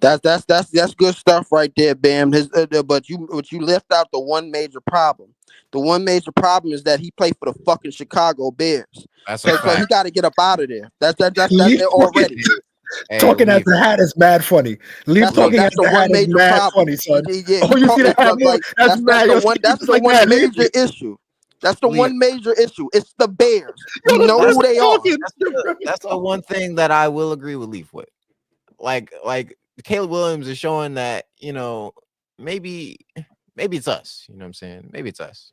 That's good stuff right there, Bam. But you left out the one major problem. The one major problem is that he played for the fucking Chicago Bears. So he got to get up out of there. That's there already. Talking as the hat is mad funny. That's the one major problem. Son. You see that? That's the one major issue. That's the one major issue. It's the Bears. You know who they are. That's the one thing that I will agree with Leaf with. Like Caleb Williams is showing that, maybe it's us. You know what I'm saying? Maybe it's us.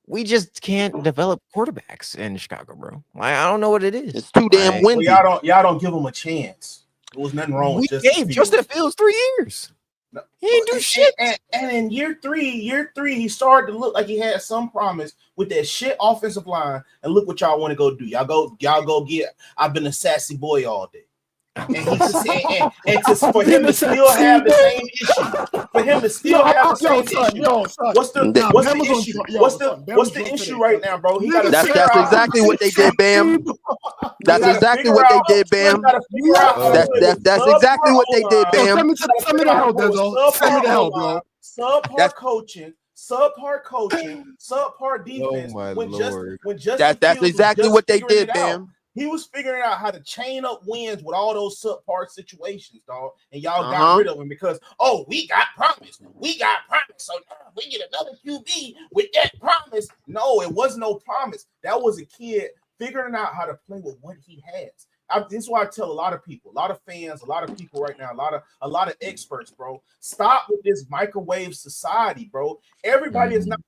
We just can't develop quarterbacks in Chicago, bro. I don't know what it is. It's too damn windy. Well, y'all don't give him a chance. There was nothing wrong with Justin Fields 3 years. No. He didn't do shit. And in year three, he started to look like he had some promise with that shit offensive line. And look what y'all want to go do. Y'all go get. I've been a sassy boy all day. And for him to still have the same issue. For him to still have the same issue. What's the issue? What's the issue right now, bro? That's exactly what they did, Bam. That's exactly what they did, Bam. That's exactly what they did, Bam. Send me the hell, Denzel. Send me the hell, bro. Subpar coaching, subpar defense. That's exactly what they did, Bam. He was figuring out how to chain up wins with all those subpar situations, dog. And y'all got rid of him because, we got promise. So now we get another QB with that promise. No, it was no promise. That was a kid figuring out how to play with what he has. This is why I tell a lot of people, a lot of fans, a lot of people right now, a lot of experts, bro. Stop with this microwave society, bro. Everybody is not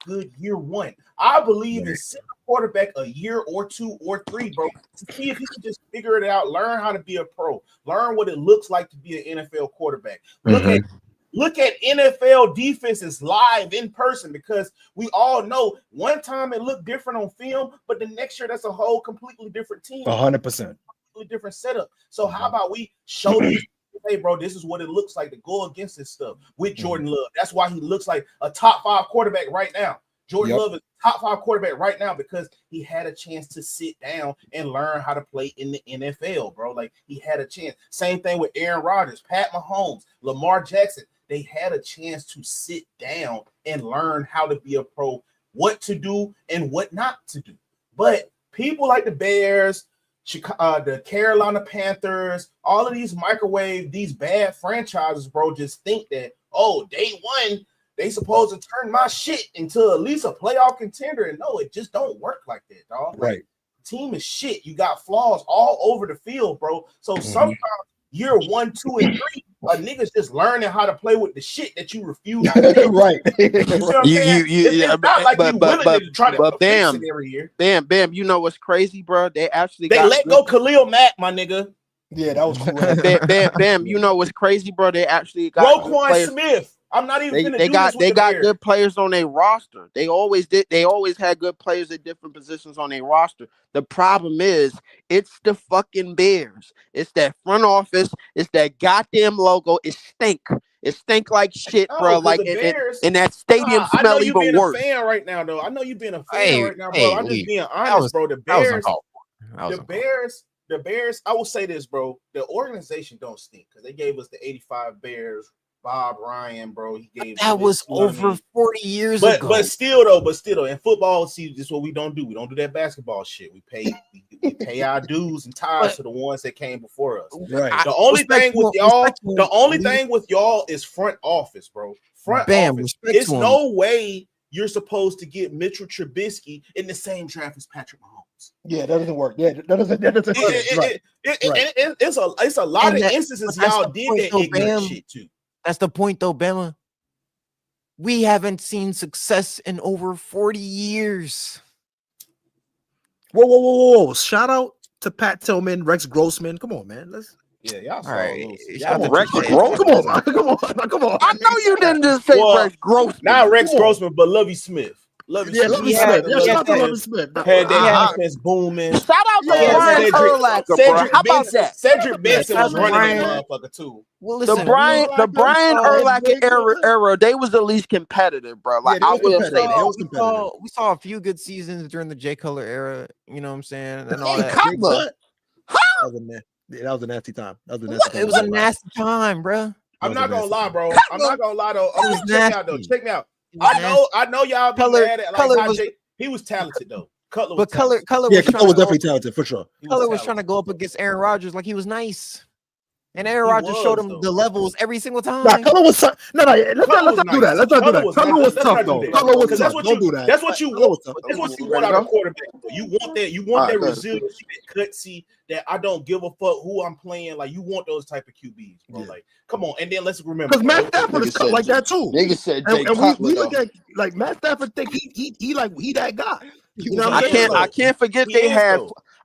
good year one. I believe in sitting a quarterback a year or 2 or 3, bro, to see if he can just figure it out, learn how to be a pro, learn what it looks like to be an NFL quarterback. Look at look at NFL defenses live in person, because we all know one time it looked different on film, but the next year that's a whole completely different team. 100%. Completely different setup. So how about we show these, hey, bro, this is what it looks like to go against this stuff with Jordan Love. That's why he looks like a top 5 quarterback right now. Jordan Love is top 5 quarterback right now because he had a chance to sit down and learn how to play in the NFL, bro. Like, he had a chance. Same thing with Aaron Rodgers, Pat Mahomes, Lamar Jackson. They had a chance to sit down and learn how to be a pro, what to do and what not to do. But people like the Bears, the Carolina Panthers, all of these these bad franchises, bro, just think that, oh, day one, they supposed to turn my shit into at least a playoff contender. And no, it just don't work like that, dog. Right. Team is shit. You got flaws all over the field, bro. So sometimes year 1, 2, and 3, a nigga's just learning how to play with the shit that you refuse to do. Right. You see what I'm saying? It's not like you willing to try to fix it every year. Bam, you know what's crazy, bro? They let go Khalil Mack, my nigga. Yeah, that was cool. Bam, you know what's crazy, bro? They actually got Roquan Smith. I'm not even they got good players on their roster. They always did. They always had good players at different positions on their roster. The problem is, it's the fucking Bears. It's that front office. It's that goddamn logo. It stink. It stink like shit, bro. Like and that stadium smell even worse. I know you being a fan right now, though. I know you being a fan right now, bro. I'm just being honest, bro. The Bears. I will say this, bro. The organization don't stink because they gave us the '85 Bears. Bob Ryan, bro, he gave that was over 40 years ago. But still though, in football, see, this is what we don't do. We don't do that basketball shit. We pay our dues and ties to the ones that came before us. Right. The only thing with y'all is front office, bro. Front office. It's no way you're supposed to get Mitchell Trubisky in the same draft as Patrick Mahomes. Yeah, that doesn't work. Yeah, that doesn't work. It's a lot of instances y'all did that ignorant shit too. That's the point, though, Bama. We haven't seen success in over 40 years. Whoa. Shout out to Pat Tillman, Rex Grossman. Come on, man. Y'all saw Rex Grossman. Come on. I know you didn't just say Rex Grossman. Not Rex Grossman, but Lovie Smith. Lovie Smith. Shout out to Lovie Smith. Had that defense booming. Shout out to Brian Urlacher, bro. How about that? Cedric Benson was running that motherfucker too. Well, listen, the Brian Urlacher era, they was at least competitive, bro. Like, I will say that. We saw a few good seasons during the Jay Cutler era. You know what I'm saying? And all that. That was a nasty time. It was a nasty time, bro. I'm not gonna lie, bro. I'm not gonna lie though. Check me out. I know y'all be mad at like he was talented though. Cutler was definitely talented for sure. Cutler was trying to go up against Aaron Rodgers like he was nice. And Aaron Rodgers showed him the levels every single time. Cutler was let's not do that. Let's not do that. Cutler was tough though. Cutler was tough. Don't do that. That's what you want. That's what you want out of a quarterback. You want that. You want that resiliency, that gutsy, that I don't give a fuck who I'm playing. Like, you want those type of QBs, bro. Yeah. Like, come on. And then let's remember, because Matt Stafford is cut like that too. Nigga said Jay Cutler. We look at like Matt Stafford think he that guy. You know what I can't forget they had.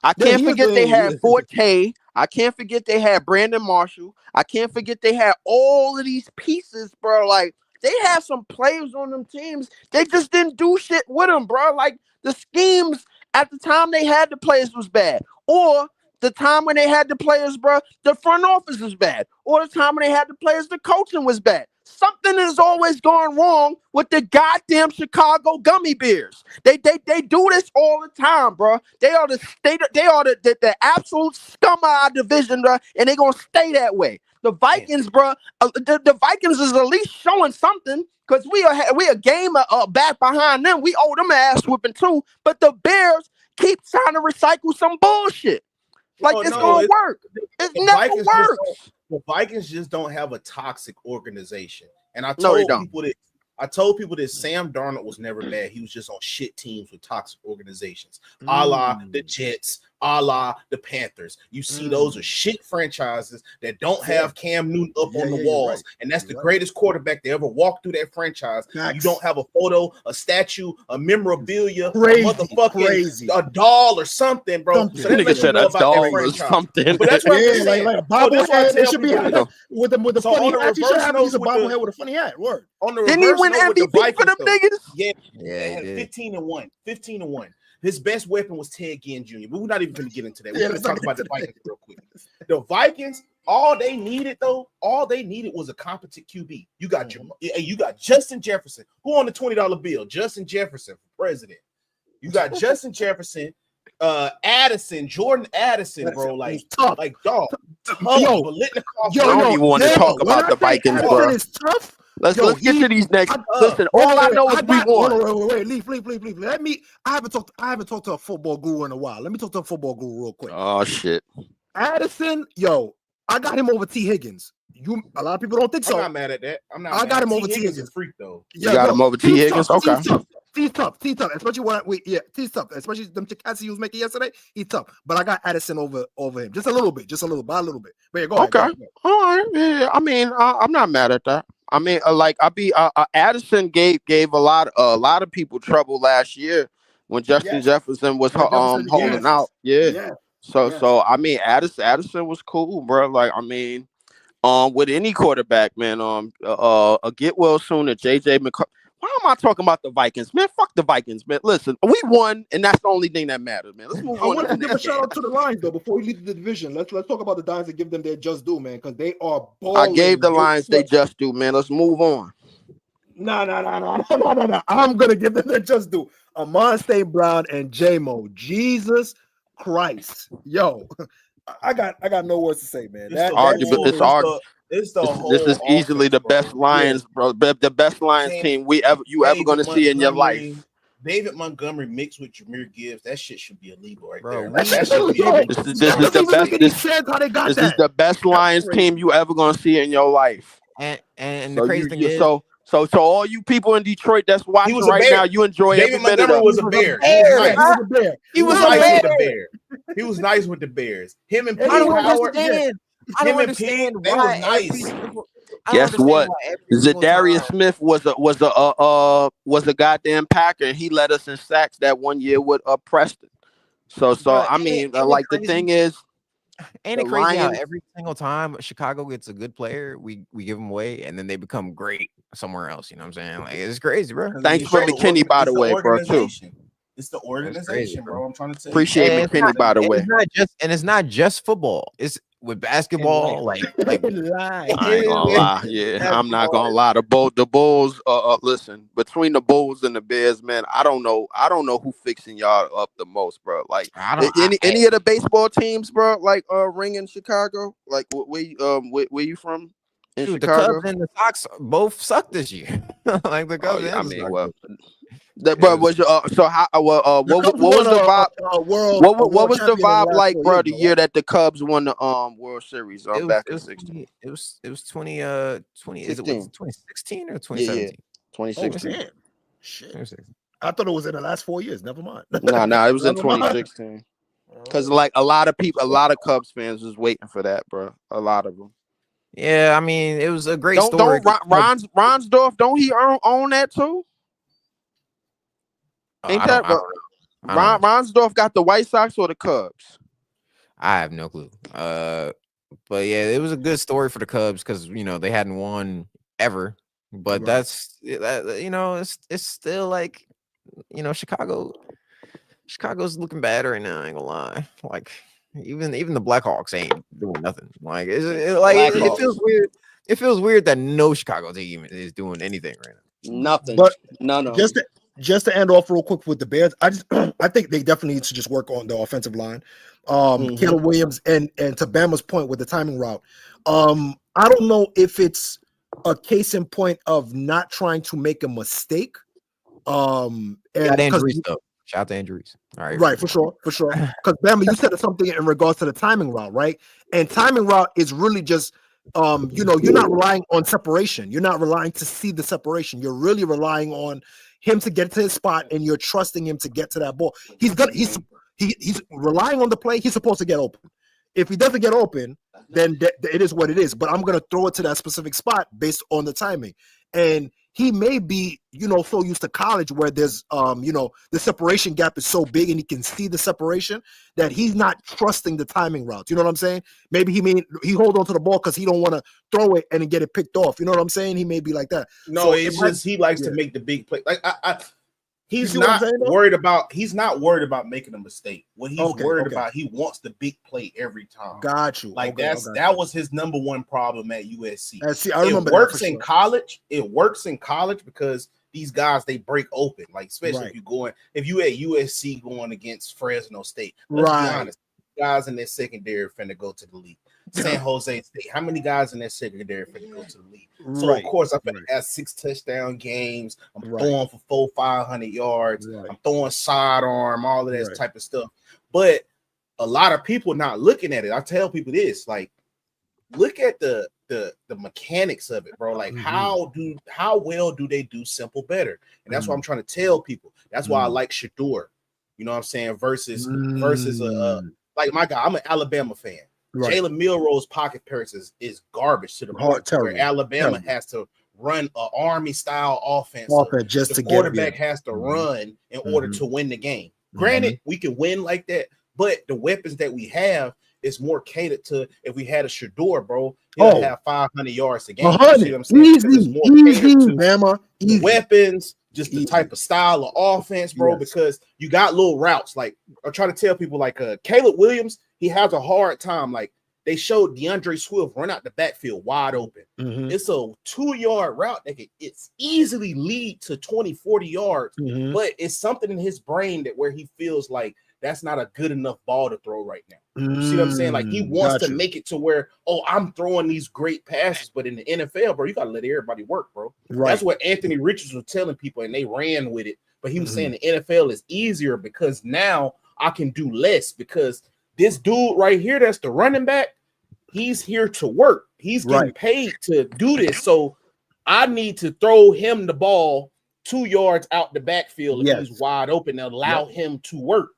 I can't forget they had Forte. I can't forget they had Brandon Marshall. I can't forget they had all of these pieces, bro. Like, they had some players on them teams. They just didn't do shit with them, bro. Like, the schemes at the time they had the players was bad. Or the time when they had the players, bro, the front office was bad. Or the time when they had the players, the coaching was bad. Something is always going wrong with the goddamn Chicago Gummy Bears. They do this all the time, bro. They are the absolute scum of our division, bro, and they're gonna stay that way. The Vikings, bro, the Vikings is at least showing something, because we a game back behind them. We owe them ass whipping too. But the Bears keep trying to recycle some bullshit. Like, it's gonna work. It never works. The Vikings just don't have a toxic organization. And I told people that Sam Darnold was never bad. He was just on shit teams with toxic organizations, a la the Jets, a la the Panthers. You see, those are shit franchises that don't have Cam Newton up on the walls, right. And that's the greatest quarterback to ever walk through that franchise. You don't have a photo, a statue, a memorabilia, a motherfucking a doll or something, bro. So that lets you know about that franchise. But that's what I'm saying. Like a bobblehead. It should be with the funny hat. He should have a bobblehead with a funny hat. Word. On the didn't he win MVP for them niggas? Yeah, he did. 15-1. 15-1. His best weapon was Ted Ginn Jr. But we're not even going to get into that. We're going to talk about the Vikings real quick. The Vikings, all they needed was a competent QB. You got Justin Jefferson, who on the $20 bill? Justin Jefferson for president. You got Justin Jefferson, Jordan Addison, bro. Like tough. Like dog. Yo, I don't even want to talk about the Vikings, bro. Is tough. Let's get to these next. Listen, all I know is we won. Wait, leave. I haven't talked to a football guru in a while. Let me talk to a football guru real quick. Oh shit. Addison, I got him over T. Higgins. A lot of people don't think so. I'm not mad at that. I got him over T. Higgins. Freak though. You got him over T. Higgins. Okay. He's tough. Especially he's tough. Especially them Chikatsi he was making yesterday. He's tough. But I got Addison over him. Just a little bit. By a little bit. But yeah, go ahead. Okay. All right. Yeah. I mean, I'm not mad at that. I mean, Addison gave a lot of people trouble last year when Justin Jefferson was holding out. Yeah. So I mean, Addison was cool, bro. Like, I mean, with any quarterback, man, get well soon at JJ McCarthy. Why am I talking about the Vikings, man? Fuck the Vikings, man. Listen, we won, and that's the only thing that matters, man. Let's move on. I want to give a shout out to the Lions though before we leave the division. Let's talk about the Lions and give them their just due, man, because they are balling. I gave the Lions they just due, man. Let's move on. No. I'm gonna give them their just due. Amon St. Brown and J-Mo. Jesus Christ, I got no words to say, man. This is easily the best Lions, bro. The best Lions team you ever going to see in your life. David Montgomery mixed with Jahmyr Gibbs. That shit should be illegal right there. This is the best Lions team you ever going to see in your life. And the crazy thing is, so all you people in Detroit that's watching right now, you enjoy David every minute of it. was a bear. He was nice with the Bears. He was nice with the Bears. Him and Pete Howard. I don't understand why. Nice. Guess what? Zadarius Smith was a goddamn Packer. He led us in sacks that one year with Preston. So I mean, like the thing is, ain't it crazy how every single time Chicago gets a good player, we give them away, and then they become great somewhere else. You know what I'm saying? Like, it's crazy, bro. Thanks for McKinney, by the way, bro. Too. It's the organization, bro. I'm trying to say. Appreciate McKinney, by the way. It's not just football. It's with basketball, like I ain't gonna lie. Yeah, I'm not gonna lie. The Bulls. Listen, between the Bulls and the Bears, man, I don't know who fixing y'all up the most, bro. Like any of the baseball teams, bro. Like ring in Chicago. Like where you from? In Chicago? The Cubs and the Sox both suck this year. Like the Cubs. I mean, well. What was the vibe? What was the vibe like, bro? The year that the Cubs won the World Series back in 2016. It was 20. Is it 2016 or 2017? Yeah. 2016. Oh, shit. I thought it was in the last 4 years. Never mind. No, it was in 2016. Because like a lot of Cubs fans was waiting for that, bro. A lot of them. Yeah, I mean, it was a great story. Ronsdorf, don't he own that too? Ain't that Ronsdorf got the White Sox or the Cubs? I have no clue. But yeah, it was a good story for the Cubs because they hadn't won ever. But that's it's still like Chicago's looking bad right now. I ain't gonna lie. Like even the Blackhawks ain't doing nothing. Like it feels weird. It feels weird that no Chicago team is doing anything right now. Nothing. But no. Just to end off real quick with the Bears, I think they definitely need to just work on the offensive line. Caleb Williams and to Bama's point with the timing route. I don't know if it's a case in point of not trying to make a mistake. And injuries though. Shout out to injuries. All right. Right, for sure. Because Bama, you said something in regards to the timing route, right? And timing route is really just you're not relying on separation. You're not relying to see the separation. You're really relying on him to get to his spot, and you're trusting him to get to that ball. he's relying on the play. He's supposed to get open. If he doesn't get open, then it is what it is. But I'm going to throw it to that specific spot based on the timing. And he may be, so used to college where there's, the separation gap is so big and he can see the separation that he's not trusting the timing routes. You know what I'm saying? Maybe he hold on to the ball because he don't want to throw it and get it picked off. You know what I'm saying? He may be like that. No, so it's just he likes to make the big play. Like he's what I'm not saying, though? worried about. He's not worried about making a mistake. What he's worried Okay. about, he wants the big play every time. Got you. Like Okay, that was his number one problem at USC. See, I remember it works that in sure. college. It works in college because these guys, they break open. Like especially if you at USC going against Fresno State. Let's be honest, guys in their secondary finna go to the league. San Jose State. How many guys in that secondary finna go to the league? So of course I'm finna have 6 touchdown games. I'm throwing for 400-500 yards. I'm throwing sidearm, all of that type of stuff. But a lot of people not looking at it. I tell people this, like, look at the mechanics of it, bro. Like how well do they do simple better? And that's what I'm trying to tell people. That's why I like Shador. You know what I'm saying? Versus like my guy, I'm an Alabama fan. Jalen Milroe's pocket passes is garbage to the point where Alabama has to run an Army style offense. Just the quarterback has to run in order to win the game. Granted, we can win like that, but the weapons that we have is more catered to. If we had a Shador, bro, he'll have 500 yards a game. You see what I'm saying? Easy, Bama. Easy. Weapons, just the type of style of offense, bro, because you got little routes. Like I try to tell people, like Caleb Williams, he has a hard time. Like they showed DeAndre Swift run out the backfield wide open. It's a 2-yard route that it's easily lead to 20-40 yards, but it's something in his brain that where he feels like that's not a good enough ball to throw right now. You see what I'm saying? Like he wants to make it to where, I'm throwing these great passes, but in the NFL, bro, you got to let everybody work, bro. That's what Anthony Richards was telling people, and they ran with it. But he was saying the NFL is easier because now I can do less because this dude right here, that's the running back, he's here to work. He's getting paid to do this. So I need to throw him the ball 2 yards out the backfield if he's wide open and allow him to work.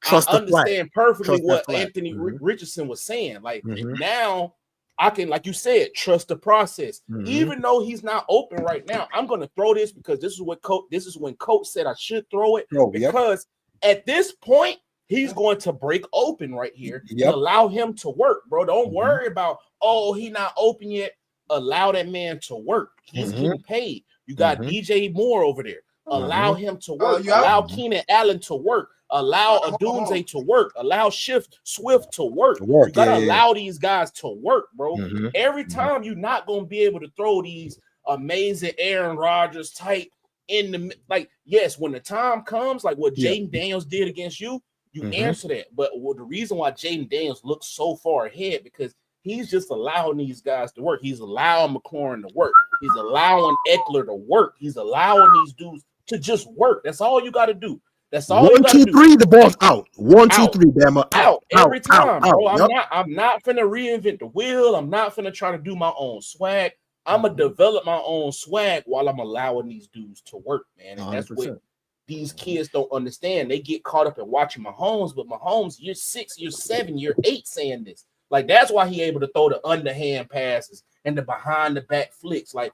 I understand perfectly what Anthony Richardson was saying. Like now I can, like you said, trust the process. Even though he's not open right now, I'm going to throw this because this is when coach said I should throw it because at this point he's going to break open right here and allow him to work, bro. Don't worry about, he not open yet. Allow that man to work. He's getting paid. You got DJ Moore over there. Allow him to work. Allow Keenan Allen to work. Allow Adunze to work. Allow Swift to work. You gotta allow these guys to work, bro. Every time you're not gonna be able to throw these amazing Aaron Rodgers type in the yes, when the time comes, like what Jaden Daniels did against you, you answer that. But the reason why Jaden Daniels looks so far ahead because he's just allowing these guys to work. He's allowing McLaurin to work. He's allowing Eckler to work. He's allowing these dudes to just work. That's all you got to do. That's all. 1, 2, 3. The ball's out. 1, 2, 3. Bama out every time, bro. I'm not finna reinvent the wheel. I'm not finna try to do my own swag. I'm gonna develop my own swag while I'm allowing these dudes to work, man. And that's 100%. What these kids don't understand. They get caught up in watching Mahomes, but Mahomes, year 6, year 7, year 8, saying this. Like that's why he able to throw the underhand passes and the behind the back flicks. Like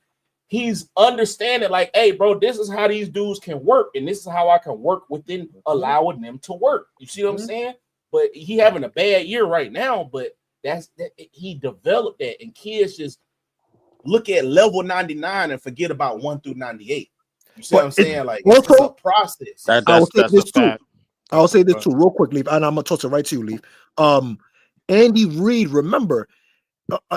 he's understanding, like, hey, bro, this is how these dudes can work, and this is how I can work within allowing them to work. You see what I'm saying? But he having a bad year right now, but he developed that, and kids just look at level 99 and forget about 1 through 98. You see what I'm saying? Like it's a process. I'll say this too, real quick, Leaf, and I'm gonna toss it right to you, Leaf. Andy Reid, remember.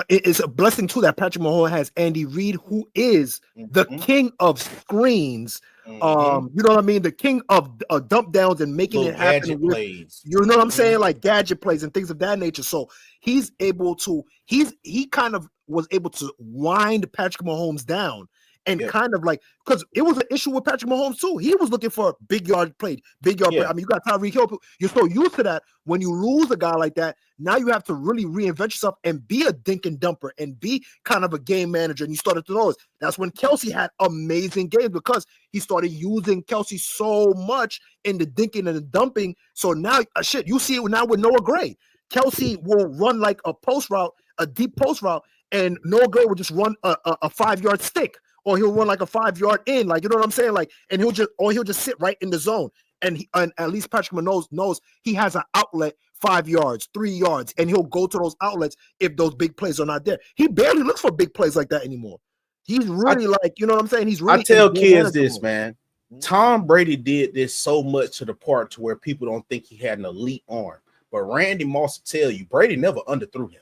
It's a blessing too that Patrick Mahomes has Andy Reid, who is the king of screens. You know what I mean? The king of dump downs and making it happen. Plays. You know what I'm saying? Like gadget plays and things of that nature. So he's able to. He kind of was able to wind Patrick Mahomes down and kind of like, because it was an issue with Patrick Mahomes too. He was looking for big yard play. I mean, you got Tyreek Hill. You're so used to that. When you lose a guy like that, now you have to really reinvent yourself and be a dink and dumper and be kind of a game manager. And you started to notice that's when Kelsey had amazing games because he started using Kelsey so much in the dinking and the dumping. So now, you see it now with Noah Gray. Kelsey will run like a post route, a deep post route, and Noah Gray will just run a 5-yard stick, or he'll run like a 5-yard in, like, you know what I'm saying? Like, and he'll just sit right in the zone. And at least Patrick Mahomes knows he has an outlet 5 yards, 3 yards, and he'll go to those outlets if those big plays are not there. He barely looks for big plays like that anymore. He's really you know what I'm saying? He's really. I tell kids this, man. Tom Brady did this so much to the part to where people don't think he had an elite arm. But Randy Moss will tell you, Brady never underthrew him.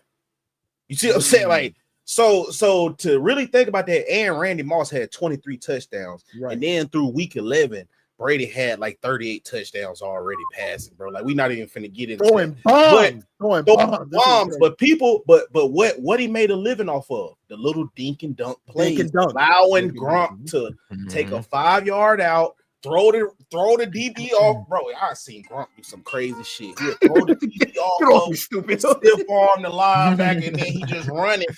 You see what I'm saying? Like, so to really think about that, and Randy Moss had 23 touchdowns. Right. And then through week 11, Brady had like 38 touchdowns already passing, bro. Like, we're not even finna get into throwing bombs. But people, but what he made a living off of, the little dink and dunk plays, allowing Gronk to take a 5-yard out, throw the DB off, bro. I seen Gronk do some crazy shit. He'll throw the DB off, stupid, stiff arm the linebacker, and then he just running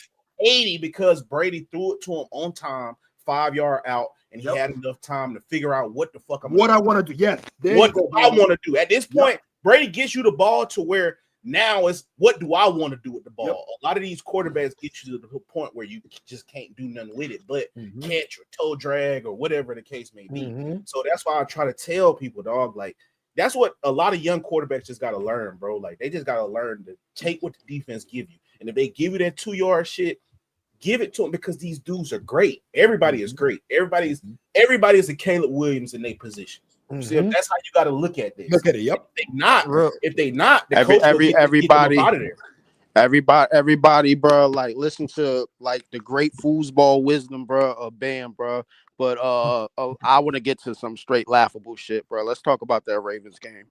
80 because Brady threw it to him on time, 5-yard out. And he had enough time to figure out what the fuck I want to do. Yes. What do I want to do? At this point, Brady gets you the ball to where now it's what do I want to do with the ball? A lot of these quarterbacks get you to the point where you just can't do nothing with it, but catch or toe drag or whatever the case may be. So that's why I try to tell people, dog, like, that's what a lot of young quarterbacks just got to learn, bro. Like, they just got to learn to take what the defense give you. And if they give you that 2-yard shit, give it to them, because these dudes are great. Everybody is great. Everybody is a Caleb Williams in their position. See, that's how you got to look at this. Look at it. Yep. If they not, the everybody out of there. Everybody, bro, like, listen to like the great foosball wisdom, bro, Bam, bro. But I want to get to some straight laughable shit, bro. Let's talk about that Ravens game.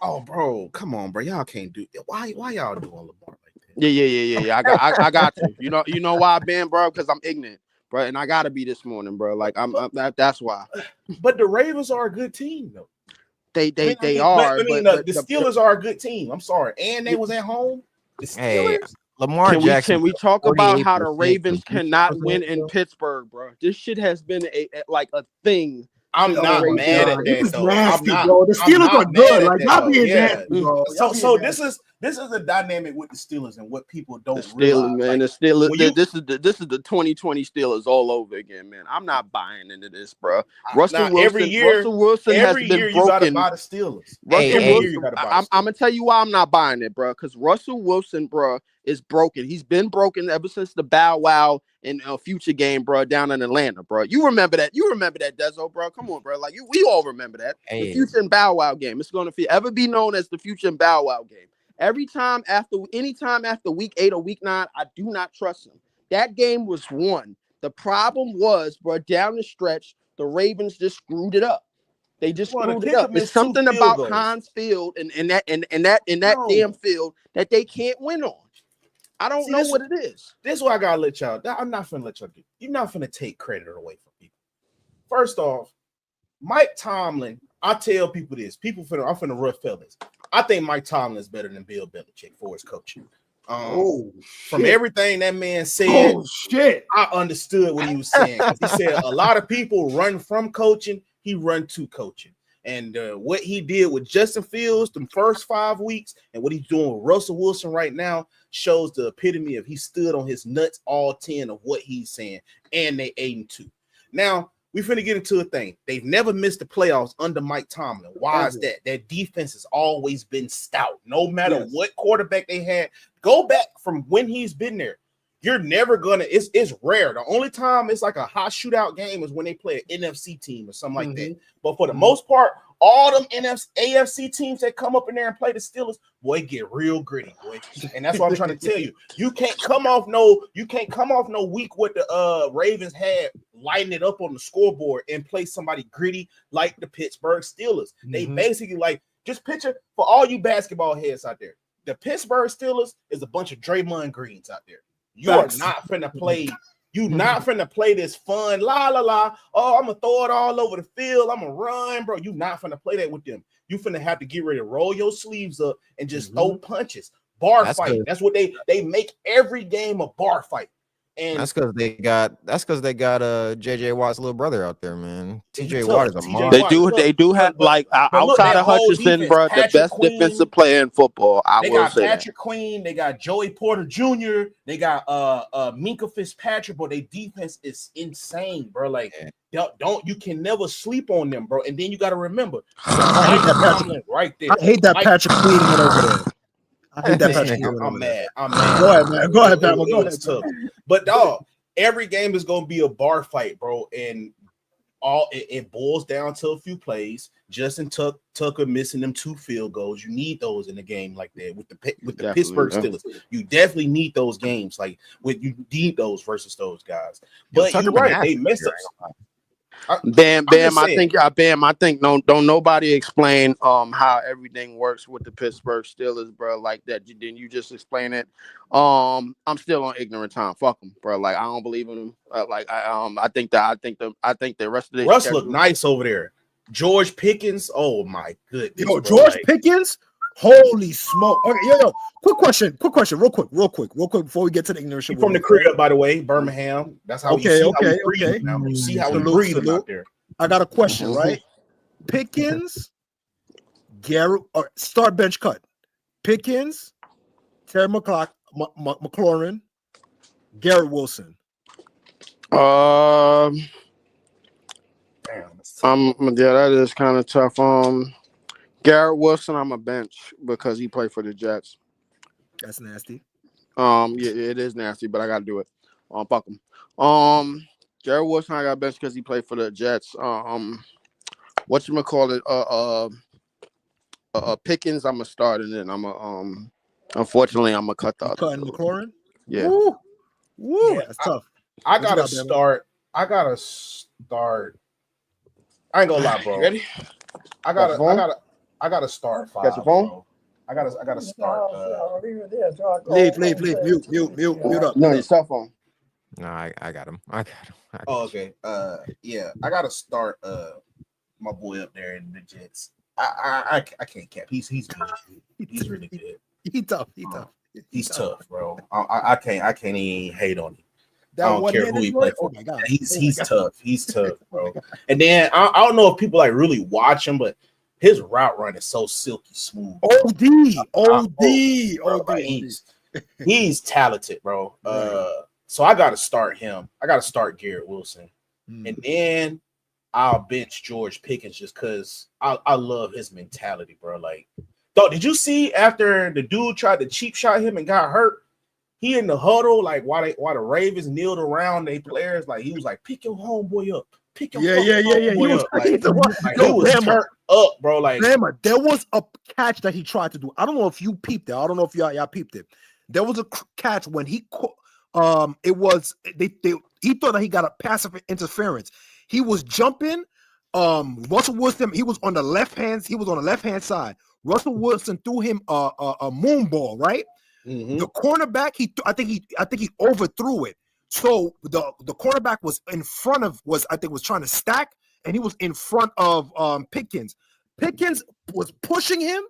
Oh, bro, come on, bro. Y'all can't do it. Why y'all doing Lamar? Yeah. I got to. You know why, Ben, bro? Because I'm ignorant, bro, and I gotta be this morning, bro. Like, that's why. But the Ravens are a good team, though. They are. The Steelers are a good team. I'm sorry, and they was at home. The Steelers. Hey, Lamar Jackson. Can we talk about how the Ravens cannot win in Pittsburgh, bro? This shit has been a thing. I'm not mad at that, though. Nasty, bro. The Steelers are good. Like, not being nasty, bro. So this is a dynamic with the Steelers and what people don't realize. Man, like, the Steelers. This is the 2020 Steelers all over again, man. I'm not buying into this, bro. Russell Wilson has been broken. You gotta buy the Steelers. I'm gonna tell you why I'm not buying it, bro. Because Russell Wilson, bro, is broken. He's been broken ever since the Bow Wow in a Future game, bro, down in Atlanta, bro. You remember that, Dezo, bro. Come on, bro. Like, we all remember that. The Future and Bow Wow game. It's gonna ever be known as the Future and Bow Wow game. Anytime after week 8 or week 9, I do not trust him. That game was won. The problem was, bro, down the stretch, the Ravens just screwed it up. They just screwed it up. It's something about Heinz Field and that damn field that they can't win on. I don't know what it is. This is why I gotta let y'all. I'm not finna let y'all do. You're not finna take credit away from people. First off, Mike Tomlin. I tell people this. I'm finna rough fellas. I think Mike Tomlin is better than Bill Belichick for his coaching. From everything that man said, I understood what he was saying. He said a lot of people run from coaching, he run to coaching. And what he did with Justin Fields the first 5 weeks and what he's doing with Russell Wilson right now shows the epitome of he stood on his nuts all 10 of what he's saying, and they 8-2. Now, we finna get into a thing. They've never missed the playoffs under Mike Tomlin. Why is that? Their defense has always been stout. No matter what quarterback they had, go back from when he's been there. You're never gonna. It's rare. The only time it's like a hot shootout game is when they play an NFC team or something like that. But for the most part, all them AFC teams that come up in there and play the Steelers, boy, get real gritty, boy. And that's what I'm trying to tell you. You can't come off no week what the Ravens had lighting it up on the scoreboard and play somebody gritty like the Pittsburgh Steelers. They basically, like, just picture for all you basketball heads out there, the Pittsburgh Steelers is a bunch of Draymond Greens out there. You are not finna play You not finna play this fun, la la la. Oh, I'm gonna throw it all over the field. I'm gonna run, bro. You not finna play that with them. You finna have to get ready to roll your sleeves up and just throw punches. Bar fight. Good. That's what they make every game a bar fight. And that's because they got JJ Watt's little brother out there, man. TJ Watt is a monster. They do have like outside of Hutchinson, bro, the best defensive player in football. They got Patrick Queen, they got Joey Porter Jr., they got Minka Fitzpatrick, but their defense is insane, bro. Like you can never sleep on them, bro. And then you got to remember, right there. I hate that Patrick Queen went over there. I hate that Patrick. I'm mad. Go ahead, man. Go ahead, Pat. Go ahead. Tough. But dog, every game is gonna be a bar fight, bro. And it boils down to a few plays. Justin Tucker missing them 2 field goals. You need those in a game like that with the Pittsburgh Steelers. You definitely need those games. Like you need those versus those guys. But you're right, they messed up. Bam, I think don't nobody explain how everything works with the Pittsburgh Steelers, bro, like that. Didn't you just explain it? I'm still on ignorant time. Fuck them, bro. Like I don't believe in them. I think the rest of the Russ look nice over there. George Pickens, oh my goodness. Yo, George Pickens, holy smoke. Okay, yo, quick question, real quick, before we get to the ignorant shit. From the crib, by the way, Birmingham. That's how you see how we breathe out there. I got a question, right? Pickens, Garrett, or start bench cut. Pickens, Terry McLaurin, Garrett Wilson. That is kind of tough. Garrett Wilson, I'm a bench because he played for the Jets. That's nasty. Yeah, it is nasty, but I gotta do it. Fuck him. Garrett Wilson, I got bench because he played for the Jets. Whatchamacallit, Pickens, I'm gonna start, and then I'm a unfortunately I'm gonna cut the other. Cutting McLaurin? Yeah. Woo, yeah, that's tough. I gotta start. I ain't gonna lie, bro. Ready? I gotta start 5. Got your phone? Bro. I gotta start. Leave. Mute up. No, your cell phone. No, I got him. Oh, okay. Yeah, I gotta start. My boy up there in the Jets. I can't cap. He's good. He's really good. He's tough. He's tough, bro. I can't even hate on him. I don't care who he plays for. He's tough. He's tough, bro. And then I don't know if people like really watch him, but his route run is so silky smooth. OD. He's talented, bro. So I got to start him. I got to start Garrett Wilson, and then I'll bench George Pickens just because I love his mentality, bro. Like, did you see after the dude tried to cheap shot him and got hurt? He in the huddle, like while the Ravens kneeled around their players, like he was like, "Pick your homeboy up, pick your homeboy up." He was turned up, bro. Like, there was a catch that he tried to do. I don't know if you peeped it. I don't know if y'all peeped it. There was a catch when he it was he thought that he got a passive interference. He was jumping. Russell Wilson, he was on the left hand side. Russell Wilson threw him a moon ball, right? Mm-hmm. The cornerback, I think he overthrew it. So the cornerback was trying to stack, and he was in front of Pickens. Pickens was pushing him,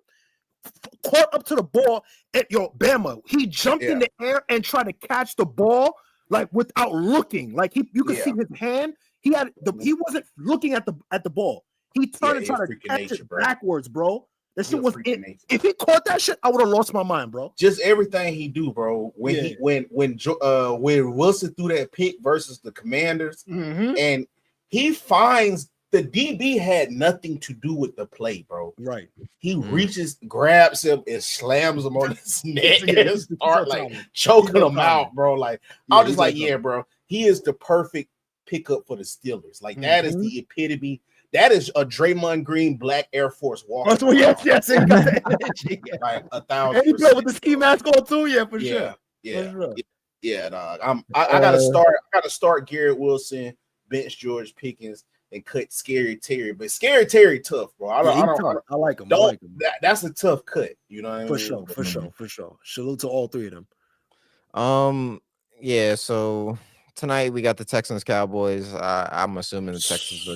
caught up to the ball. Bama, he jumped in the air and tried to catch the ball like without looking. Like you could see his hand. He wasn't looking at the ball. He turned and tried to catch it backwards, bro. That shit was if he caught that shit, I would have lost my mind, bro. Just everything he do, bro. When Wilson threw that pick versus the Commanders, and he finds the DB had nothing to do with the play, bro. Right. He reaches, grabs him, and slams him on his neck and start like choking him out, bro. Like I was just like, bro, he is the perfect pickup for the Steelers. Like that is the epitome. That is a Draymond Green black Air Force walker. Yes. Like 1,000%. And he played with the ski mask on too, for sure. Yeah, dog. I gotta start Garrett Wilson, bench George Pickens, and cut Scary Terry. But Scary Terry tough, bro. I like him. That's a tough cut. You know what I mean? For sure. Salute to all three of them. Yeah. So tonight we got the Texans Cowboys. I'm assuming the Texans are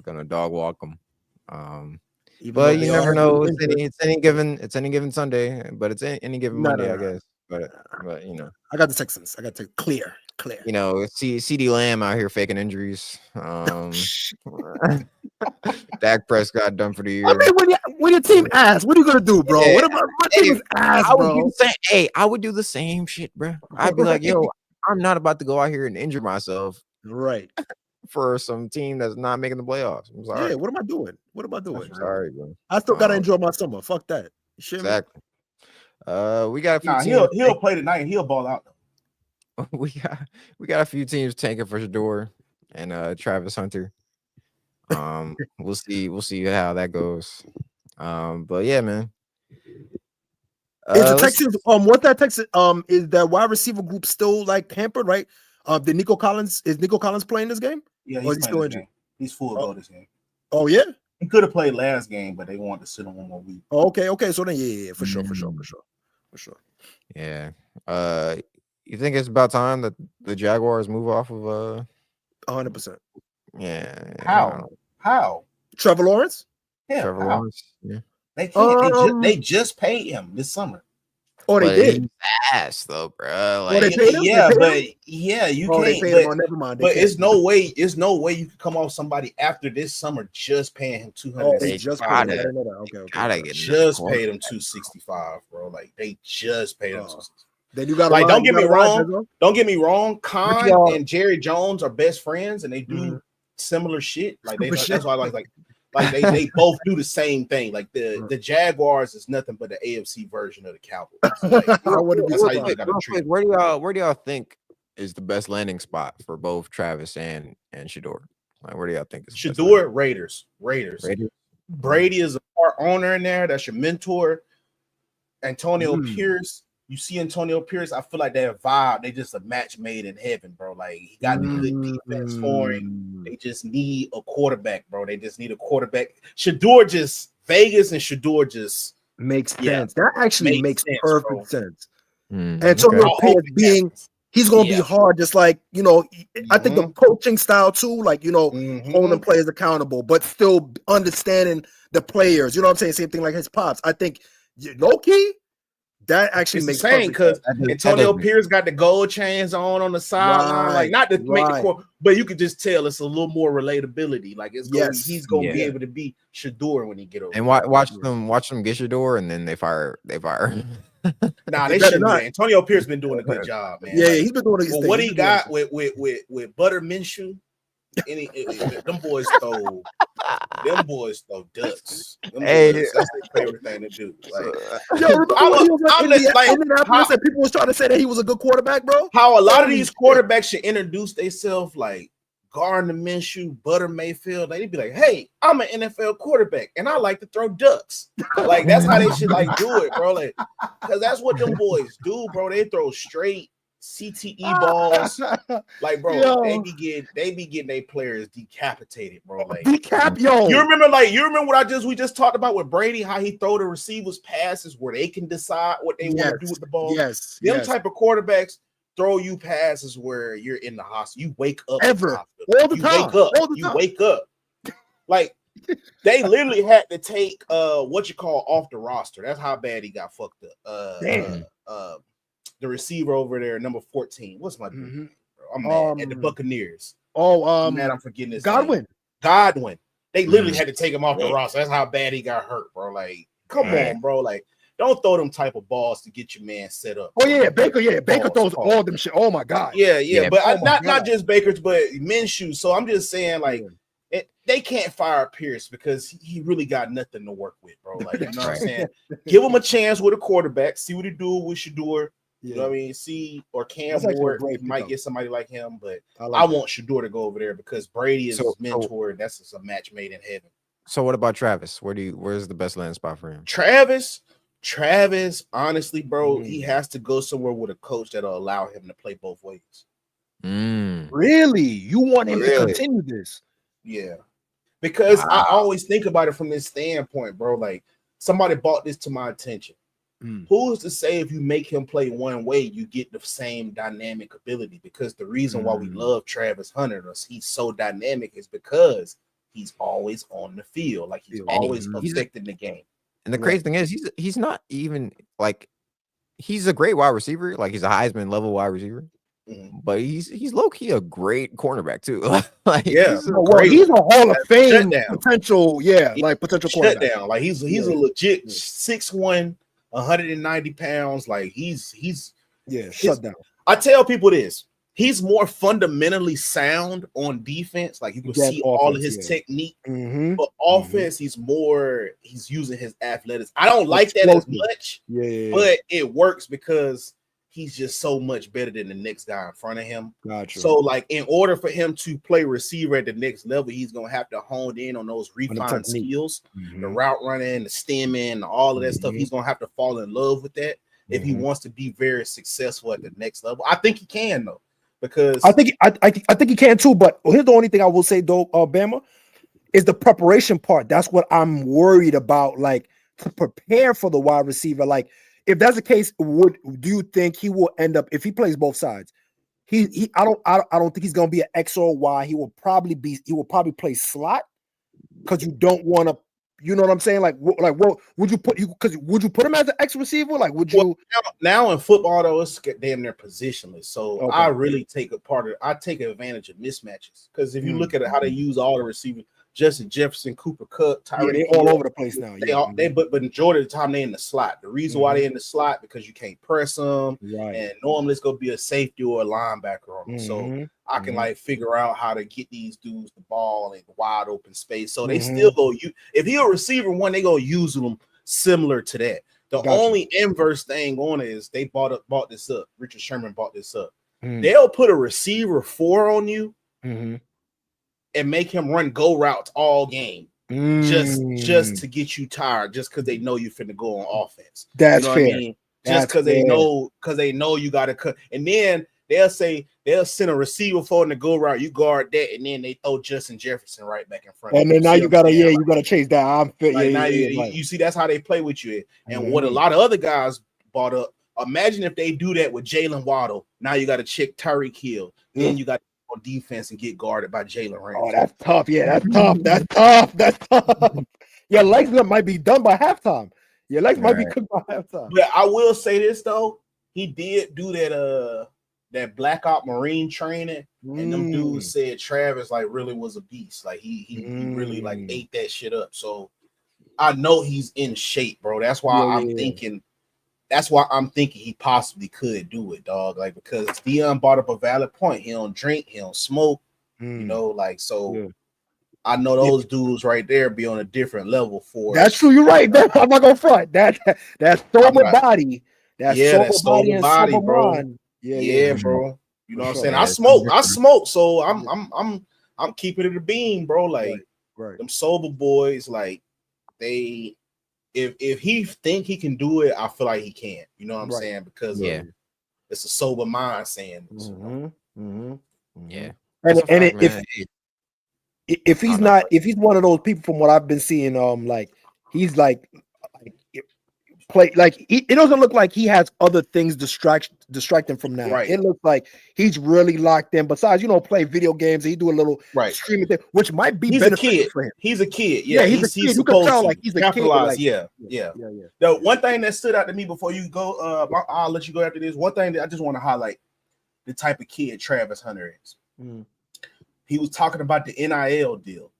gonna dog walk them. But you never know. It's any given Sunday, but it's any given Monday, I guess. But you know, I got the Texans. I got to clear. You know, CD Lamb out here faking injuries. Dak Prescott done for the year. I mean, when your team asks, what are you gonna do, bro? Yeah. What about my team is ass, bro? I would do the same shit, bro. I'd be like, yo, I'm not about to go out here and injure myself, right, for some team that's not making the playoffs. I'm sorry. Yeah, what am I doing? I'm sorry, bro. I still gotta enjoy my summer. Fuck that. Exactly. We got a few teams. He'll play tonight and he'll ball out. We got a few teams tanking for Shador and Travis Hunter. We'll see how that goes. But yeah, man. Is the Texans what that Texas is that wide receiver group still like hampered, right? Is Nico Collins playing this game? Yeah, he's still injured. He's full go this game. Oh yeah, he could have played last game, but they wanted to sit on one more week. Oh, okay. So then, yeah, for sure. Yeah. You think it's about time that the Jaguars move off of 100%? Yeah. How? Trevor Lawrence? Yeah. Trevor Lawrence. Yeah. They can't. They just paid him this summer. Oh, they did. Ass though, bro. Like, they paid him? Yeah, you can't. Never mind. But it's no way. It's no way you can come off somebody after this summer just paying him $200. Oh, they just paid him. Gotta get just paid him $265, bro. Like they just paid him. Then you got like. Don't get me wrong. Don't get me wrong. Khan and Jerry Jones are best friends, and they do similar shit. Like that's why I like they both do the same thing. Like the Jaguars is nothing but the AFC version of the Cowboys. Like, that's how you gotta treat. Where do y'all think is the best landing spot for both Travis and Shador? Like, where do y'all think is Shador? Raiders. Brady is a part owner in there. That's your mentor. Antonio Pierce. You see Antonio Pierce, I feel like that vibe, they just a match made in heaven, bro. Like he got the good defense for him. They just need a quarterback, bro. They just need a quarterback. Shador just Vegas and Shador just makes sense. That actually makes perfect sense. Antonio Pierce he's gonna be hard, just like I think the coaching style too, like holding players accountable, but still understanding the players. You know what I'm saying? Same thing like his pops. I think low key. That actually makes sense because Antonio Pierce got the gold chains on the sideline, like not to make the court, but you could just tell it's a little more relatability. Like he's gonna be able to be Shador when he get over. And watch them get Shador, and then they fire. Nah, they shouldn't. Antonio Pierce been doing a good job, man. Yeah, he's been doing a good thing. What he got with Butter Minshew, them boys throw ducks. That's their favorite thing to do. Indianapolis, and people was trying to say that he was a good quarterback, bro. How a lot of these quarterbacks should introduce themselves, like Gardner Minshew, Butter Mayfield. They'd be like, "Hey, I'm an NFL quarterback, and I like to throw ducks." Like that's how they should like do it, bro. Like, because that's what them boys do, bro. They throw straight CTE balls, like bro. They be getting their players decapitated, bro. Like You remember what we just talked about with Brady, how he throw the receivers passes where they can decide what they want to do with the ball. Them type of quarterbacks throw you passes where you're in the hospital. You wake up all the time. You wake up. Like they literally had to take off the roster. That's how bad he got fucked up. The receiver over there, number 14. What's my dude? I'm mad at the Buccaneers. I'm mad. I'm forgetting his name. Godwin. They literally had to take him off the roster. That's how bad he got hurt, bro. Like, come on, bro. Like, don't throw them type of balls to get your man set up. Oh yeah, Baker. Yeah, Baker throws all them shit. Oh my god. Yeah. But not just Baker's, but Minshew. So I'm just saying, like, they can't fire Pierce because he really got nothing to work with, bro. Like, you know what I'm saying? Give him a chance with a quarterback. See what he do with Shador. You know what I mean? Cam Ward might get somebody like him, but I want Shador to go over there because Brady is his mentor, and that's just a match made in heaven. So what about Travis? Where's the best landing spot for him? Travis, honestly, bro, he has to go somewhere with a coach that'll allow him to play both ways. Really? You want him to continue this? Yeah. Because I always think about it from this standpoint, bro. Like somebody brought this to my attention. Who's to say if you make him play one way, you get the same dynamic ability? Because the reason why we love Travis Hunter, he's so dynamic, is because he's always on the field, like he's always affecting the game. And the crazy thing is, he's not even like, he's a great wide receiver, like he's a Heisman level wide receiver, but he's low key a great cornerback too. Like, he's a Hall of Fame potential, like potential shutdown. Like he's a legit 6'1", 190 pounds. Like he's shut down. I tell people this. He's more fundamentally sound on defense. Like you can see all of his technique. But offense, he's using his athleticism. I don't like that as much, but it works because he's just so much better than the next guy in front of him. Gotcha. So, like, in order for him to play receiver at the next level, he's gonna have to hone in on those refined skills, the route running, the stemming, all of that stuff. He's gonna have to fall in love with that if he wants to be very successful at the next level. I think he can though. Because I think he can too, but here's the only thing I will say though, Bama, is the preparation part. That's what I'm worried about. Like, to prepare for the wide receiver. Like, if that's the case, do you think he will end up, if he plays both sides? I don't think he's gonna be an X or Y. He will probably play slot, because you don't want to. You know what I'm saying? Like what would you put you? Because would you put him as an X receiver? Like, would you? Now in football though, it's damn near positionless. So I really take advantage of mismatches, because if you look at how they use all the receivers, Justin Jefferson, Cooper Kupp, Tyreek, they're all over the place now. But majority of the time they in the slot. The reason why they in the slot, because you can't press them, and normally it's gonna be a safety or a linebacker on them. So I can like figure out how to get these dudes the ball in wide open space. So they still go. If he a receiver one, they gonna use them similar to that. The only inverse thing on it is they bought this up. Richard Sherman bought this up. They'll put a receiver 4 on you. And make him run go routes all game, just to get you tired, just because they know you finna go on offense. That's fair. I mean? Just because they know you got to cut, and then they'll send a receiver for in the go route, you guard that, and then they throw Justin Jefferson right back in front. And then now you gotta chase that. You see, that's how they play with you. And what a lot of other guys bought up. Imagine if they do that with Jalen Waddle. Now you got to check Tyreek Hill. Then you got on defense and get guarded by Jalen Ramsey. Oh, that's tough. Yeah, that's tough. That's tough. Your legs might be done by halftime. Your legs might be cooked by halftime. But I will say this though, he did do that Black Op Marine training, and them dudes said Travis like really was a beast. Like he really like ate that shit up. So I know he's in shape, bro. That's why I'm thinking. That's why I'm thinking he possibly could do it, dog. Like, because Dion brought up a valid point. He don't drink, he don't smoke, you know, like, so. Yeah. I know those dudes right there be on a different level for. That's true. You're right. I'm not gonna front. That's sober body. That's sober body, bro. Mind. Yeah, bro. You know what I'm saying? I smoke. So I'm keeping it a beam, bro. Like, them sober boys, like they. If he think he can do it, I feel like he can. You know what I'm saying? Because it's a sober mind saying this. Yeah. And if he's not, if he's one of those people from what I've been seeing, like he's like play like it doesn't look like he has other things distracting from that. Right. It looks like he's really locked in. Besides, play video games, and he do a little streaming thing, which might be beneficial for him. He's a kid. Yeah, he's a kid. You can tell like he's a kid. Like, yeah. The one thing that stood out to me before you go, I'll let you go after this. One thing that I just want to highlight the type of kid Travis Hunter is. He was talking about the NIL deal.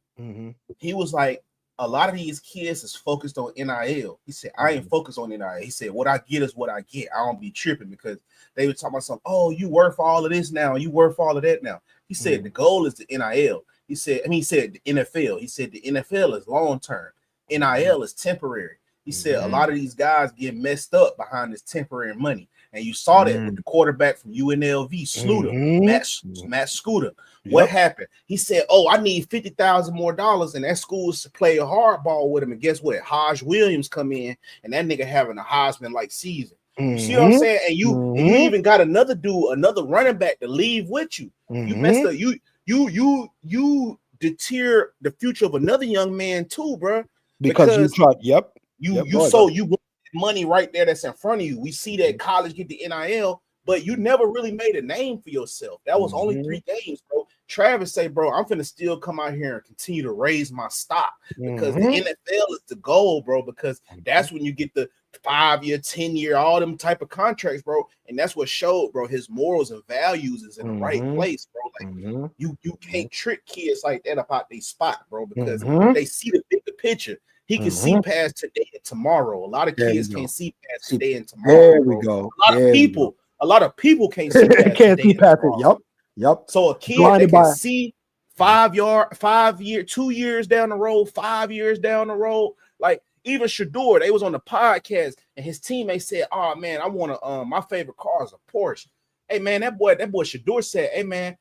He was like, a lot of these kids is focused on NIL. He said, I ain't focused on NIL. He said, what I get is what I get. I don't be tripping, because they were talking about something. Oh, you worth all of this now. You worth all of that now. He said, the goal is the NIL. He said the NFL. He said the NFL is long-term. NIL is temporary. He said a lot of these guys get messed up behind this temporary money. And you saw that with the quarterback from UNLV, Sluter, Matt Scooter. What happened? He said, oh, I need $50,000 more, and that school's to play a hardball with him. And guess what? Hodge Williams come in, and that nigga having a Heisman-like season. You see what I'm saying? And you even got another running back to leave with you. You messed up. You deter the future of another young man too, bro. Because you tried. You want money right there that's in front of you. We see that college get the NIL, but you never really made a name for yourself. That was only 3 games, bro. Travis say, bro, I'm finna still come out here and continue to raise my stock because the NFL is the goal, bro, because that's when you get the 5-year, 10-year, all them type of contracts, bro. And that's what showed, bro, his morals and values is in the right place, bro. Like you can't trick kids like that about their spot, bro, because they see the bigger picture. He can see past today and tomorrow. A lot of kids can't see past today and tomorrow. There we go. A lot of people can't see past can't see past it. Yep. So a kid that can see 2 years down the road, 5 years down the road, like even Shador, they was on the podcast and his teammate said, "Oh man, I want to my favorite car is a Porsche." Hey man, that boy Shador said, "Hey man,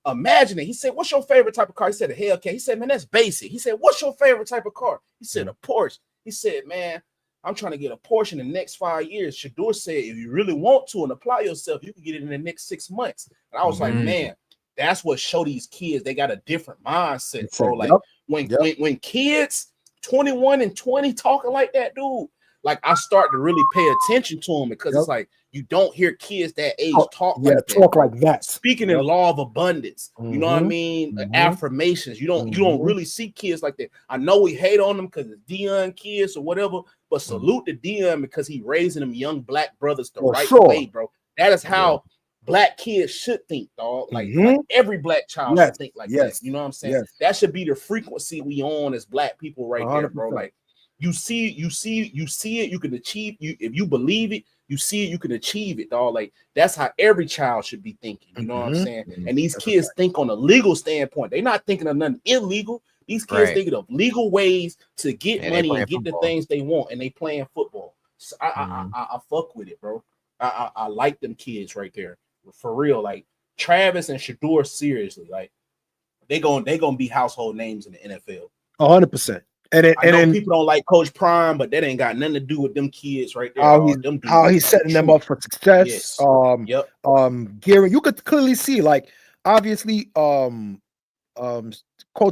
imagine it." He said, "What's your favorite type of car?" He said, "A Hellcat." He said, "Man, that's basic." He said, "What's your favorite type of car?" He said, "A Porsche." He said, "Man, I'm trying to get a Porsche in the next 5 years." Shador said, "If you really want to and apply yourself, you can get it in the next 6 months." And I was like, man, that's what show these kids they got a different mindset, bro. Like when kids 21 and 20 talking like that, dude, like I start to really pay attention to them because it's like you don't hear kids that age talk like that. Like that. Speaking in law of abundance, you know what I mean? Affirmations. You don't really see kids like that. I know we hate on them because it's Deion kids or whatever, but salute to Deion because he raising them young black brothers the right way, bro. That is how black kids should think, dog. Like every black child should think like that. You know what I'm saying? That should be the frequency we on as black people right 100%. There, bro. Like you see it, you can achieve. If you believe it, you see it, you can achieve it, dog. Like that's how every child should be thinking. You know what I'm saying? And these kids think on a legal standpoint. They're not thinking of nothing illegal. These kids thinking of legal ways to get money and get the things they want, and they playing football. So I fuck with it, bro. I like them kids right there. For real, like Travis and Shador, seriously, like they gonna be household names in the NFL. 100%. And I know people don't like Coach Prime, but that ain't got nothing to do with them kids right there. How he's setting them up for success. Gary, you could clearly see, like, obviously, Coach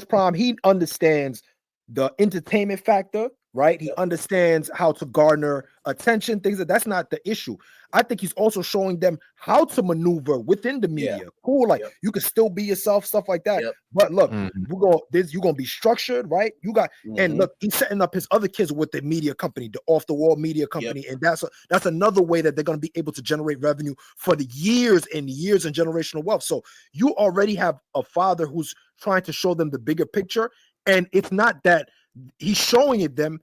Prime, he understands the entertainment factor, right? He understands how to garner attention, things that's not the issue. I think he's also showing them how to maneuver within the media. Cool, like you can still be yourself, stuff like that. But look, you're gonna be structured, right? You got and look, he's setting up his other kids with the media company, the off the wall media company, and that's another way that they're gonna be able to generate revenue for the years and years and generational wealth. So you already have a father who's trying to show them the bigger picture, and it's not that he's showing it them.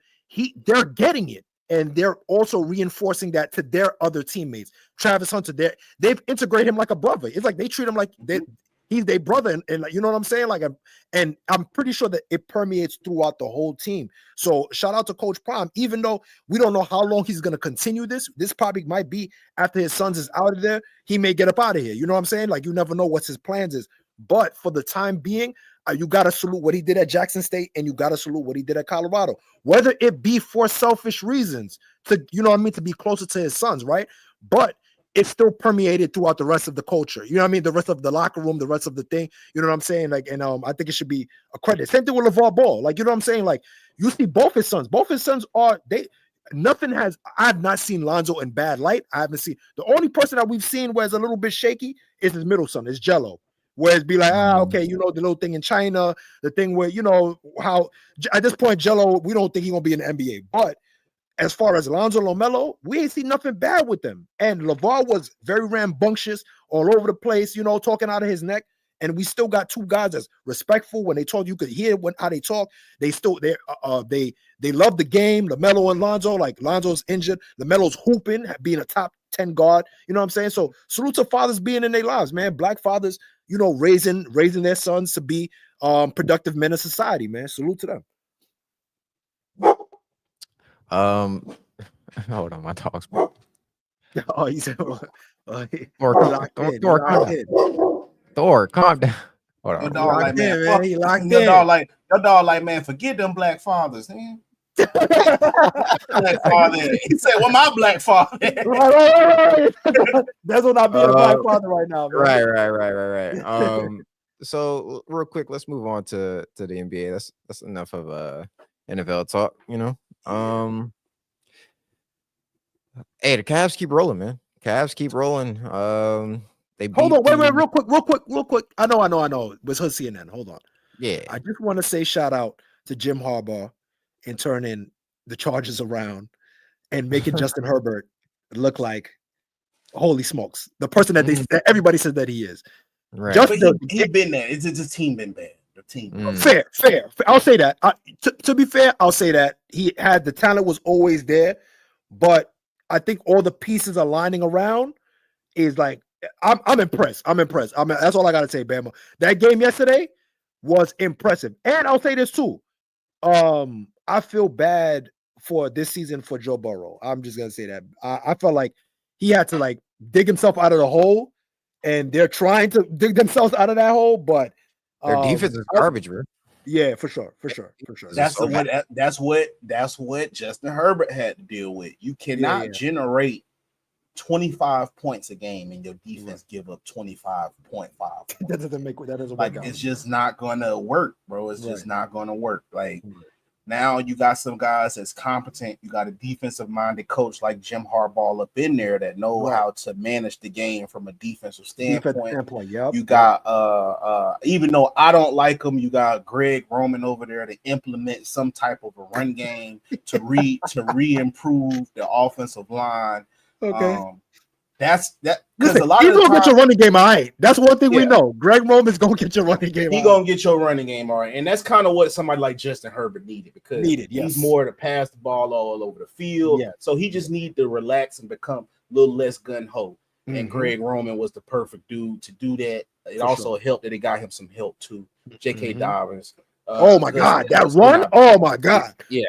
They're getting it, and they're also reinforcing that to their other teammates. Travis Hunter, they've integrated him like a brother. It's like they treat him like he's their brother, and like, you know what I'm saying? Like, and I'm pretty sure that it permeates throughout the whole team. So shout out to Coach Prime. Even though we don't know how long he's gonna continue this probably might be after his sons is out of there. He may get up out of here. You know what I'm saying? Like, you never know what his plans is. But for the time being, you got to salute what he did at Jackson State, and you got to salute what he did at Colorado, whether it be for selfish reasons to, you know what I mean, to be closer to his sons, right? But it's still permeated throughout the rest of the culture. You know what I mean? The rest of the locker room, the rest of the thing. You know what I'm saying? Like, and I think it should be a credit. Same thing with LeVar Ball. Like, you know what I'm saying? Like, you see both his sons. Both his sons are I have not seen Lonzo in bad light. I haven't seen. The only person that we've seen where it's a little bit shaky is his middle son, is Jello. Where it's be like, okay, you know, the little thing in China, the thing where, you know, how at this point, Jello, we don't think he's gonna be in the NBA. But as far as Alonzo LaMelo, we ain't seen nothing bad with them. And LeVar was very rambunctious, all over the place, you know, talking out of his neck. And we still got two guys that's respectful. When they told you could hear how they talk, they love the game. LaMelo and Lonzo, like Lonzo's injured, LaMelo's hooping, being a top 10 guard. You know what I'm saying? So salute to fathers being in their lives, man. Black fathers, you know, raising their sons to be productive men of society, man. Salute to them. Hold on, my talk's Oh, he said, Thor, calm down. Hold on. Your dog like, man, he locked in. Your dog like, man, forget them black fathers, man. Black father. He said, "Well, my black father." Right. That's what I be a black father right now, man. Right. So real quick, let's move on to the NBA. That's enough of NFL talk, you know. Hey, the Cavs keep rolling, man. Cavs keep rolling. They beat Hold on, wait, the, real quick. I know. It was her CNN. Hold on. yeah. I just want to say shout out to Jim Harbaugh in turning the Chargers around and making Justin Herbert look like holy smokes, the person that that everybody said that he is. Right. But he been there. It's just the team been bad. The team. Fair. I'll say that. To be fair, I'll say that he had the talent was always there, but I think all the pieces are lining around. Is like I'm impressed. That's all I gotta say, Bama. That game yesterday was impressive, and I'll say this too. I feel bad for this season for Joe Burrow. I'm just gonna say that. I felt like he had to like dig himself out of the hole, and they're trying to dig themselves out of that hole, but their defense is garbage, bro. Yeah, for sure. That's what Justin Herbert had to deal with. You cannot generate 25 points a game and your defense give up 25.5. That doesn't make like it's just not gonna work, bro. It's just not gonna work. Like now you got some guys that's competent. You got a defensive minded coach like Jim Harbaugh up in there that know how to manage the game from a defensive standpoint. You got even though I don't like him, you got Greg Roman over there to implement some type of a run game to re-improve the offensive line. Okay. That's that because a lot of gonna get your running game all right. That's one thing we know. Greg Roman's gonna get your running game. Gonna get your running game all right, and that's kind of what somebody like Justin Herbert needed because he's more to pass the ball all over the field. So he just needed to relax and become a little less gun ho. And Greg Roman was the perfect dude to do that. It also helped that it got him some help too. J.K. Dobbins. Oh my God, that run! Oh my God. Yeah.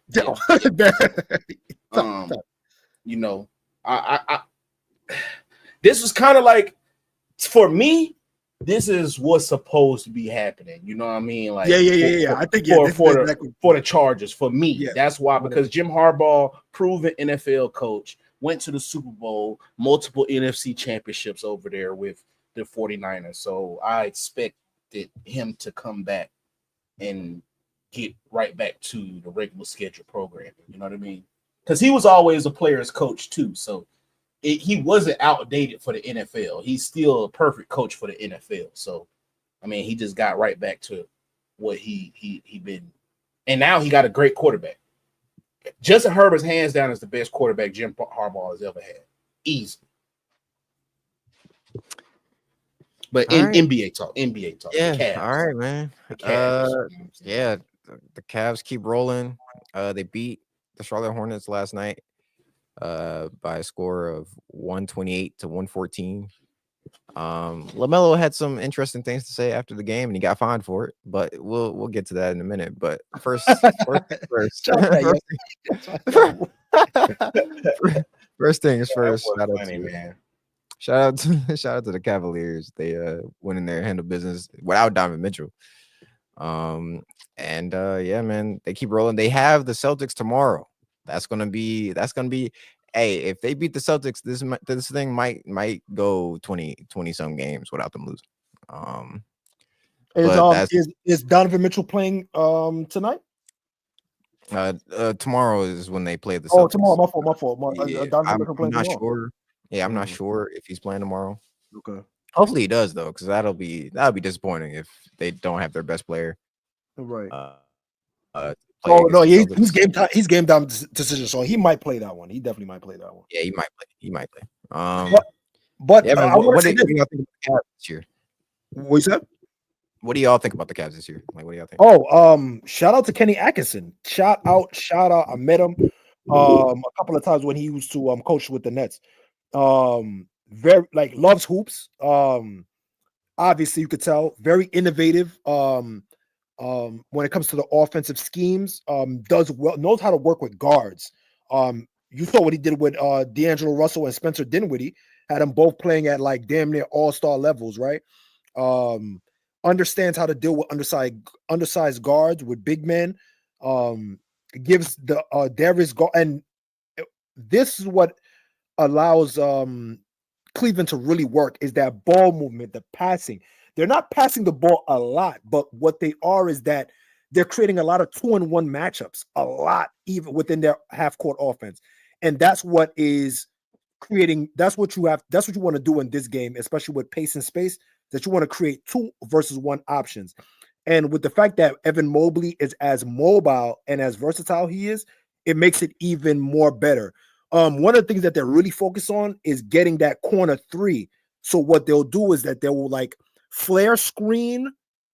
You know, I this was kind of like for me. This is what's supposed to be happening. You know what I mean? Like, I think for the Chargers, for me, that's why because Jim Harbaugh, proven NFL coach, went to the Super Bowl, multiple NFC championships over there with the 49ers. So I expected him to come back and get right back to the regular schedule programming. You know what I mean? Because he was always a player's coach too, so he wasn't outdated for the NFL. He's still a perfect coach for the NFL. So, I mean, he just got right back to what he been, and now he got a great quarterback. Justin Herbert's hands down is the best quarterback Jim Harbaugh has ever had, easy. But NBA talk, yeah, all right, man. The Cavs, the Cavs keep rolling. They beat the Charlotte Hornets last night by a score of 128 to 114. LaMelo had some interesting things to say after the game, and he got fined for it. But we'll get to that in a minute. But first things first. Shout out to the Cavaliers. They went in there, handled business without Donovan Mitchell. Yeah, man, they keep rolling. They have the Celtics tomorrow. That's gonna be. Hey, if they beat the Celtics, this thing might go 20 some games without them losing. Is Donovan Mitchell playing tonight? Tomorrow is when they play the Celtics. Oh, tomorrow. My fault. I'm not sure. Yeah, I'm not sure if he's playing tomorrow. Okay. Hopefully he does though, because that'll be disappointing if they don't have their best player. Right. No, he's game time. He's game time decision, so he might play that one. He definitely might play that one. Yeah, he might play. But yeah, man, what do y'all think about the Cavs this year? What you said? What do y'all think about the Cavs this year? Like, what do y'all think? Oh, shout out to Kenny Atkinson. Shout out. I met him a couple of times when he used to coach with the Nets. Very loves hoops. Obviously you could tell very innovative. When it comes to the offensive schemes, does well, knows how to work with guards. You saw what he did with D'Angelo Russell and Spencer Dinwiddie, had them both playing at like damn near all-star levels, right? Understands how to deal with undersized guards with big men. Gives the Darius and this is what allows Cleveland to really work is that ball movement, the passing. They're not passing the ball a lot, but what they are is that they're creating a lot of 2-on-1 matchups, a lot, even within their half-court offense. And that's what is creating. That's what you have. That's what you want to do in this game, especially with pace and space. That you want to create 2 versus 1 options. And with the fact that Evan Mobley is as mobile and as versatile he is, it makes it even more better. One of the things that they're really focused on is getting that corner 3. So what they'll do is that they will like flare screen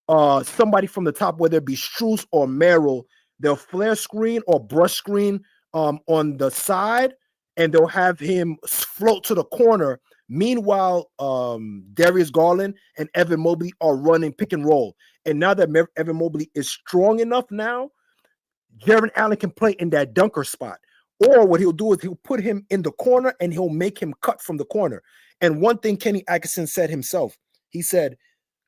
somebody from the top, whether it be Strus or Merrill. They'll flare screen or brush screen on the side, and they'll have him float to the corner. Meanwhile, Darius Garland and Evan Mobley are running pick and roll. And now that Evan Mobley is strong enough now, Jaron Allen can play in that dunker spot. Or what he'll do is he'll put him in the corner and he'll make him cut from the corner. And one thing Kenny Atkinson said himself, he said,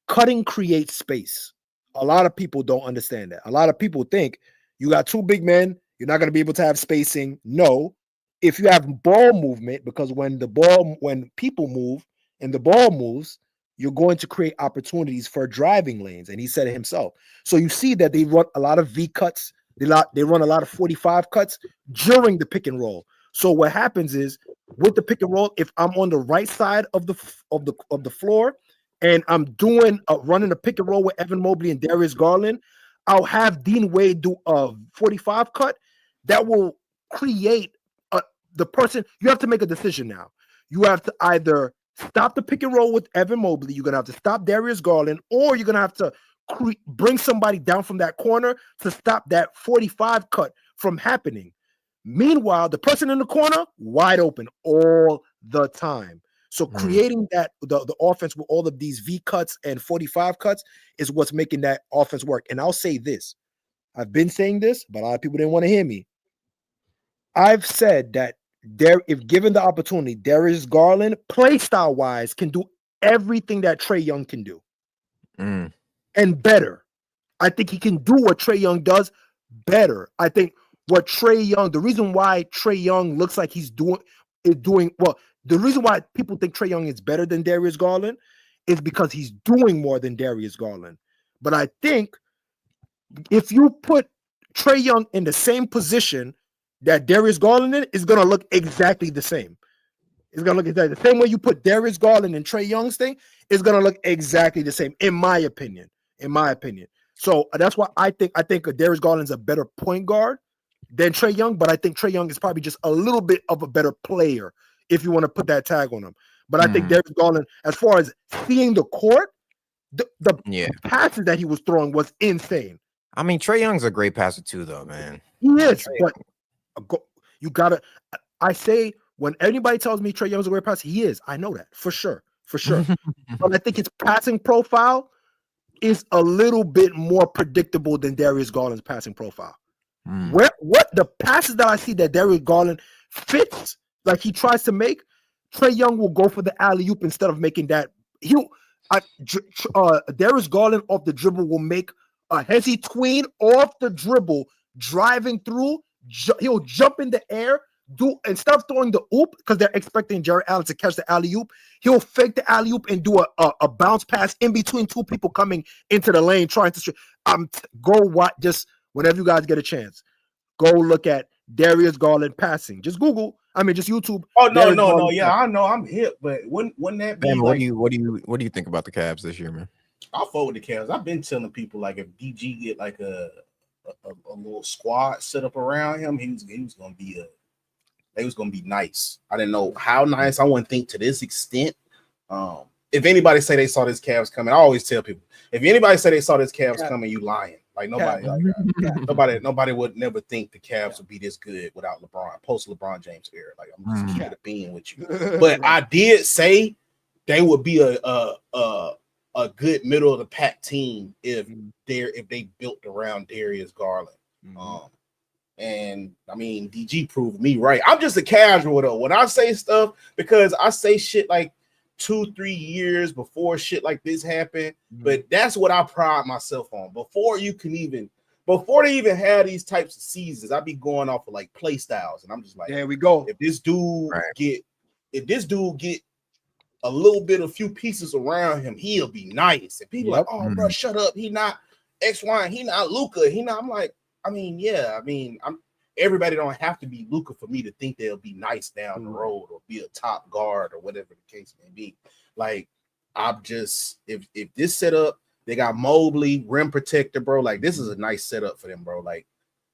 cutting creates space. A lot of people don't understand that. A lot of people think you got 2 big men, you're not going to be able to have spacing. No. If you have ball movement, because when people move and the ball moves, you're going to create opportunities for driving lanes. And he said it himself. So you see that they run a lot of V cuts. They run a lot of 45 cuts during the pick and roll. So what happens is with the pick and roll, if I'm on the right side of the floor and I'm doing running a pick and roll with Evan Mobley and Darius Garland, I'll have Dean Wade do a 45 cut that will create the person. You have to make a decision now. You have to either stop the pick and roll with Evan Mobley. You're going to have to stop Darius Garland, or you're going to have to bring somebody down from that corner to stop that 45 cut from happening. Meanwhile, the person in the corner, wide open all the time. So creating that the offense with all of these V cuts and 45 cuts is what's making that offense work. And I'll say this. I've been saying this, but a lot of people didn't want to hear me. I've said that if given the opportunity, Darius Garland, play style wise, can do everything that Trae Young can do. And better. I think he can do what Trae Young does better. I think what Trae Young, the reason why Trae Young looks like he's doing well, the reason why people think Trae Young is better than Darius Garland is because he's doing more than Darius Garland. But I think if you put Trae Young in the same position that Darius Garland in, is going to look exactly the same. It's going to look exactly the same way you put Darius Garland and Trae Young's thing. It's going to look exactly the same, in my opinion. So that's why I think Darius Garland's a better point guard than Trae Young, but I think Trae Young is probably just a little bit of a better player if you want to put that tag on him. But I think Darius Garland, as far as seeing the court, the passes that he was throwing was insane. I mean, Trae Young's a great passer too, though, man. He is, but you gotta. I say when anybody tells me Trae Young's a great passer, he is. I know that for sure. But I think his passing profile is a little bit more predictable than Darius Garland's passing profile. What the passes that I see that Darius Garland fits, like he tries to make, Trae Young will go for the alley-oop instead of making that. Darius Garland off the dribble will make a hezzy tween off the dribble, driving through. He'll jump in the air, instead of throwing the oop because they're expecting Jared Allen to catch the alley-oop, he'll fake the alley-oop and do a bounce pass in between 2 people coming into the lane trying to go watch. Just whenever you guys get a chance, go look at Darius Garland passing. Just YouTube. Oh no. Yeah, I know I'm hip, but wouldn't that be? Man, what do you think about the Cavs this year, man? I'll forward the Cavs. I've been telling people like if DG get like a little squad set up around him, he was gonna be nice. I didn't know how nice. I wouldn't think to this extent. If anybody say they saw this Cavs coming, I always tell people, if anybody say they saw this Cavs coming, you lying. Like nobody would never think the Cavs would be this good without LeBron, post LeBron James era. Like I'm just keeping it being with you. But I did say they would be a good middle of the pack team if they built around Darius Garland. And I mean, DG proved me right. I'm just a casual though. When I say stuff, because I say shit like 2-3 years before shit like this happened, but that's what I pride myself on. Before they even had these types of seasons, I'd be going off of like play styles, and I'm just like, there we go. If this dude get a little bit of few pieces around him, he'll be nice. And people like, oh, bro, shut up. He not X, Y, he not Luka. I'm like, everybody don't have to be Luka for me to think they'll be nice down the road or be a top guard or whatever the case may be. Like, I'm just if this setup, they got Mobley, rim protector, bro. Like, this is a nice setup for them, bro. Like,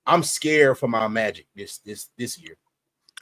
I'm scared for my Magic this year.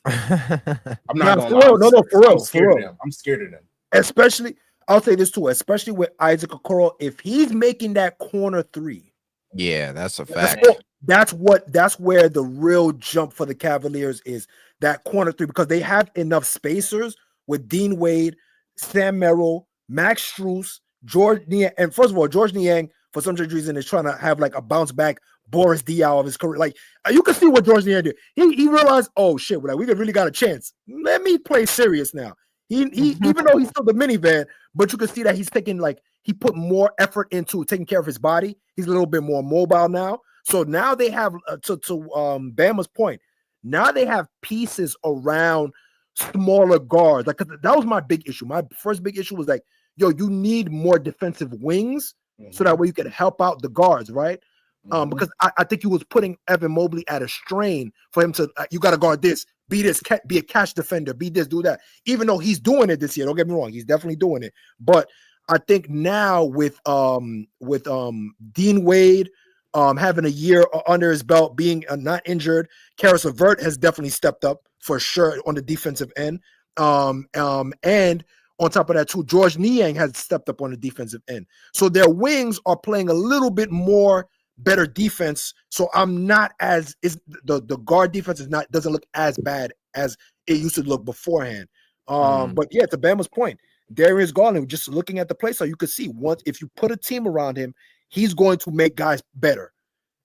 I'm not gonna lie. No, for real. I'm scared of them. I'm scared of them. Especially, I'll say this too, especially with Isaac Okoro, if he's making that corner three. Yeah, that's a fact. That's where the real jump for the Cavaliers is, that corner three, because they have enough spacers with Dean Wade, Sam Merrill, Max Strus, George Niang, and first of all, George Niang for some reason is trying to have like a bounce back Boris Diaw of his career. Like, you can see what George Niang did. He realized, oh shit, like, we really got a chance. Let me play serious now. He even though he's still the minivan, but you can see that he's taking, like, he put more effort into taking care of his body. He's a little bit more mobile now. So now they have to Bama's point. Now they have pieces around smaller guards. Like, that was my big issue. My first big issue was like, yo, you need more defensive wings so that way you can help out the guards, right? Because I think he was putting Evan Mobley at a strain for him to, you got to guard this, be a catch defender, be this, do that. Even though he's doing it this year, don't get me wrong, he's definitely doing it. But I think now with Dean Wade having a year under his belt, being not injured, Karis LeVert has definitely stepped up for sure on the defensive end. And on top of that too, George Niang has stepped up on the defensive end. So their wings are playing a little bit more better defense. So I'm not as the guard defense doesn't look as bad as it used to look beforehand. But yeah, to Bama's point, Darius Garland, just looking at the play, so you could see once if you put a team around him, he's going to make guys better.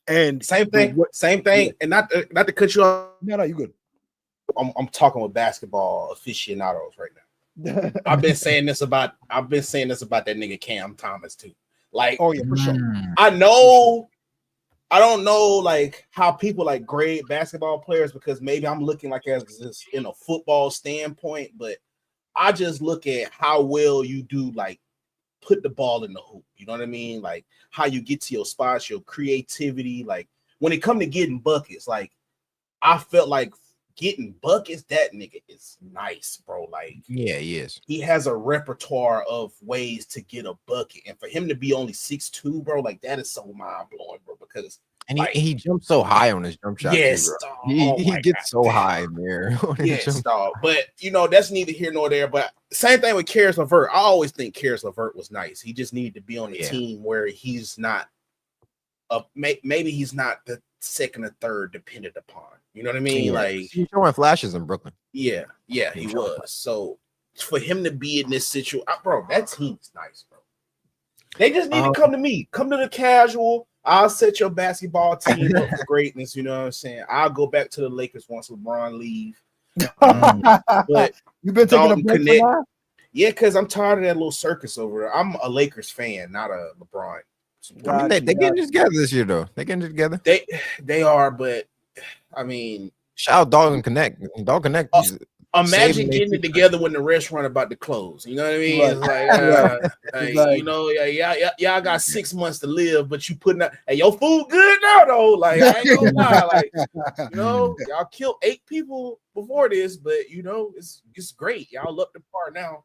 And same thing. Yeah. And not to cut you off. No, you good. I'm talking with basketball aficionados right now. I've been saying this about that nigga Cam Thomas too. Like, oh yeah, for sure. I don't know like how people like grade basketball players, because maybe I'm looking like as this in a football standpoint, but I just look at how well you do, like, put the ball in the hoop. You know what I mean? Like, how you get to your spots, your creativity. Like, when it come to getting buckets, like, I felt like getting buckets, that nigga is nice, bro. Like, yeah, he is. He has a repertoire of ways to get a bucket, and for him to be only 6'2", bro, like, that is so mind blowing, bro. Because he jumps so high on his jump shot. Yes, too, bro. He gets so high in there. Yes, dog. But that's neither here nor there. But same thing with Karis LeVert. I always think Karis LeVert was nice. He just needed to be on the team where he's not. Maybe he's not the second or third dependent upon. You know what I mean? Yeah. Like, he's showing flashes in Brooklyn. Yeah, he was. So for him to be in this situation, bro, that team's nice, bro. They just need to come to me. Come to the casual. I'll set your basketball team up for greatness. You know what I'm saying? I'll go back to the Lakers once LeBron leave. But you've been taking a break for that? Yeah, because I'm tired of that little circus over there. I'm a Lakers fan, not a LeBron. They getting together this year, though. They getting together. They are, but I mean, shout out Dog and Connect. Dog Connect. Imagine getting it together when the restaurant about to close. You know what I mean? Right. It's like, y'all got 6 months to live, but you putting out, hey, your food good now though. Like, I ain't gonna lie, like, y'all killed 8 people before this, but it's great. Y'all up the par now,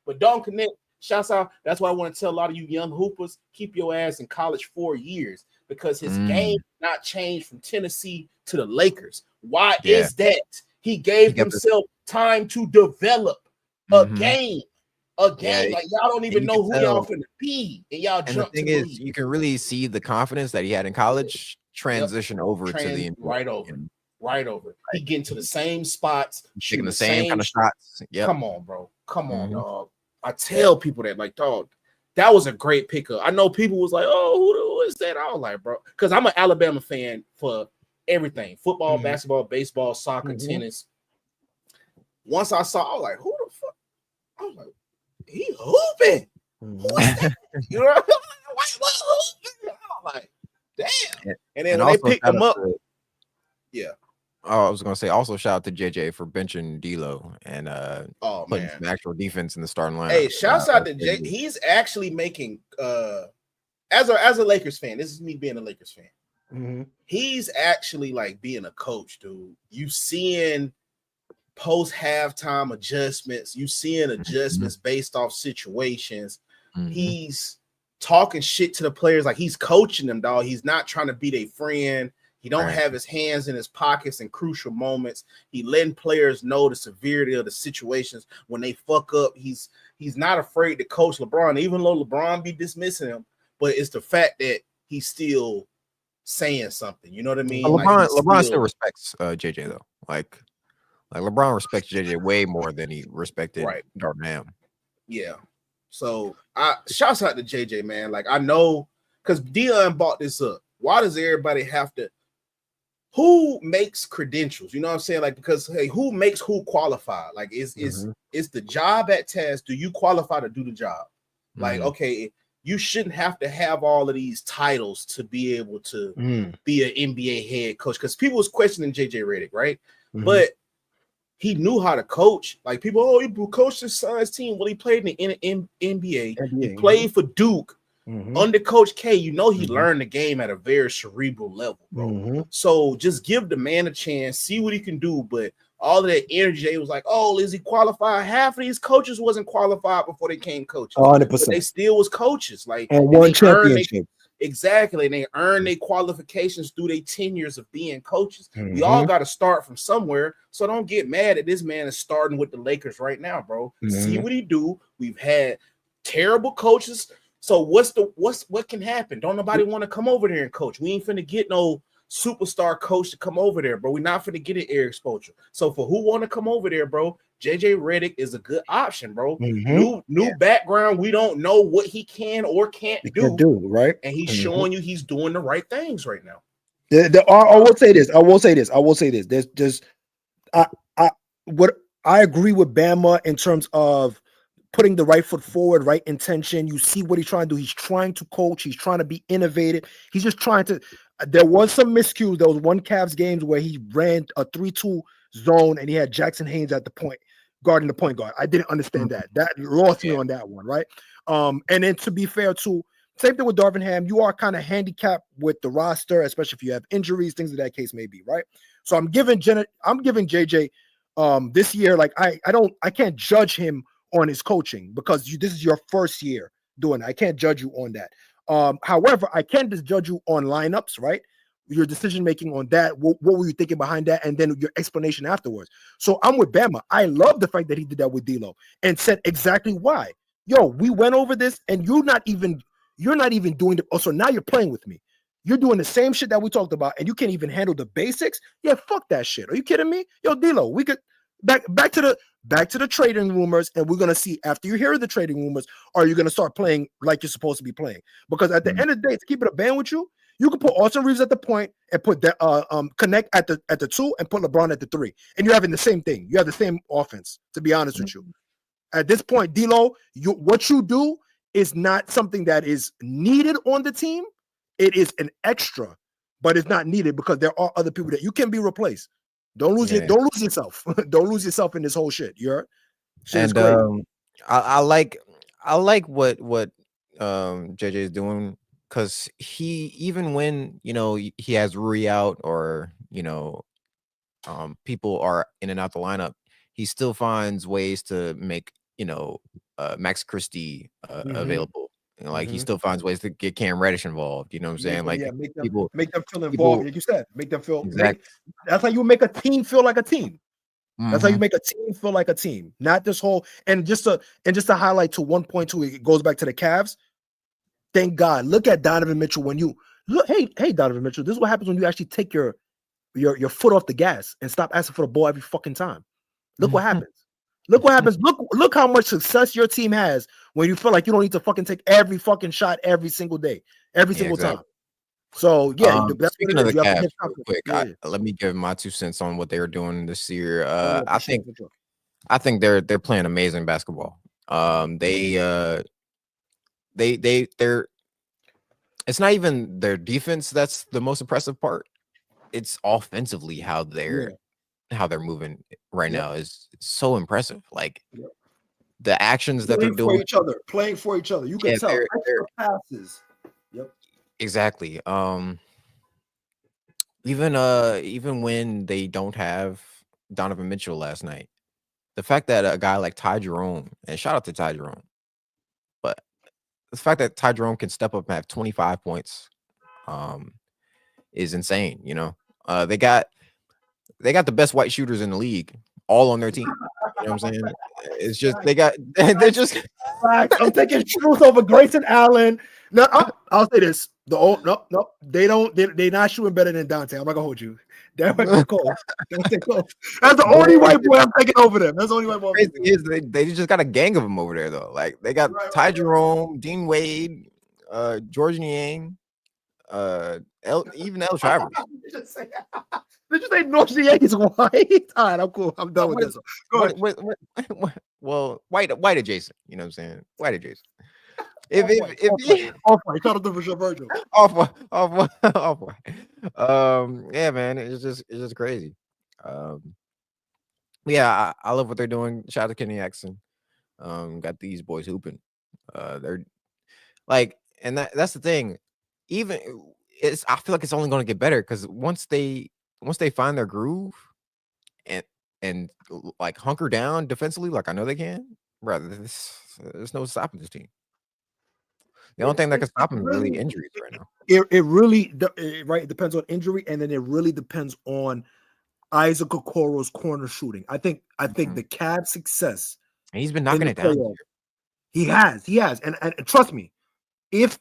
But Dog Connect, shouts out. That's why I want to tell a lot of you young hoopers, keep your ass in college 4 years, because his game not changed from Tennessee to the Lakers. Why is that? He gave himself time to develop a game. Like, y'all don't even know who y'all finna be, and y'all jump. The thing is, you can really see the confidence that he had in college transition over to the NBA. Right over. He getting to the same spots, taking the same kind of shots. Yeah. Come on, bro. Come on, dog. I tell people that, like, dog, that was a great pickup. I know people was like, oh, who is that? I was like, bro, because I'm an Alabama fan for everything: football, basketball, baseball, soccer, tennis. Once I saw, I was like, who the fuck? I was like, he hooping. Who is that? You know what I mean? What hooping? I was like, damn. And then when they picked him up, I was gonna say also shout out to JJ for benching D'Lo and putting some actual defense in the starting lineup. Hey, shouts out to Jay. He's actually making as a Lakers fan. This is me being a Lakers fan. He's actually like being a coach, dude. You seeing post halftime adjustments, you seeing adjustments based off situations. He's talking shit to the players like he's coaching them, dog. He's not trying to be their friend. He don't have his hands in his pockets in crucial moments. He letting players know the severity of the situations when they fuck up. He's not afraid to coach LeBron, even though LeBron be dismissing him. But it's the fact that he's still saying something. You know what I mean? LeBron still respects JJ though. Like LeBron respects JJ way more than he respected Darvin Ham. Yeah. So shouts out to JJ, man. Like I know because Dion bought this up. Why does everybody have to? Who makes credentials? You know what I'm saying? Like because hey, who makes who qualify? Like is the job at task? Do you qualify to do the job? Like okay, you shouldn't have to have all of these titles to be able to be an NBA head coach. Because people was questioning JJ Redick, right? But he knew how to coach. Like people, he coached his son's team. Well, he played in the NBA. He played for Duke under Coach K. You know he learned the game at a very cerebral level, bro. So just give the man a chance, see what he can do. But all of that energy, it was like, oh, is he qualified? Half of these coaches wasn't qualified before they came coaches. 100%. But they still was coaches. Like and won championship. Exactly. And they earn their qualifications through their tenures of being coaches. We all got to start from somewhere. So don't get mad that this man is starting with the Lakers right now, bro. See what he do. We've had terrible coaches. So what can happen? Don't nobody want to come over there and coach. We ain't finna get no superstar coach to come over there, bro. We're not finna get an Eric Spoelstra. So for who want to come over there, bro, JJ Redick is a good option, bro. New background. We don't know what he can or can't do, right? And he's showing you he's doing the right things right now. I will say this. There's I agree with Bama in terms of putting the right foot forward, right intention. You see what he's trying to do. He's trying to coach. He's trying to be innovative. He's just trying to. There was some miscues. There was one Cavs games where he ran a 3-2 zone and he had Jackson Haynes at the point, guarding the point guard. I didn't understand that. That lost me on that one, right? And then to be fair, too, same thing with Darvin Ham. You are kind of handicapped with the roster, especially if you have injuries, things of that case may be, right? So I'm giving JJ this year. Like I can't judge him on his coaching because this is your first year doing it. I can't judge you on that. However, I can just judge you on lineups, right? Your decision making on that. What were you thinking behind that? And then your explanation afterwards. So I'm with Bama. I love the fact that he did that with D'Lo and said exactly why. Yo, we went over this, and you're not even doing it. Oh, so now you're playing with me. You're doing the same shit that we talked about, and you can't even handle the basics. Yeah, fuck that shit. Are you kidding me? Yo, D'Lo, we could back to the trading rumors, and we're gonna see after you hear the trading rumors, are you gonna start playing like you're supposed to be playing? Because at the end of the day, to keep it a band with you, you can put Austin Reeves at the point and put that Connect at the 2 and put LeBron at the 3, and you're having the same thing. You have the same offense. To be honest with you, at this point, D'Lo, what you do is not something that is needed on the team. It is an extra, but it's not needed because there are other people that you can be replaced. Don't lose yourself. Don't lose yourself in this whole shit. You're and I like what JJ is doing, because he, even when he has Rui out or people are in and out the lineup, he still finds ways to make Max Christie available. Like he still finds ways to get Cam Reddish involved. You know what I'm saying? Like make them feel involved. Like you said, make them feel. Exactly. That's how you make a team feel like a team. That's how you make a team feel like a team. Not this whole and just to highlight to 1.2. It goes back to the Cavs. Thank God. Look at Donovan Mitchell when you look. Hey, Donovan Mitchell. This is what happens when you actually take your foot off the gas and stop asking for the ball every fucking time. Look what happens. Look what happens. Look how much success your team has when you feel like you don't need to fucking take every fucking shot every single day, every single time. So that's speaking of the Cavs, real quick, let me give my 2 cents on what they were doing this year. I think they're playing amazing basketball. They're it's not even their defense that's the most impressive part. It's offensively how they're moving right now is so impressive. Like the actions that they're doing playing for each other. You can tell. They're passes. Yep. Exactly. even when they don't have Donovan Mitchell last night, the fact that a guy like Ty Jerome, and shout out to Ty Jerome, but the fact that Ty Jerome can step up and have 25 points is insane. You know, they got the best white shooters in the league all on their team. You know what I'm saying? It's just they're just. I'm taking Truth over Grayson Allen. No, I'll say this: they're not shooting better than Dante. I'm not gonna hold you. That's Cole. That's the only white boy I'm taking over them. That's the only white boy. They just got a gang of them over there though. Like they got Ty Jerome, Dean Wade, George Niang, even El Travers. Did you say North Niang is white? All right, I'm cool. I'm done with this. Go ahead. Well, white adjacent. You know what I'm saying? White adjacent. If off white, shout out to Virgil. Off white. Yeah, man, it's just crazy. Yeah, I love what they're doing. Shout out to Kenny Jackson. Got these boys hooping. They're like, and that's the thing. Even I feel like it's only going to get better because once they find their groove and like hunker down defensively, like I know they can. Rather, there's no stopping this team. The only thing that can stop them is really injuries right now. It really depends on injury, and then it really depends on Isaac Okoro's corner shooting. I think the Cavs' success. And he's been knocking it down. He has, and trust me, if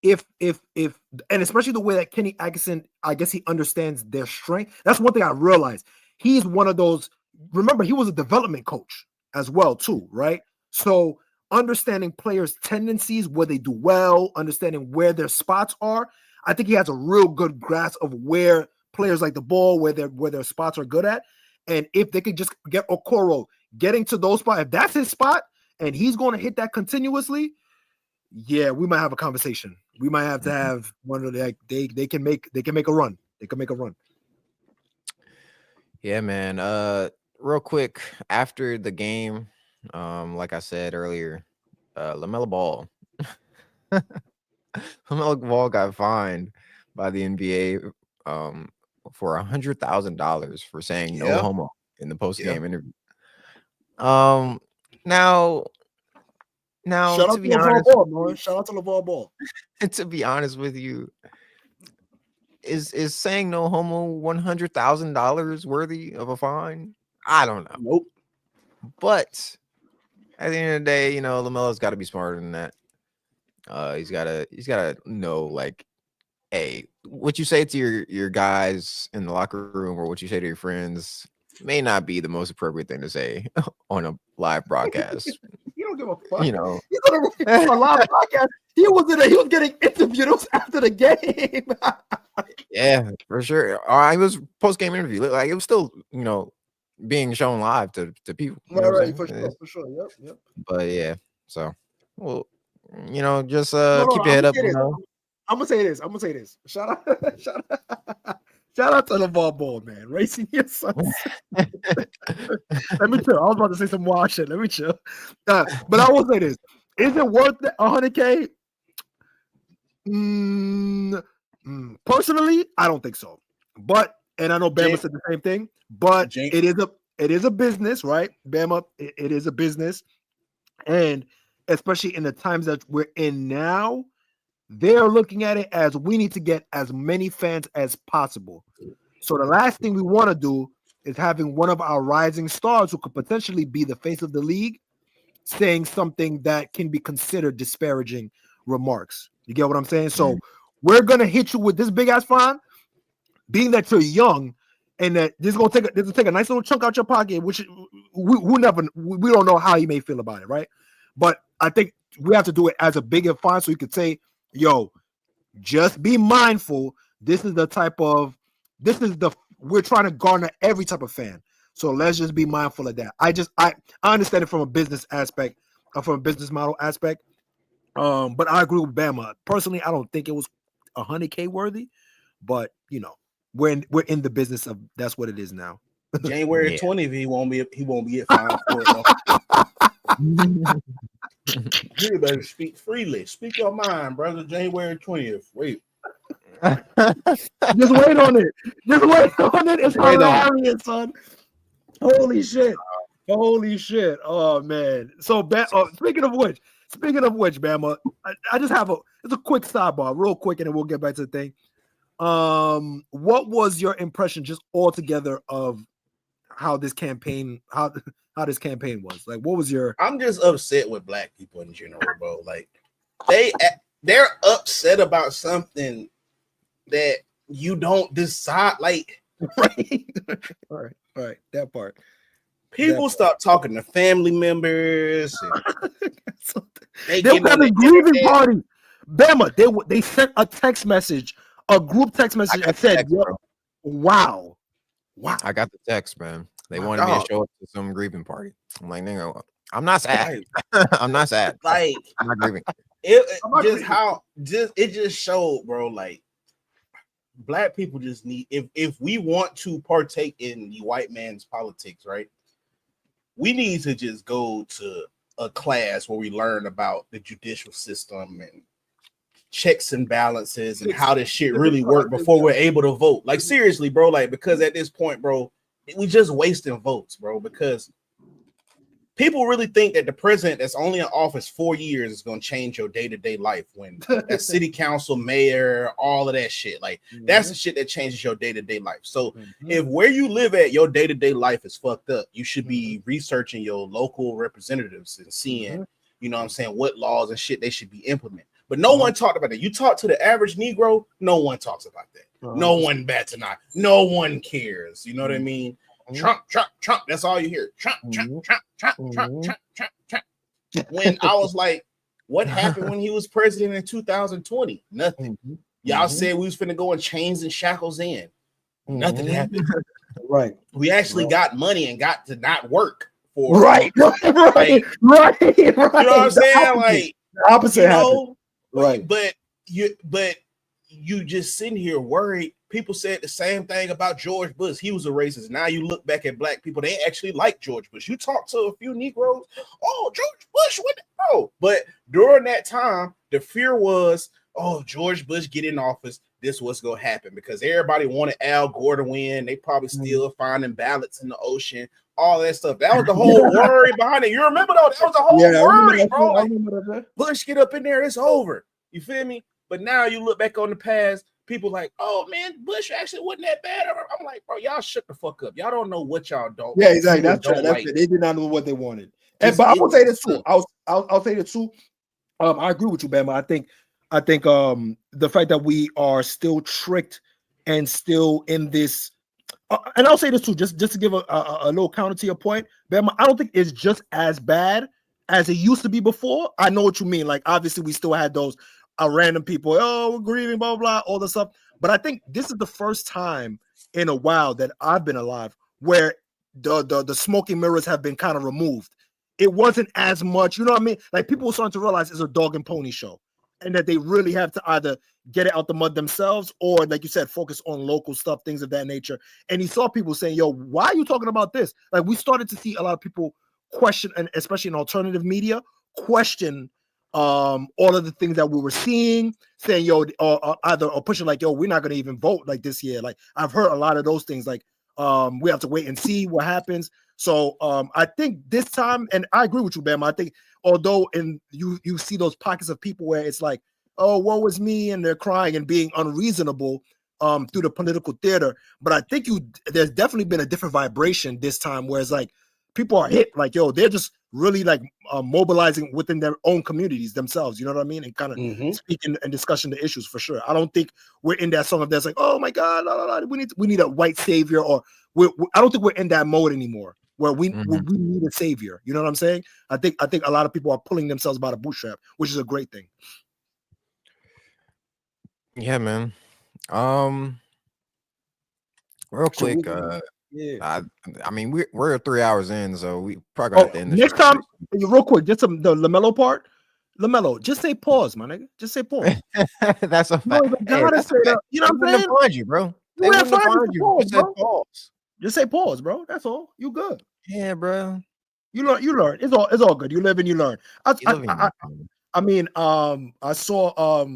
and especially the way that Kenny Atkinson, I guess he understands their strength. That's one thing I realized. He's one of those. Remember, he was a development coach as well, too, right? So understanding players' tendencies, where they do well, understanding where their spots are. I think he has a real good grasp of where players like the ball, where their spots are good at. And if they could just get Okoro getting to those spots, if that's his spot and he's going to hit that continuously, yeah, we might have a conversation. We might have to have one of the they can make a run. They can make a run. Yeah, man. Real quick, after the game, like I said earlier, LaMelo Ball. LaMelo Ball got fined by the NBA for $100,000 for saying no homo in the post-game interview. Now Shout to be honest, shout out to LeVar Ball. To be honest with you, is saying no homo $100,000 worthy of a fine? I don't know. Nope. But at the end of the day, you know, LaMelo's got to be smarter than that. He's gotta know, like, hey, what you say to your guys in the locker room or what you say to your friends may not be the most appropriate thing to say on a live broadcast. You don't give a fuck. You know, he's on a live broadcast. He was getting interviewed after the game. Yeah, for sure. It was post-game interview. Like it was still, you know, being shown live to people. Right, for sure. Yep. But yeah, so well, you know, just keep your head up. I'm gonna say this. Shout out to LeVar Ball, man. Racing your sons. Let me chill. I was about to say some wild shit. Let me chill. But I will say this. Is it worth $100K? Personally, I don't think so. But, and I know Bama said the same thing, but it is a business, right? Bama, it is a business. And especially in the times that we're in now, they're looking at it as we need to get as many fans as possible. So the last thing we want to do is having one of our rising stars who could potentially be the face of the league saying something that can be considered disparaging remarks. You get what I'm saying? So we're going to hit you with this big ass fine, being that you're young and that this is going to take a nice little chunk out your pocket, which we don't know how you may feel about it, right? But I think we have to do it as a bigger fine so you could say, yo, just be mindful. We're trying to garner every type of fan. So let's just be mindful of that. I understand it from a business aspect, from a business model aspect. But I agree with Bama. Personally, I don't think it was $100K worthy, but you know, we're in the business of that's what it is now. January 20th, he won't be at 5 for it. You better speak freely. Speak your mind, brother. January 20th. Wait. Just wait on it. Just wait on it. It's hilarious, son. Holy shit. Holy shit. Oh man. So speaking of which, Bama, I just have it's a quick sidebar, real quick, and then we'll get back to the thing. What was your impression just altogether of how this campaign was? Like, what was your? I'm just upset with black people in general, bro. Like, they're upset about something that you don't decide. Like, right, all right, that part. People stop talking to family members. They were having a grieving party. Bama, they sent a text message, a group text message, and said, "Wow, I got the text, man. They wanted me to show up to some grieving party. I'm like, nigga, I'm not sad. I'm not sad. Like, I'm not grieving. It just showed, bro. Like, black people just need, if we want to partake in the white man's politics, right? We need to just go to a class where we learn about the judicial system and checks and balances and how this shit really work before we're able to vote. Like, seriously, bro. Like, because at this point, bro, we just wasting votes, bro. Because people really think that the president that's only in office 4 years is going to change your day-to-day life, when that city council, mayor, all of that shit. Like, that's the shit that changes your day-to-day life. So if where you live at, your day-to-day life is fucked up, you should be researching your local representatives and seeing, you know what I'm saying, what laws and shit they should be implementing. But no one talked about that. You talk to the average Negro, no one talks about that. No one bats an eye. No one cares. You know what I mean? Trump, Trump, Trump. That's all you hear. Trump, Trump, Trump, Trump, Trump, Trump, Trump, Trump. When I was like, what happened when he was president in 2020? Nothing. Y'all said we was finna go in chains and shackles in. Nothing happened. Right. We actually got money and got to not work for right. You know what I'm saying? Like, the opposite happened. Right. But you just sitting here worried. People said the same thing about George Bush. He was a racist. Now you look back at black people, they actually like George Bush. You talk to a few Negroes, oh, George Bush, what the hell? But during that time, the fear was, oh, George Bush get in office, this was going to happen, because everybody wanted Al Gore to win. They probably still finding ballots in the ocean, all that stuff. That was the whole worry behind it. You remember, though? That was the whole worry, bro. Like, Bush get up in there, it's over. You feel me? But now you look back on the past, people like, oh man, Bush actually wasn't that bad. I'm like, bro, y'all shut the fuck up. Y'all don't know what y'all don't. Yeah, exactly. That's true. That's it. They did not know what they wanted. But I will say this too. I'll say this too. I agree with you, Bama. I think the fact that we are still tricked and still in this, and I'll say this too, just to give a little counter to your point, Bama, I don't think it's just as bad as it used to be before. I know what you mean. Like, obviously, we still had those random people, oh, we're grieving, blah, blah, all this stuff. But I think this is the first time in a while that I've been alive where the smoking mirrors have been kind of removed. It wasn't as much, you know what I mean? Like, people were starting to realize it's a dog and pony show, and that they really have to either get it out the mud themselves or, like you said, focus on local stuff, things of that nature. And you saw people saying, yo, why are you talking about this? Like, we started to see a lot of people question, and especially in alternative media, question all of the things that we were seeing, saying, yo, or pushing like, yo, we're not going to even vote like this year. Like, I've heard a lot of those things, like, we have to wait and see what happens. So I think this time, and I agree with you, Bam, I think although you see those pockets of people where it's like, oh, woe is me, and they're crying and being unreasonable through the political theater, but I think there's definitely been a different vibration this time where it's like people are hit, like, yo, they're just really like mobilizing within their own communities themselves, you know what I mean, and kind of speaking and discussing the issues for sure. I don't think we're in that song of that's like, oh my god, la, la, la, we need a white savior, or I don't think we're in that mode anymore where we need a savior, you know what I'm saying? I think a lot of people are pulling themselves by the bootstrap, which is a great thing. Yeah, man. Real quick, yeah. I mean, we're 3 hours in, so we probably got to end this. Next time, real quick, just the LaMelo part. LaMelo, just say pause, my nigga. Just say pause. That's a fact. You know what I'm saying? Find you, bro. They wouldn't find you. Just say pause. Just say pause, bro. That's all. You good? Yeah, bro. You learn. It's all good. You live and you learn. I mean, I saw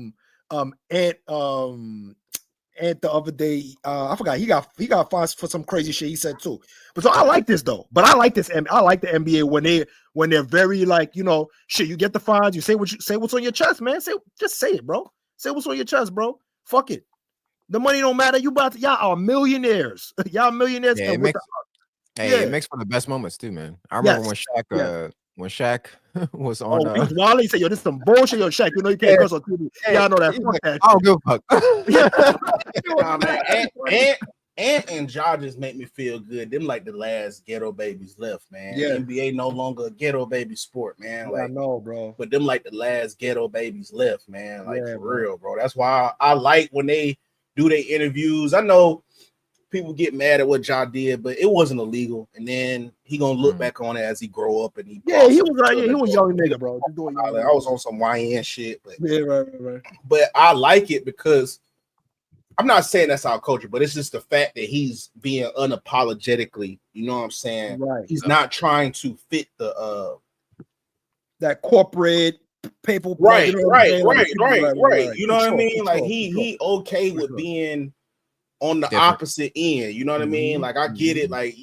Ant the other day. I forgot he got fined for some crazy shit he said too. But so I like this though. But I like this. I like the NBA when they're very like, you know, shit. You get the fines. You say what's on your chest, man. Just say it, bro. Say what's on your chest, bro. Fuck it. The money don't matter. Y'all are millionaires. Y'all millionaires. Yeah, it makes for the best moments too, man. I remember when Shaq was on. Wally said, "Yo, this is some bullshit, yo, Shaq. You know you can't cuss on TV. Y'all know that. Fuck that. I don't give a fuck." Nah, man, Ant and Ja just make me feel good. Them like the last ghetto babies left, man. Yeah. NBA no longer a ghetto baby sport, man. Like, I know, bro. But them like the last ghetto babies left, man. Like for bro. real, bro. That's why I like when they do their interviews. I know people get mad at what Ja did, but it wasn't illegal. And then he gonna look back on it as he grow up and he he was right. Yeah, he was a young nigga, bro. I was on some YN shit, but right. But I like it because I'm not saying that's our culture, but it's just the fact that he's being unapologetically, you know what I'm saying? Right. He's not trying to fit the that corporate people. Right. You know Right. You know what I mean? Like he okay with being on the opposite end. You know what I mean? Like I get it. Like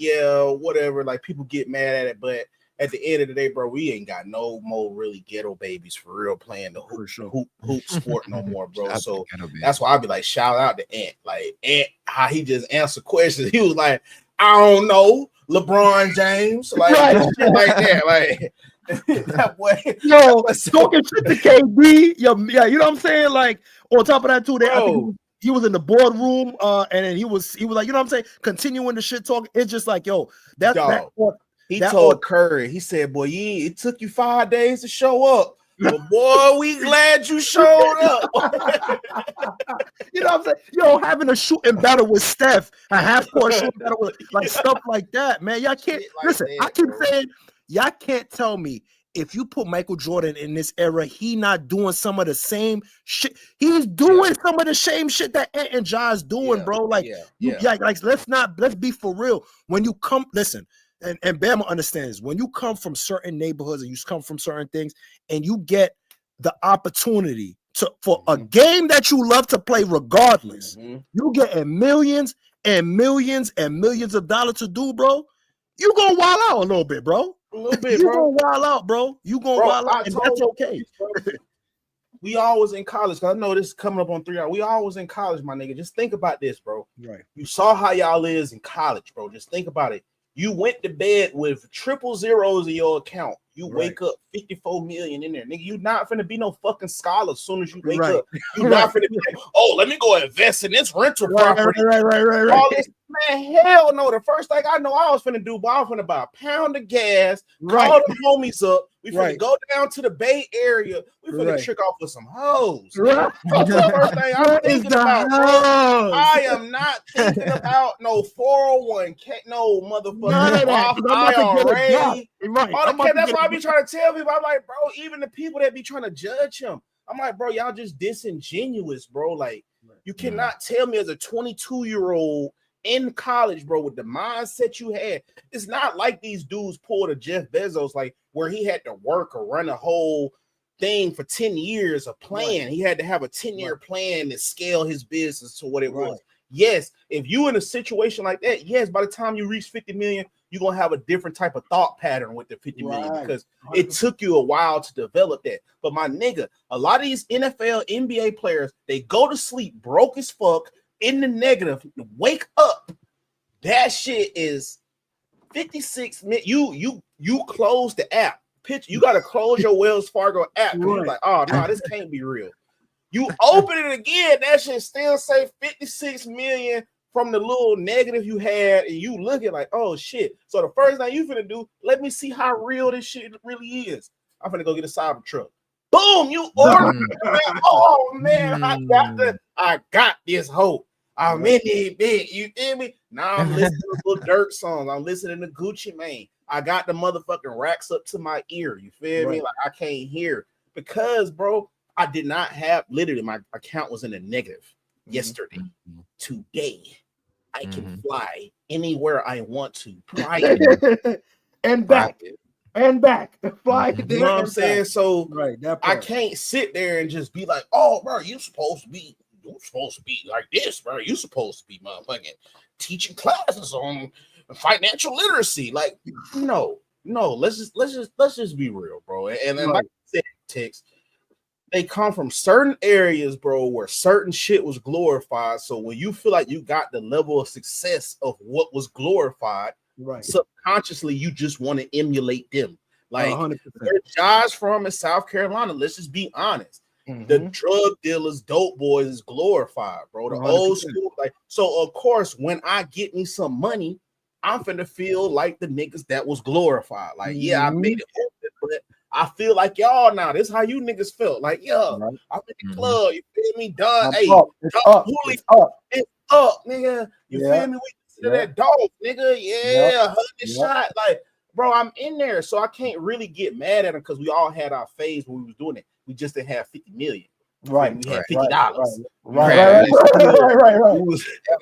whatever. Like people get mad at it, but at the end of the day, bro, we ain't got no more really ghetto babies for real playing the hoop sport no more, bro. So that's why I be like, shout out to Ant. Like Ant, how he just answered questions. He was like, I don't know, LeBron James, like shit like that, like. That boy, talking shit to KD, you know what I'm saying? Like on top of that too, I think he was in the boardroom, and then he was like, you know what I'm saying, continuing the shit talk. It's just like, he told Curry, he said, boy, it took you 5 days to show up. But boy, we glad you showed up. You know what I'm saying? Having a shooting battle with Steph, a half-court shooting battle with like stuff like that, man. Y'all can't listen. I keep saying, y'all can't tell me if you put Michael Jordan in this era, he not doing some of the same shit. He's doing some of the same shit that Ant and Ja's doing, bro. Like, let's be for real. When you come, listen. And Bama understands when you come from certain neighborhoods and you come from certain things and you get the opportunity for a game that you love to play regardless, you get millions and millions and millions of dollars to do, bro. You gonna wild out a little bit, bro. A little bit, you bro. gonna wild out, bro. You gonna wild out, and that's okay. We always in college. Cause I know this is coming up on 3 hours. We always in college, my nigga. Just think about this, bro. Right. You saw how y'all is in college, bro. Just think about it. You went to bed with triple zeros in your account. You wake up 54 million in there. Nigga, you not finna be no fucking scholar as soon as you wake up. You not finna be like, oh, let me go invest in this rental property. Right. All this, man, hell no. The first thing I know I was finna do, but I was finna buy a pound of gas, call the homies up. We finna go down to the Bay Area. We finna trick off with some hoes. That's the first thing I'm thinking about, bro. I am not thinking about no 401k, no motherfucking IRA. That's why I be trying to tell people. I'm like, bro, even the people that be trying to judge him, I'm like, bro, y'all just disingenuous, bro. Like, you cannot tell me as a 22-year-old in college, bro, with the mindset you had. It's not like these dudes pulled a Jeff Bezos, like where he had to work or run a whole thing for 10 years of plan. He had to have a 10-year plan to scale his business to what it was. Yes, if you in a situation like that, yes, by the time you reach 50 million, you're gonna have a different type of thought pattern with the 50 million because it took you a while to develop that. But my nigga, a lot of these NFL, NBA players, they go to sleep broke as fuck in the negative, wake up. That shit is 56 minutes. You close the app. You gotta close your Wells Fargo app. You're like, oh no, this can't be real. You open it again, that shit still say 56 million from the little negative you had, and you look at like, oh shit. So the first thing you finna do, let me see how real this shit really is. I'm finna go get a Cybertruck. Boom, you order. Oh man, I got this hope. I'm in it, big. You feel me? Now I'm listening to little Dirt songs. I'm listening to Gucci Mane. I got the motherfucking racks up to my ear. You feel me? Like I can't hear because, bro, I did not have, literally my account was in the negative yesterday. Today, I can fly anywhere I want to. And back. Fly there. You know what I'm saying? Back. So I can't sit there and just be like, oh, bro, you supposed to be you're supposed to be like this, bro. You're supposed to be motherfucking teaching classes on financial literacy. Like, no. Let's just be real, bro. And like I said, Tex, they come from certain areas, bro, where certain shit was glorified. So when you feel like you got the level of success of what was glorified, subconsciously you just want to emulate them. Like 100%. where Josh from in South Carolina, let's just be honest. The drug dealers, dope boys is glorified, bro. The 100%. Old school, like, so of course, when I get me some money, I'm finna feel like the niggas that was glorified. Like, yeah, I made it open, but I feel like y'all now. This is how you niggas felt. Like, yeah, I'm in the club. You feel me? Done. Hey, it's up, nigga. You feel me? We to that dog, nigga. Yeah, 100 shot. Like, bro, I'm in there, so I can't really get mad at him because we all had our phase when we was doing it. We just didn't have 50 million. Right. We had $50. Right.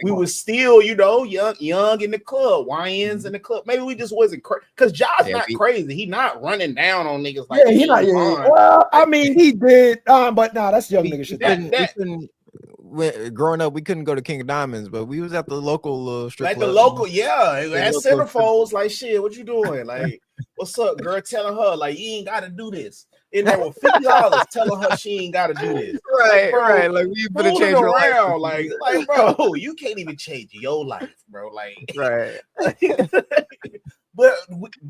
We was still, you know, young in the club, YNs in the club. Maybe we just wasn't crazy because Josh not crazy. He not running down on niggas like he not. Well, I mean, he did, but nah, that's young nigga shit. Growing up, we couldn't go to King of Diamonds, but we was at the local strip club. The local, at centerfolds. Like, shit, what you doing? Like, what's up, girl? Telling her like you ain't got to do this. In there with $50, telling her she ain't got to do this. Right. Like we better change your around. Like, bro, you can't even change your life, bro. Like, right. But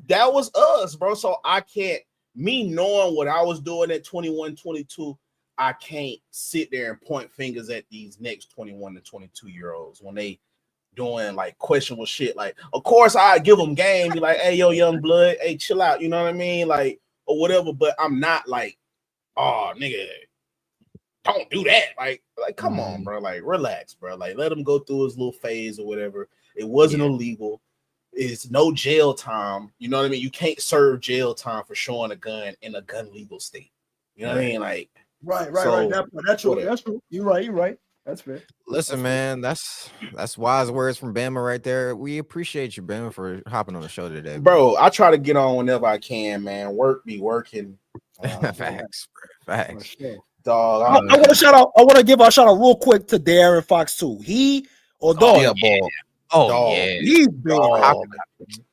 that was us, bro. So I can't. Me knowing what I was doing at 21, 22. I can't sit there and point fingers at these next 21 to 22 year olds when they doing like questionable shit. Like, of course, I give them game, be like, hey, yo, young blood, hey, chill out. You know what I mean? Like, or whatever. But I'm not like, oh, nigga, don't do that. Like, come on, bro. Like, relax, bro. Like, let him go through his little phase or whatever. It wasn't illegal. It's no jail time. You know what I mean? You can't serve jail time for showing a gun in a gun legal state. You know what I mean? Like. Right. That's true. You're right. That's fair. Listen, man, that's wise words from Bama right there. We appreciate you, Bama, for hopping on the show today, bro. I try to get on whenever I can, man. Work be working. Facts. Dog. I want to shout out. I want to give a shout out real quick to De'Aaron Fox too. He's been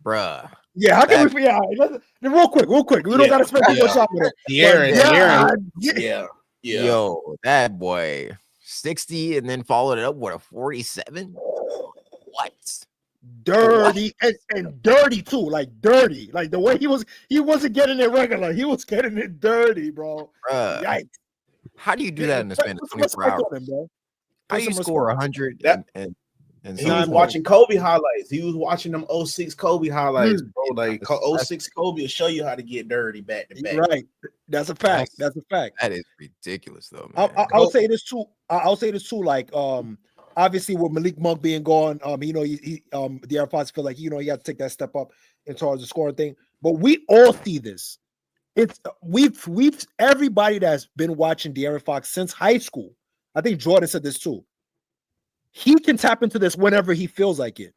bruh. Yeah, how can we real quick? We don't gotta spend too much time with it. Yo, that boy 60 and then followed it up with a 47. What? Dirty and dirty too, like dirty. Like the way he wasn't getting it regular, he was getting it dirty, bro. Yikes. How do you do that in the span of 24 hours? How do you score 100 and he was watching Kobe highlights. He was watching them 06 Kobe highlights, bro. Like 06 Kobe will show you how to get dirty back to back. Right. That's a fact. That's a fact. That is ridiculous, though, man. I'll say this too. I'll say this too. Like, obviously with Malik Monk being gone, you know, De'Aaron Fox feel like, you know, he had to take that step up in terms of scoring thing. But we all see this. It's we've everybody that's been watching De'Aaron Fox since high school. I think Jordan said this too. He can tap into this whenever he feels like it.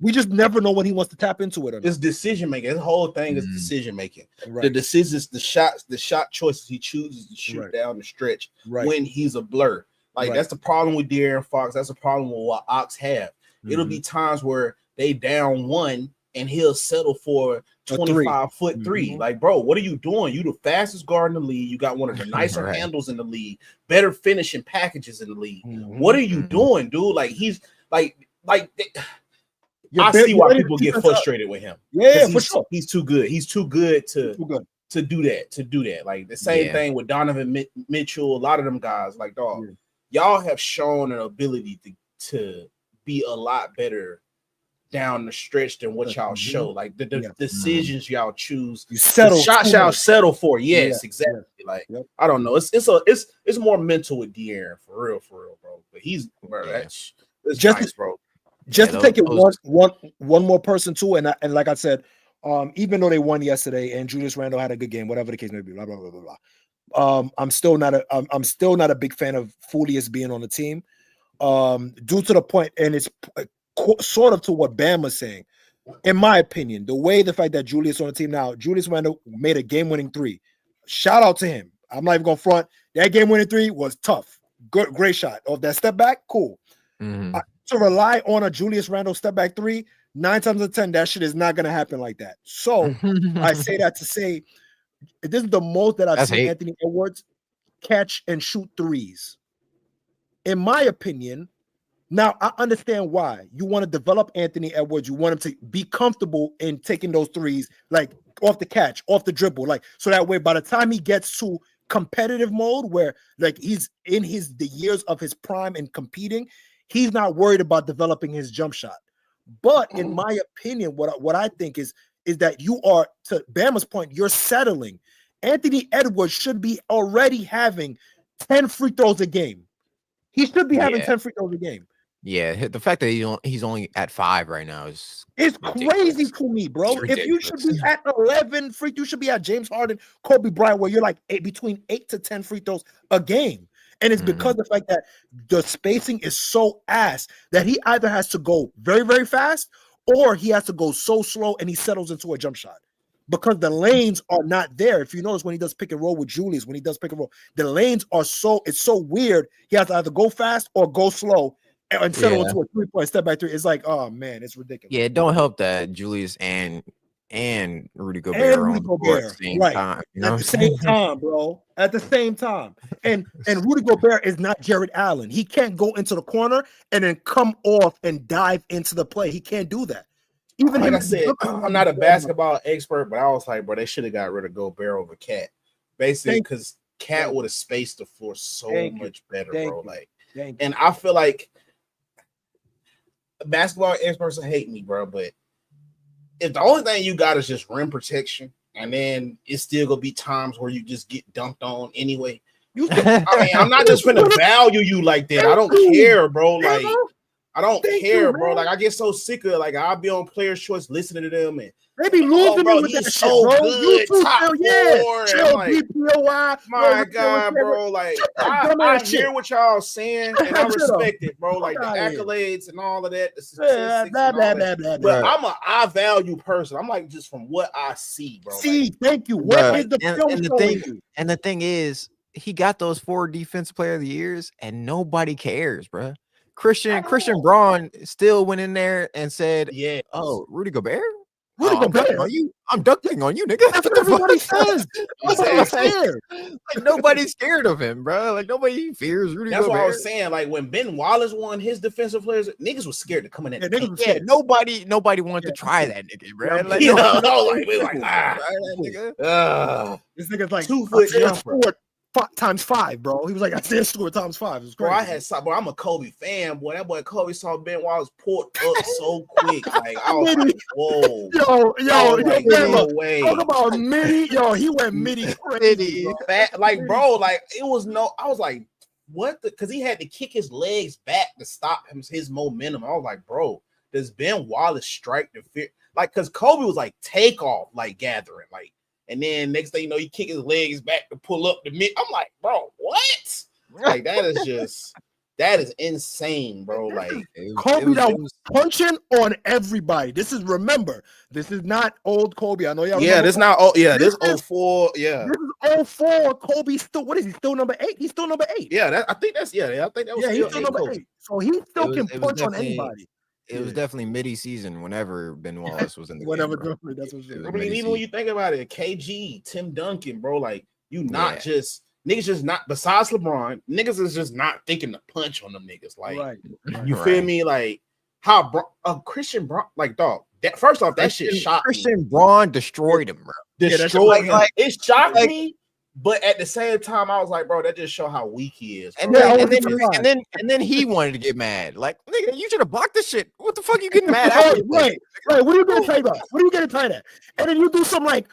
We just never know when he wants to tap into it. It's decision making. This whole thing is decision making. Right. The decisions, the shot choices he chooses to shoot down the stretch when he's a blur. Like that's the problem with De'Aaron Fox. That's the problem with what Ox have. It'll be times where they down one and he'll settle for 25-foot three. Like, bro, what are you doing? You the fastest guard in the league. You got one of the nicer handles in the league, better finishing packages in the league. What are you doing, dude? Like, he's like I see why people get frustrated with him. Yeah, for sure. He's too good. He's too good to do that. Like the same thing with Donovan Mitchell, a lot of them guys, like, dog, y'all have shown an ability to be a lot better down the stretch than what y'all show. Like the decisions y'all choose, you settle, shots y'all settle for. Yes, exactly. Like I don't know. It's more mental with De'Aaron for real, bro. But he's that's just nice, bro. Just to take it one more person too, and like I said, even though they won yesterday and Julius Randle had a good game, whatever the case may be, blah blah blah blah blah. I'm still not a big fan of Foulius being on the team, due to the point, and it's sort of to what Bam was saying. In my opinion, the fact that Julius on the team now, Julius Randle made a game-winning 3. Shout out to him. I'm not even gonna front. That game-winning 3 was tough. good, great shot. Off that step back, cool. Mhm. To rely on a Julius Randle step back three, 9 times out of 10, that shit is not gonna happen like that. So I say that to say this is the most that I've That's seen hate. Anthony Edwards catch and shoot threes. In my opinion, now I understand why you want to develop Anthony Edwards. You want him to be comfortable in taking those threes, like off the catch, off the dribble, like so that way by the time he gets to competitive mode, where like he's in the years of his prime and competing, he's not worried about developing his jump shot. But in my opinion, what I think is that you are, to Bama's point, you're settling. Anthony Edwards should be already having 10 free throws a game. He should be having 10 free throws a game. Yeah, the fact that he's only at 5 right now is crazy to me, bro. If you should be at 11 free, you should be at James Harden, Kobe Bryant, where you're like between 8 to 10 free throws a game. And it's because of the fact that the spacing is so ass that he either has to go very, very fast or he has to go so slow and he settles into a jump shot because the lanes are not there. If you notice when he does pick and roll with Julius, when he does pick and roll, the lanes are it's so weird. He has to either go fast or go slow and settle into a 3-point step back three. It's like, oh man, it's ridiculous. Yeah, it don't help that Julius and Rudy Gobert are on the court at the same time. You know at the same time, bro. At the same time. And Rudy Gobert is not Jared Allen. He can't go into the corner and then come off and dive into the play. He can't do that. Even like I said, I'm not a basketball expert, but I was like, bro, they should have got rid of Gobert over Cat. Basically, because Cat would have spaced the floor so much better, bro. Like, and I feel like basketball experts will hate me, bro, but if the only thing you got is just rim protection, and then it's still gonna be times where you just get dunked on anyway. I mean, I'm not just gonna value you like that. I don't care, bro. Like, I don't care, bro. Like, I get so sick of like I'll be on Players' Choice listening to them and they be losing bro, with he's that so shit, bro. good, top four. Like, my God, bro. Like, I hear what y'all saying, and I respect it, bro. Like the accolades and all of that, the statistics but I value person. I'm like just from what I see, bro. Thank you. What is the film and the thing is, he got those 4 defensive player of the years, and nobody cares, bro. Christian Braun still went in there and said, "Yeah, oh, Rudy Gobert." I'm dunking on you, nigga. That's what everybody says. Like nobody's scared of him, bro. Like nobody fears Rudy Gobert. That's what I was saying. Like when Ben Wallace won his defensive players, niggas was scared to come in there. Nobody wanted to try that nigga, bro. Like, this nigga's like 2 foot jumper. Times 5, bro. He was like, I said score times 5. It was crazy. Bro, I'm a Kobe fan, boy. That boy Kobe saw Ben Wallace pulled up so quick. Like, I was like, whoa. No way. Talk about midi. Yo, he went midi crazy. Like, bro, like it was I was like, what? Because he had to kick his legs back to stop his momentum. I was like, bro, does Ben Wallace strike the fear? Like, because Kobe was like takeoff, like gathering, like. And then next thing you know, he kick his legs back to pull up the mid. I'm like, bro, what? Like that is insane, bro. Like Kobe was punching on everybody. This is not old Kobe. I know y'all. Yeah, this not old. Yeah, this 04. Yeah, this is 04. Kobe still. What is he? Still number 8. He's still number 8. Yeah, I think that was. Yeah, he's still number 8. So he still can punch on anybody. It was definitely midi-season whenever Ben Wallace was in the game. That's what I mean, even when you think about it, KG, Tim Duncan, bro, like niggas just not besides LeBron, niggas is just not thinking to punch on them niggas. Like you feel me? Like how Christian Braun, like dog. That first off, that shit shocked me. Christian Braun destroyed him, bro. Destroyed him. It shocked me. But at the same time, I was like, bro, that just show how weak he is. And then he wanted to get mad. Like, nigga, you should have blocked this shit. What the fuck you getting mad at? Right. What are you gonna try about? What are you gonna try that? And then you do some like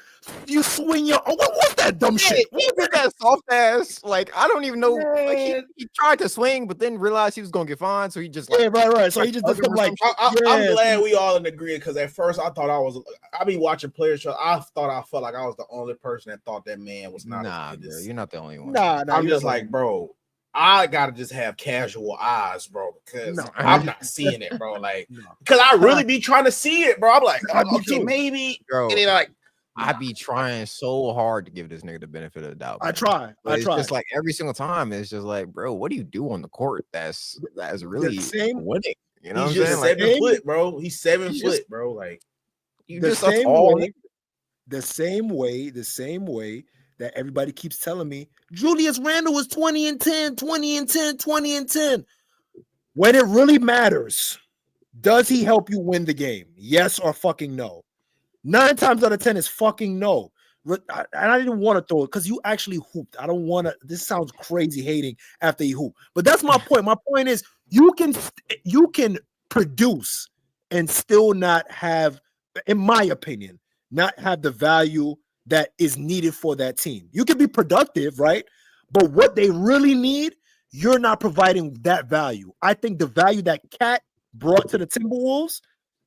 you swing your what's that dumb shit? What was that soft ass? Like, I don't even know. Like, he tried to swing, but then realized he was gonna get fined, so he just right. So he just did some like. I'm glad we all in agreement because at first I thought I be watching Players Show. I felt like I was the only person that thought that man was not. Nah, bro, you're not the only one. Nah, I'm just like, bro, I gotta just have casual eyes, bro, because I'm not seeing it, bro. Like, because I really be trying to see it, bro. I'm like, okay, maybe, bro. And then like, I be trying so hard to give this nigga the benefit of the doubt. I man. try. But I it's try. just like every single time, it's just like, bro, what do you do on the court that's really winning? You know He's what I'm just saying? 7 foot, bro. He's 7 he's foot, just- bro. Like you the just a same tall way, nigga. the same way that everybody keeps telling me Julius Randle was 20 and 10, 20 and 10, 20 and 10. When it really matters, does he help you win the game? Yes or fucking no? 9 times out of 10 is fucking no. I didn't want to throw it because you actually hooped. I don't want to. This sounds crazy hating after you hoop, but that's my point. My point is you can produce and still not have, in my opinion, not have the value that is needed for that team. You can be productive, right? But what they really need, you're not providing that value. I think the value that Cat brought to the Timberwolves,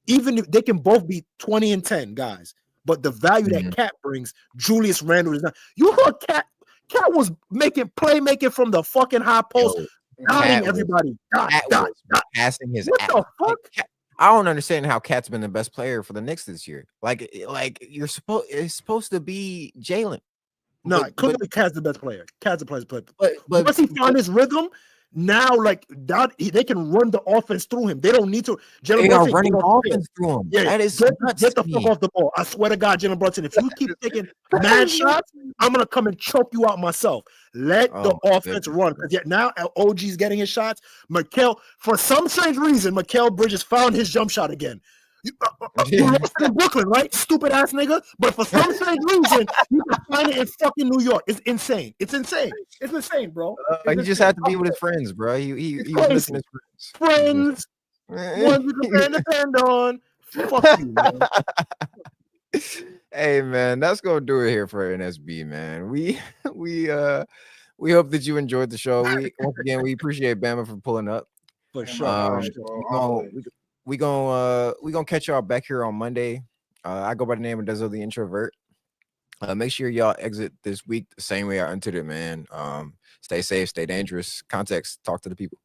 even if they can both be 20 and 10 guys, but the value that Cat brings, Julius Randle is not. You heard Cat was making playmaking from the fucking high post, dotting everybody. Passing his what ass. the fuck? Like, I don't understand how Cat's been the best player for the Knicks this year. Like it's supposed to be Jalen. No, clearly Cat's the best player. Cat's the best player. But once he found his rhythm, now like that, they can run the offense through him. They don't need to. They are running offense through him. Yeah, that is get the fuck off the ball. I swear to God, Jalen Brunson, if you keep taking mad shots, I'm gonna come and choke you out myself. Let the offense run. Because yet now OG's getting his shots. Mikal, for some strange reason, Mikal Bridges found his jump shot again. You lost it in Brooklyn, right? Stupid ass nigga. But for some strange reason, you can find it in fucking New York. It's insane. It's insane. It's insane, bro. He just had to be with his friends, bro. He was missing his friends. Ones you can depend on. Fuck you, man. Hey man, that's gonna do it here for NSB, man. We hope that you enjoyed the show. Once again we appreciate Bama for pulling up. For sure. We gonna catch y'all back here on Monday. I go by the name of Dezo the Introvert. Make sure y'all exit this week the same way I entered it, man. Stay safe, stay dangerous. Context, talk to the people.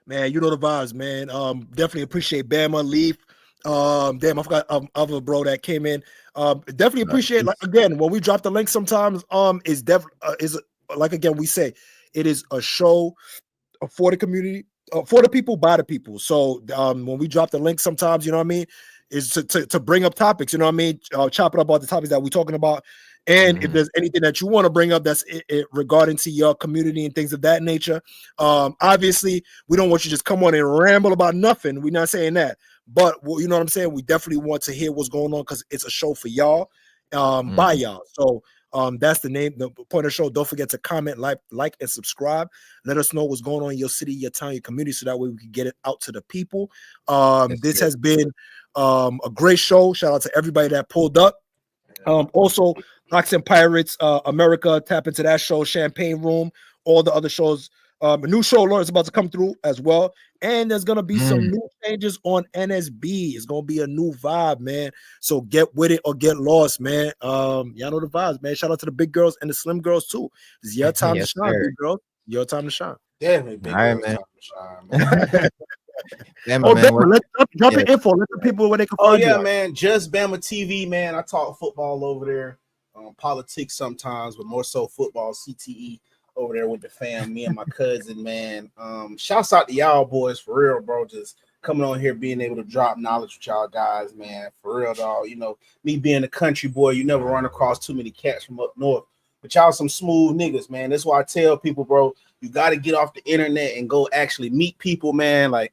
Man, you know the vibes, man. Definitely appreciate Bama, Leaf. Damn, I forgot other bro that came in. Definitely appreciate, like, again, when we drop the link sometimes, is like, again, we say it is a show for the community, for the people, by the people. So when we drop the link sometimes, you know what I mean, is to bring up topics, you know what I mean, chop it up about the topics that we're talking about. And if there's anything that you want to bring up that's regarding to your community and things of that nature, obviously we don't want you to just come on and ramble about nothing. We're not saying that, but you know what I'm saying? We definitely want to hear what's going on because it's a show for y'all, by y'all. So that's the point of the show. Don't forget to comment, like, and subscribe. Let us know what's going on in your city, your town, your community, so that way we can get it out to the people. This has been a great show. Shout out to everybody that pulled up. Also, Ox and Pirates America, tap into that show, Champagne Room, all the other shows. A new show is about to come through as well. And there's going to be some new changes on NSB. It's going to be a new vibe, man. So get with it or get lost, man. Y'all know the vibes, man. Shout out to the big girls and the slim girls, too. It's your time to shine, big girl. Your time to shine. Definitely big girls man. time to shine, man. Drop your info. Let the people where they can find you. Man. Just Bama TV, man. I talk football over there. Politics sometimes, but more so football, CTE over there with the fam, me and my cousin, man. Shouts out to y'all boys for real, bro. Just coming on here, being able to drop knowledge with y'all guys, man. For real, dog. You know, me being a country boy, you never run across too many cats from up north. But y'all some smooth niggas, man. That's why I tell people, bro, you got to get off the internet and go actually meet people, man. Like,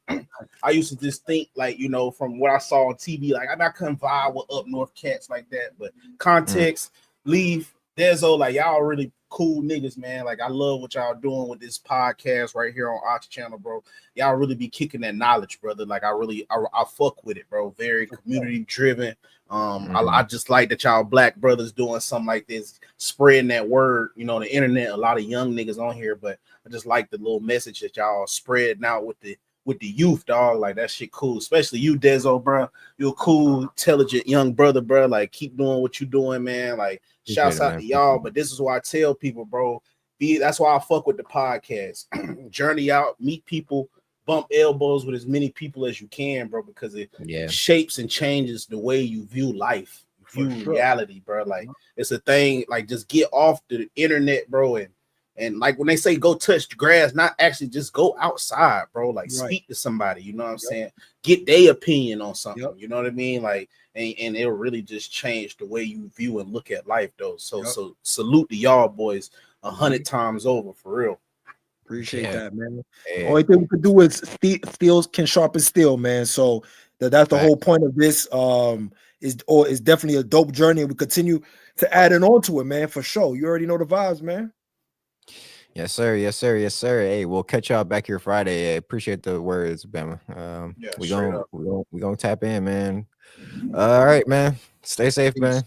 I used to just think, like, you know, from what I saw on TV, like, I couldn't vibe with up north cats like that. But context, Leave, Dezo, like, y'all really cool niggas, man. Like, I love what y'all doing with this podcast right here on Ox Channel, bro. Y'all really be kicking that knowledge, brother. Like, I fuck with it, bro. Very community driven. I just like that y'all black brothers doing something like this, spreading that word, you know, the internet, a lot of young niggas on here, but I just like the little message that y'all spreading out with the youth, dog. Like, that shit cool, especially you, Dezo, bro. You're a cool, intelligent young brother, bro. Like, keep doing what you doing, man. Like, shouts out to y'all. But this is why I tell people, bro, that's why I fuck with the podcast. Journey out, meet people, bump elbows with as many people as you can, bro, because it shapes and changes the way you view life. You view reality, bro. Like it's a thing. Like just get off the internet, bro, and like when they say go touch the grass, not actually just go outside, bro. Like speak to somebody, you know what I'm saying? Get their opinion on something, you know what I mean? Like, and it'll really just change the way you view and look at life, though. So salute to y'all boys 100 times over, for real. Appreciate that, man. Only thing we could do is steel can sharpen steel, man. So that's the whole point of this. Is definitely a dope journey, and we continue to add on to it, man, for sure. You already know the vibes, man. Yes, sir. Yes, sir. Yes, sir. Hey, we'll catch y'all back here Friday. I appreciate the words, Bama. We gonna tap in, man. All right, man. Stay safe, man.